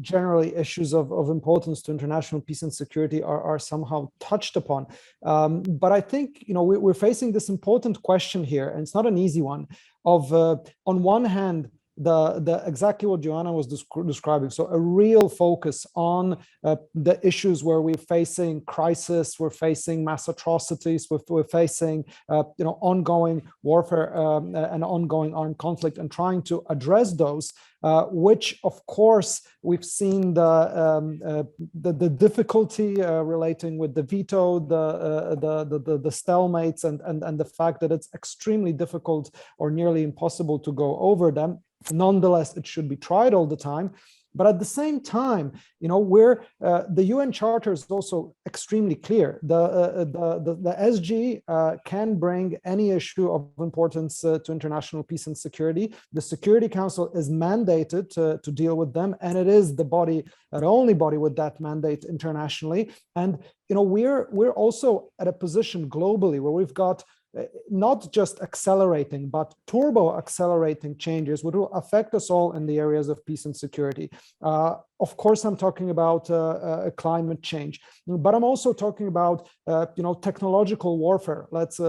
generally issues of importance to international peace and security are somehow touched upon. But I think, we're facing this important question here, and it's not an easy one, of, on one hand, the exactly what Joanna was describing. So a real focus on the issues where we're facing crisis, we're facing mass atrocities, we're facing ongoing warfare and ongoing armed conflict, and trying to address those. Which, of course, we've seen the difficulty relating with the veto, the stalemates, and the fact that it's extremely difficult or nearly impossible to go over them. Nonetheless, it should be tried all the time. But at the same time, the UN Charter is also extremely clear. The SG can bring any issue of importance to international peace and security. The Security Council is mandated to deal with them, and it is the only body with that mandate internationally. And we're also at a position globally where we've got not just accelerating, but turbo accelerating changes, which will affect us all in the areas of peace and security. Of course, I'm talking about climate change, but I'm also talking about technological warfare. Let's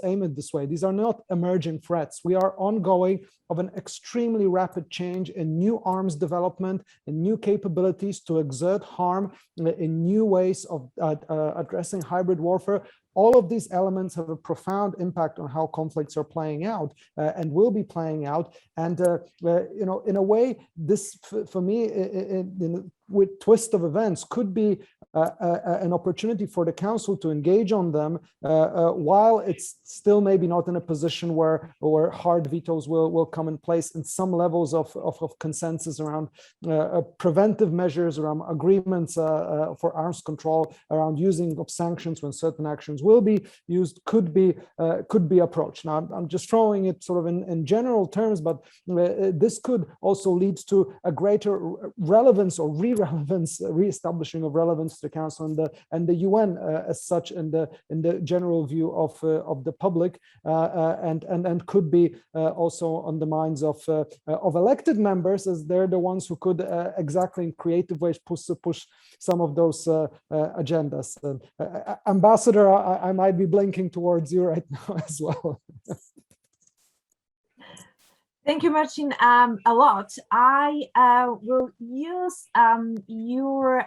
aim it this way. These are not emerging threats. We are ongoing of an extremely rapid change in new arms development and new capabilities to exert harm in new ways of addressing hybrid warfare. All of these elements have a profound impact on how conflicts are playing out and will be playing out. And in a way, this for me, with twist of events, could be an opportunity for the Council to engage on them while it's still maybe not in a position where hard vetoes will come in place, and some levels of consensus around preventive measures, around agreements for arms control, around using of sanctions when certain actions will be used, could be approached. Now, I'm just throwing it sort of in general terms, but this could also lead to a greater relevance or re-establishing of relevance to the Council and the UN as such in the general view of the public, and could be also on the minds of elected members, as they're the ones who could exactly in creative ways push some of those agendas. Ambassador, I might be blinking towards you right now as well. Thank you, Marcin, a lot. I will use your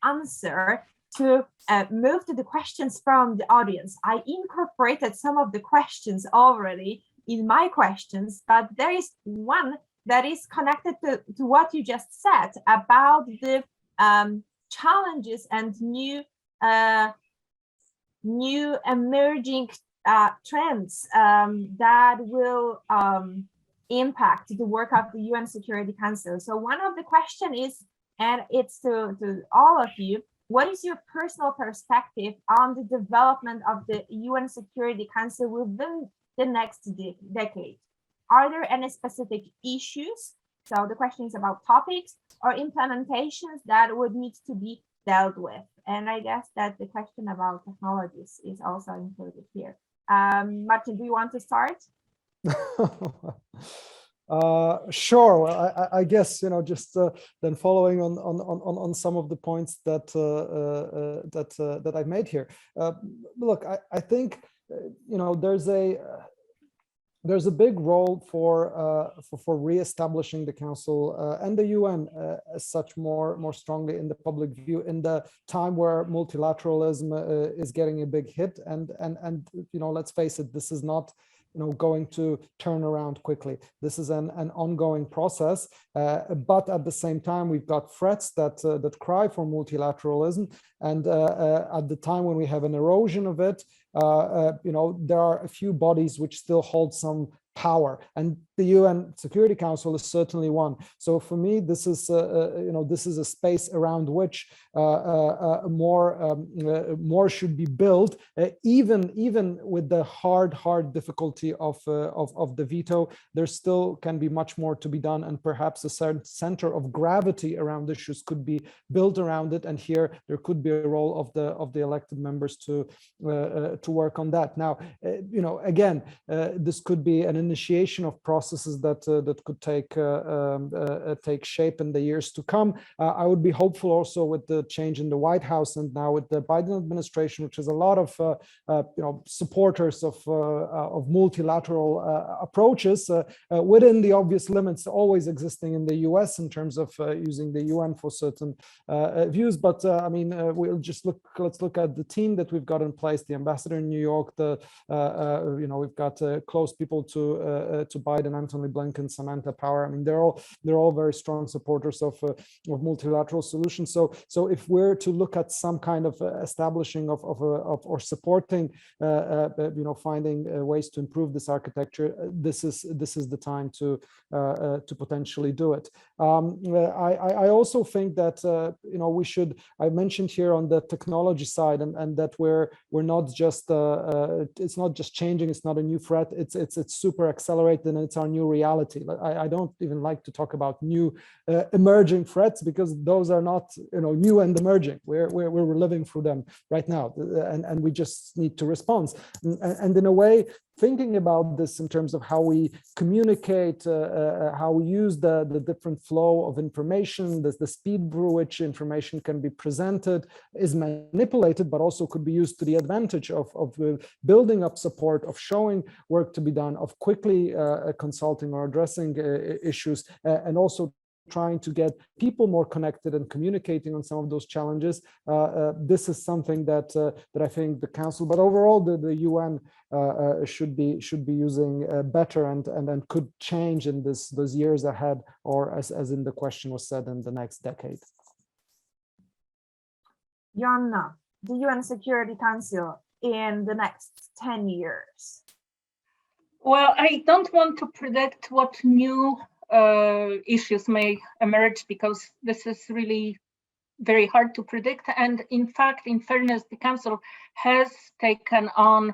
answer to move to the questions from the audience. I incorporated some of the questions already in my questions, but there is one that is connected to what you just said about the challenges and new emerging trends that will impact the work of the UN Security Council. So one of the question is, and it's to all of you, what is your personal perspective on the development of the UN Security Council within the next decade? Are there any specific issues? So the question is about topics or implementations that would need to be dealt with. And I guess that the question about technologies is also included here. Marcin, do you want to start? Sure. Well, I guess just then following on some of the points that I've made here. Look, I think there's a big role for reestablishing the Council and the UN as such more strongly in the public view in the time where multilateralism is getting a big hit, and let's face it, this is not going to turn around quickly. This is an ongoing process, but at the same time, we've got threats that cry for multilateralism, and at the time when we have an erosion of it, there are a few bodies which still hold some power, and the UN Security Council is certainly one. So for me, this is this is a space around which more should be built, even with the hard difficulty of the veto. There still can be much more to be done, and perhaps a certain center of gravity around issues could be built around it. And here there could be a role of the elected members to work on that. Now, again, this could be an initiation of processes that could take shape in the years to come. I would be hopeful also with the change in the White House and now with the Biden administration, which has a lot of supporters of multilateral approaches within the obvious limits always existing in the US in terms of using the UN for certain views. But I mean, let's look at the team that we've got in place, the ambassador in New York, we've got close people to Biden, Antony Blinken, Samantha Power. I mean, they're all very strong supporters of multilateral solutions. So if we're to look at some kind of establishing of or supporting, finding ways to improve this architecture, this is the time to potentially do it. I also think that we should. I mentioned here on the technology side, and that we're not just it's not just changing. It's not a new threat. It's super accelerated, and it's our new reality. I don't even like to talk about new emerging threats, because those are not new and emerging. We're living through them right now, and we just need to respond. And in a way, thinking about this in terms of how we communicate, how we use the different flow of information, the speed through which information can be presented is manipulated, but also could be used to the advantage of building up support, of showing work to be done, of quickly consulting or addressing issues, and also trying to get people more connected and communicating on some of those challenges. This is something that I think the Council, but overall the UN should be using better, and could change in those years ahead, or as in the question was said, in the next decade. Joanna, the UN Security Council in the next 10 years. Well, I don't want to predict what new issues may emerge, because this is really very hard to predict. And in fact, in fairness, the Council has taken on,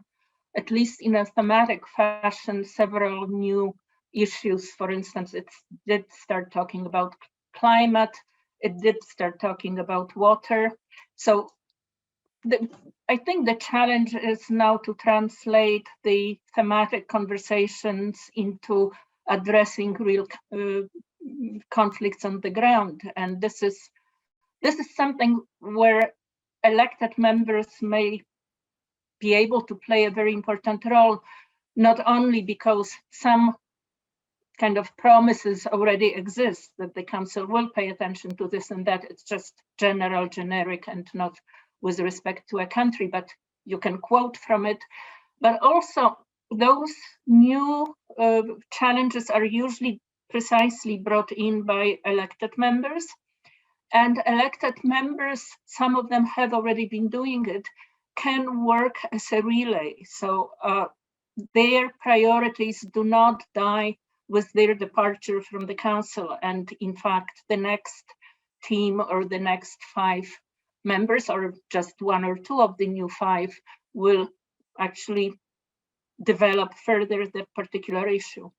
at least in a thematic fashion, several new issues. For instance, it did start talking about climate, it did start talking about water. So I think the challenge is now to translate the thematic conversations into addressing real conflicts on the ground. And this is something where elected members may be able to play a very important role, not only because some kind of promises already exist that the Council will pay attention to this and that, it's just generic and not with respect to a country, but you can quote from it. But also those new challenges are usually precisely brought in by elected members. And elected members, some of them have already been doing it, can work as a relay. So their priorities do not die with their departure from the Council. And in fact, the next team or the next 5 members, or just 1 or 2 of the new 5, will actually develop further the particular issue.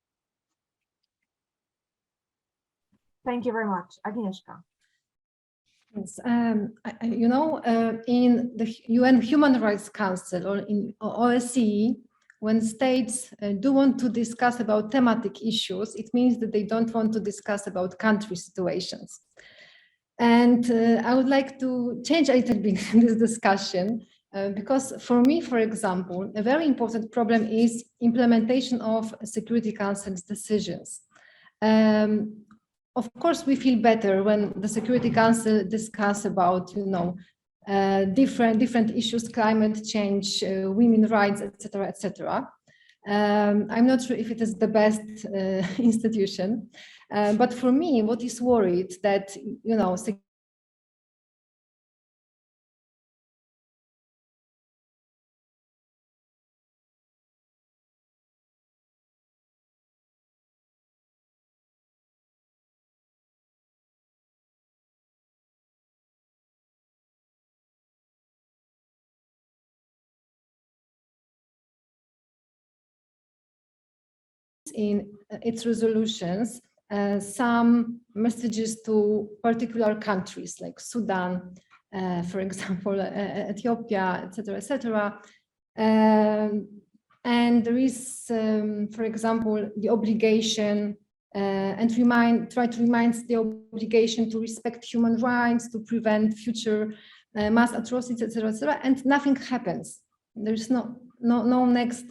Thank you very much. Agnieszka. Yes, in the UN Human Rights Council or in OSCE, when states do want to discuss about thematic issues, it means that they don't want to discuss about country situations. And I would like to change a little bit this discussion, because for me, for example, a very important problem is implementation of Security Council's decisions. Of course, we feel better when the Security Council discuss about, different issues, climate change, women's rights, etc., etc. I'm not sure if it is the best institution, but for me, what is worried that, in its resolutions some messages to particular countries like Sudan, for example, Ethiopia, etc., and there is, for example, the obligation and try to remind the obligation to respect human rights, to prevent future mass atrocities, etc., and nothing happens. There's no next,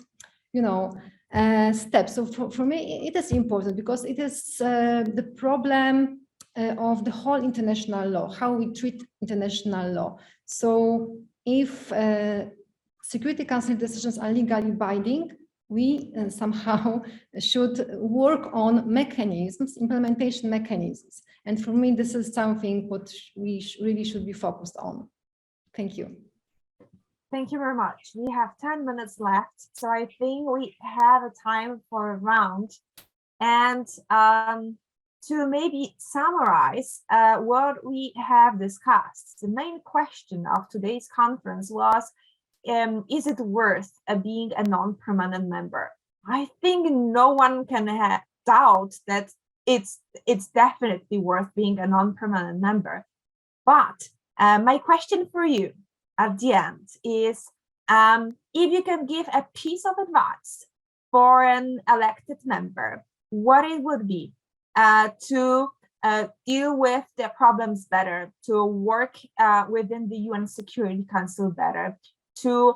step. So for me, it is important because it is the problem of the whole international law, how we treat international law. So if Security Council decisions are legally binding, we somehow should work on mechanisms, implementation mechanisms. And for me, this is something what we really should be focused on. Thank you. Thank you very much. We have 10 minutes left, so I think we have a time for a round. And to maybe summarize what we have discussed, the main question of today's conference was, is it worth being a non-permanent member? I think no one can doubt that it's definitely worth being a non-permanent member. But my question for you at the end is, if you can give a piece of advice for an elected member, what it would be to deal with the problems better, to work within the UN Security Council better, to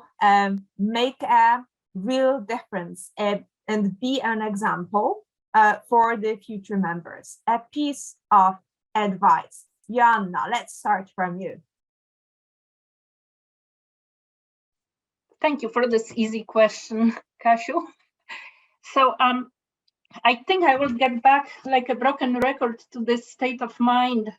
make a real difference and be an example for the future members. A piece of advice. Joanna, let's start from you. Thank you for this easy question, Kasiu. So I think I will get back like a broken record to this state of mind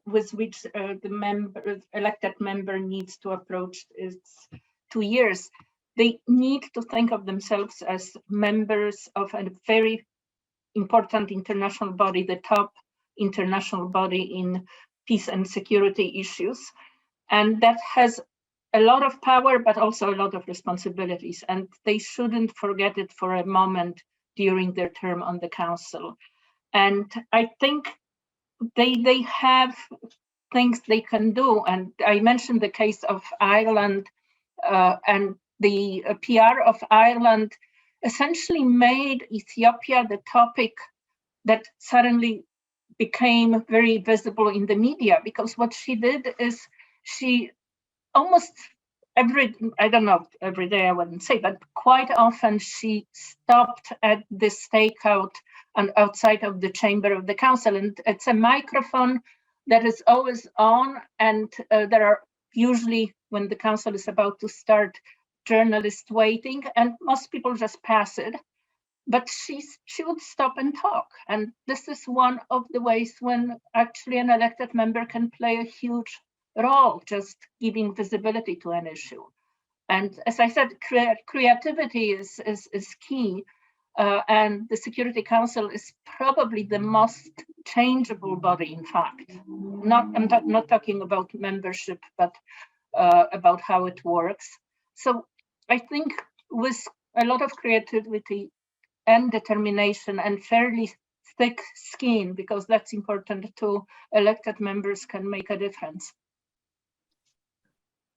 with which the elected member needs to approach its 2 years. They need to think of themselves as members of a very important international body, the top international body in peace and security issues. And that has a lot of power, but also a lot of responsibilities. And they shouldn't forget it for a moment during their term on the council. And I think they have things they can do. And I mentioned the case of Ireland, and the PR of Ireland essentially made Ethiopia the topic that suddenly became very visible in the media, because what she did is she almost every day I wouldn't say, but quite often she stopped at the stakeout and outside of the chamber of the council. And it's a microphone that is always on, and there are usually, when the council is about to start, journalists waiting, and most people just pass it. But she would stop and talk. And this is one of the ways when actually an elected member can play a huge role, just giving visibility to an issue. And as I said, creativity is key. And the Security Council is probably the most changeable body, in fact. I'm not talking about membership, but about how it works. So I think with a lot of creativity and determination and fairly thick skin, because that's important too, elected members can make a difference.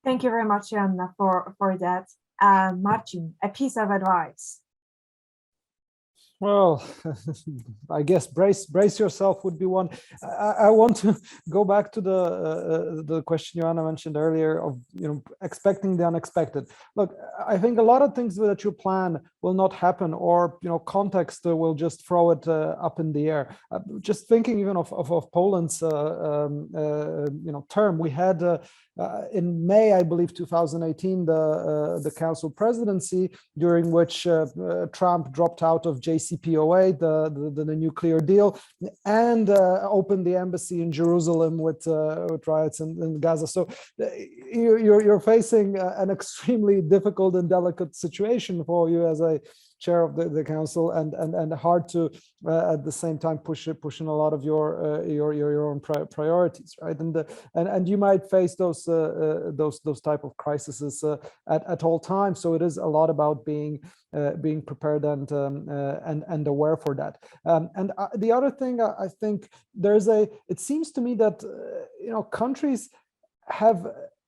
Thank you very much, Joanna, for that. Marcin, a piece of advice. Well, I guess brace yourself would be one. I want to go back to the question Joanna mentioned earlier of expecting the unexpected. Look, I think a lot of things that you plan will not happen, or context will just throw it up in the air. Just thinking even of Poland's term, we had in May, I believe, 2018, the council presidency, during which Trump dropped out of JCPOA, the nuclear deal, and opened the embassy in Jerusalem with riots in Gaza. So you're facing an extremely difficult and delicate situation for you as a the chair of the council, and hard to at the same time push in a lot of your own priorities, right? And you might face those type of crises at all times. So it is a lot about being prepared and aware for that. And the other thing, I think it seems to me that countries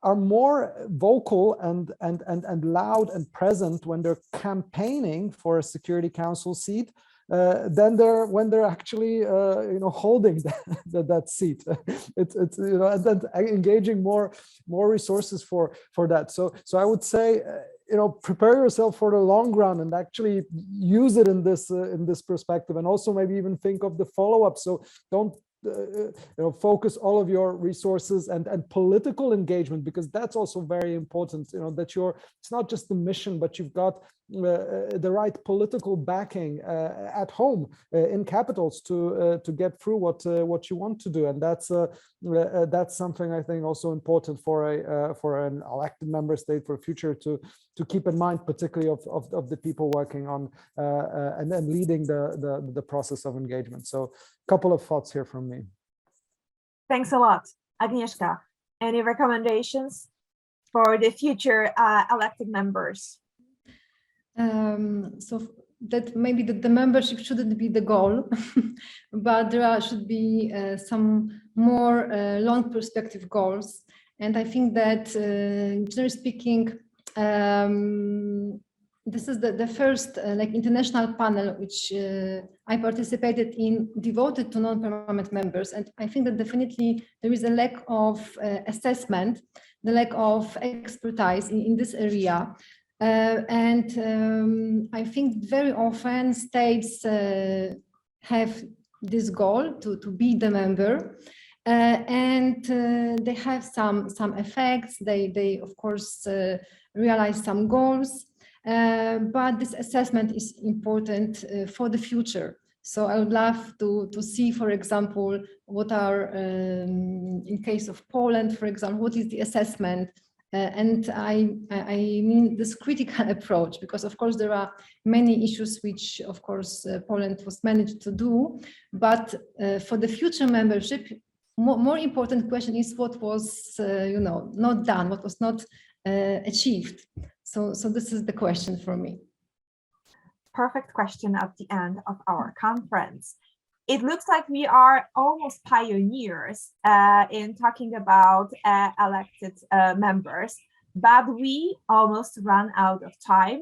are more vocal and loud and present when they're campaigning for a Security Council seat than when they're actually holding that seat. It's and then engaging more resources for that. So I would say prepare yourself for the long run and actually use it in this perspective, and also maybe even think of the follow-up. So don't focus all of your resources and political engagement, because that's also very important, that it's not just the mission, but you've got the right political backing at home in capitals to get through what you want to do. And that's something I think also important for an elected member state for future to keep in mind, particularly of the people working on and then leading the process of engagement. So a couple of thoughts here from me. Thanks a lot. Agnieszka, any recommendations for the future elected members? So that maybe the membership shouldn't be the goal, but there should be some more long perspective goals. And I think that, generally speaking, this is the first international panel which I participated in, devoted to non-permanent members. And I think that definitely there is a lack of assessment, the lack of expertise in this area. And I think very often states have this goal to be the member, and they have some effects. They of course realize some goals, but this assessment is important for the future. So I would love to see, for example, what are, in case of Poland, for example, what is the assessment? And I mean this critical approach, because of course there are many issues which of course Poland was managed to do, but for the future membership, more important question is what was not done, what was not achieved. So this is the question for me. Perfect question at the end of our conference. It looks like we are almost pioneers in talking about elected members, but we almost run out of time,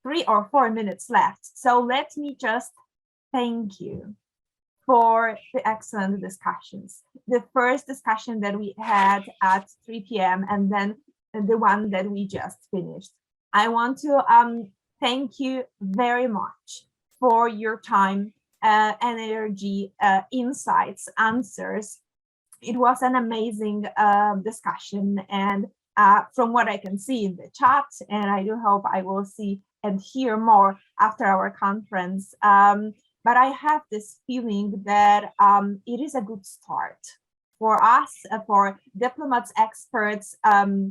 3 or 4 minutes left. So let me just thank you for the excellent discussions. The first discussion that we had at 3 p.m. and then the one that we just finished. I want to thank you very much for your time, energy, insights, answers. It was an amazing discussion, and from what I can see in the chat, and I do hope I will see and hear more after our conference, but I have this feeling that it is a good start for us, for diplomats, experts,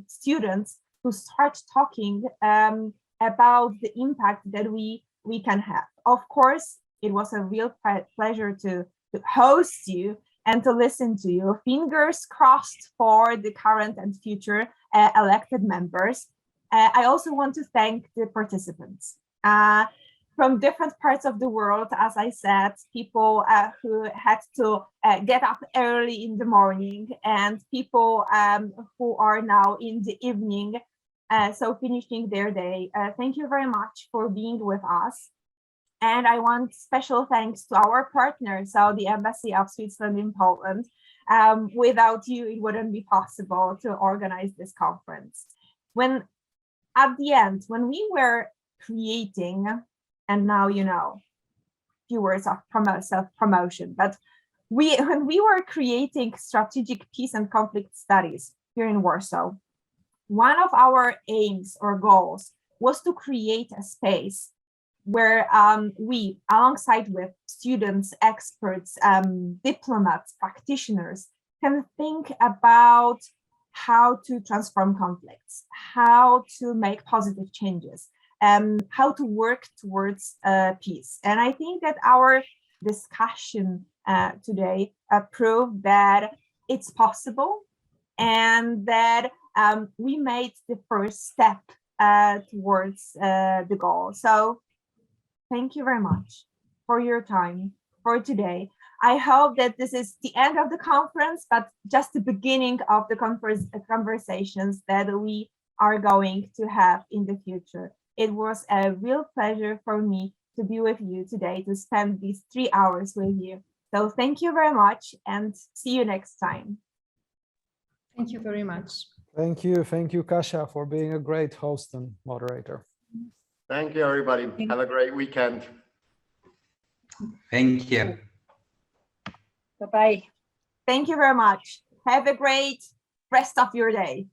students, to start talking about the impact that we can have. Of course, it was a real pleasure to host you and to listen to you. Fingers crossed for the current and future elected members. I also want to thank the participants from different parts of the world. As I said, people who had to get up early in the morning, and people who are now in the evening, so finishing their day. Thank you very much for being with us. And I want special thanks to our partners, so the Embassy of Switzerland in Poland. Without you, it wouldn't be possible to organize this conference. At the end, when we were creating, and now few words of self-promotion, but when we were creating strategic peace and conflict studies here in Warsaw, one of our aims or goals was to create a space where we, alongside with students, experts, diplomats, practitioners, can think about how to transform conflicts, how to make positive changes, how to work towards peace. And I think that our discussion today proved that it's possible, and that we made the first step towards the goal. So thank you very much for your time for today. I hope that this is the end of the conference, but just the beginning of the conversations that we are going to have in the future. It was a real pleasure for me to be with you today, to spend these 3 hours with you. So thank you very much, and see you next time. Thank you very much. Thank you, Kasia, for being a great host and moderator. Thank you, everybody. Have a great weekend. Thank you. Bye-bye. Thank you very much. Have a great rest of your day.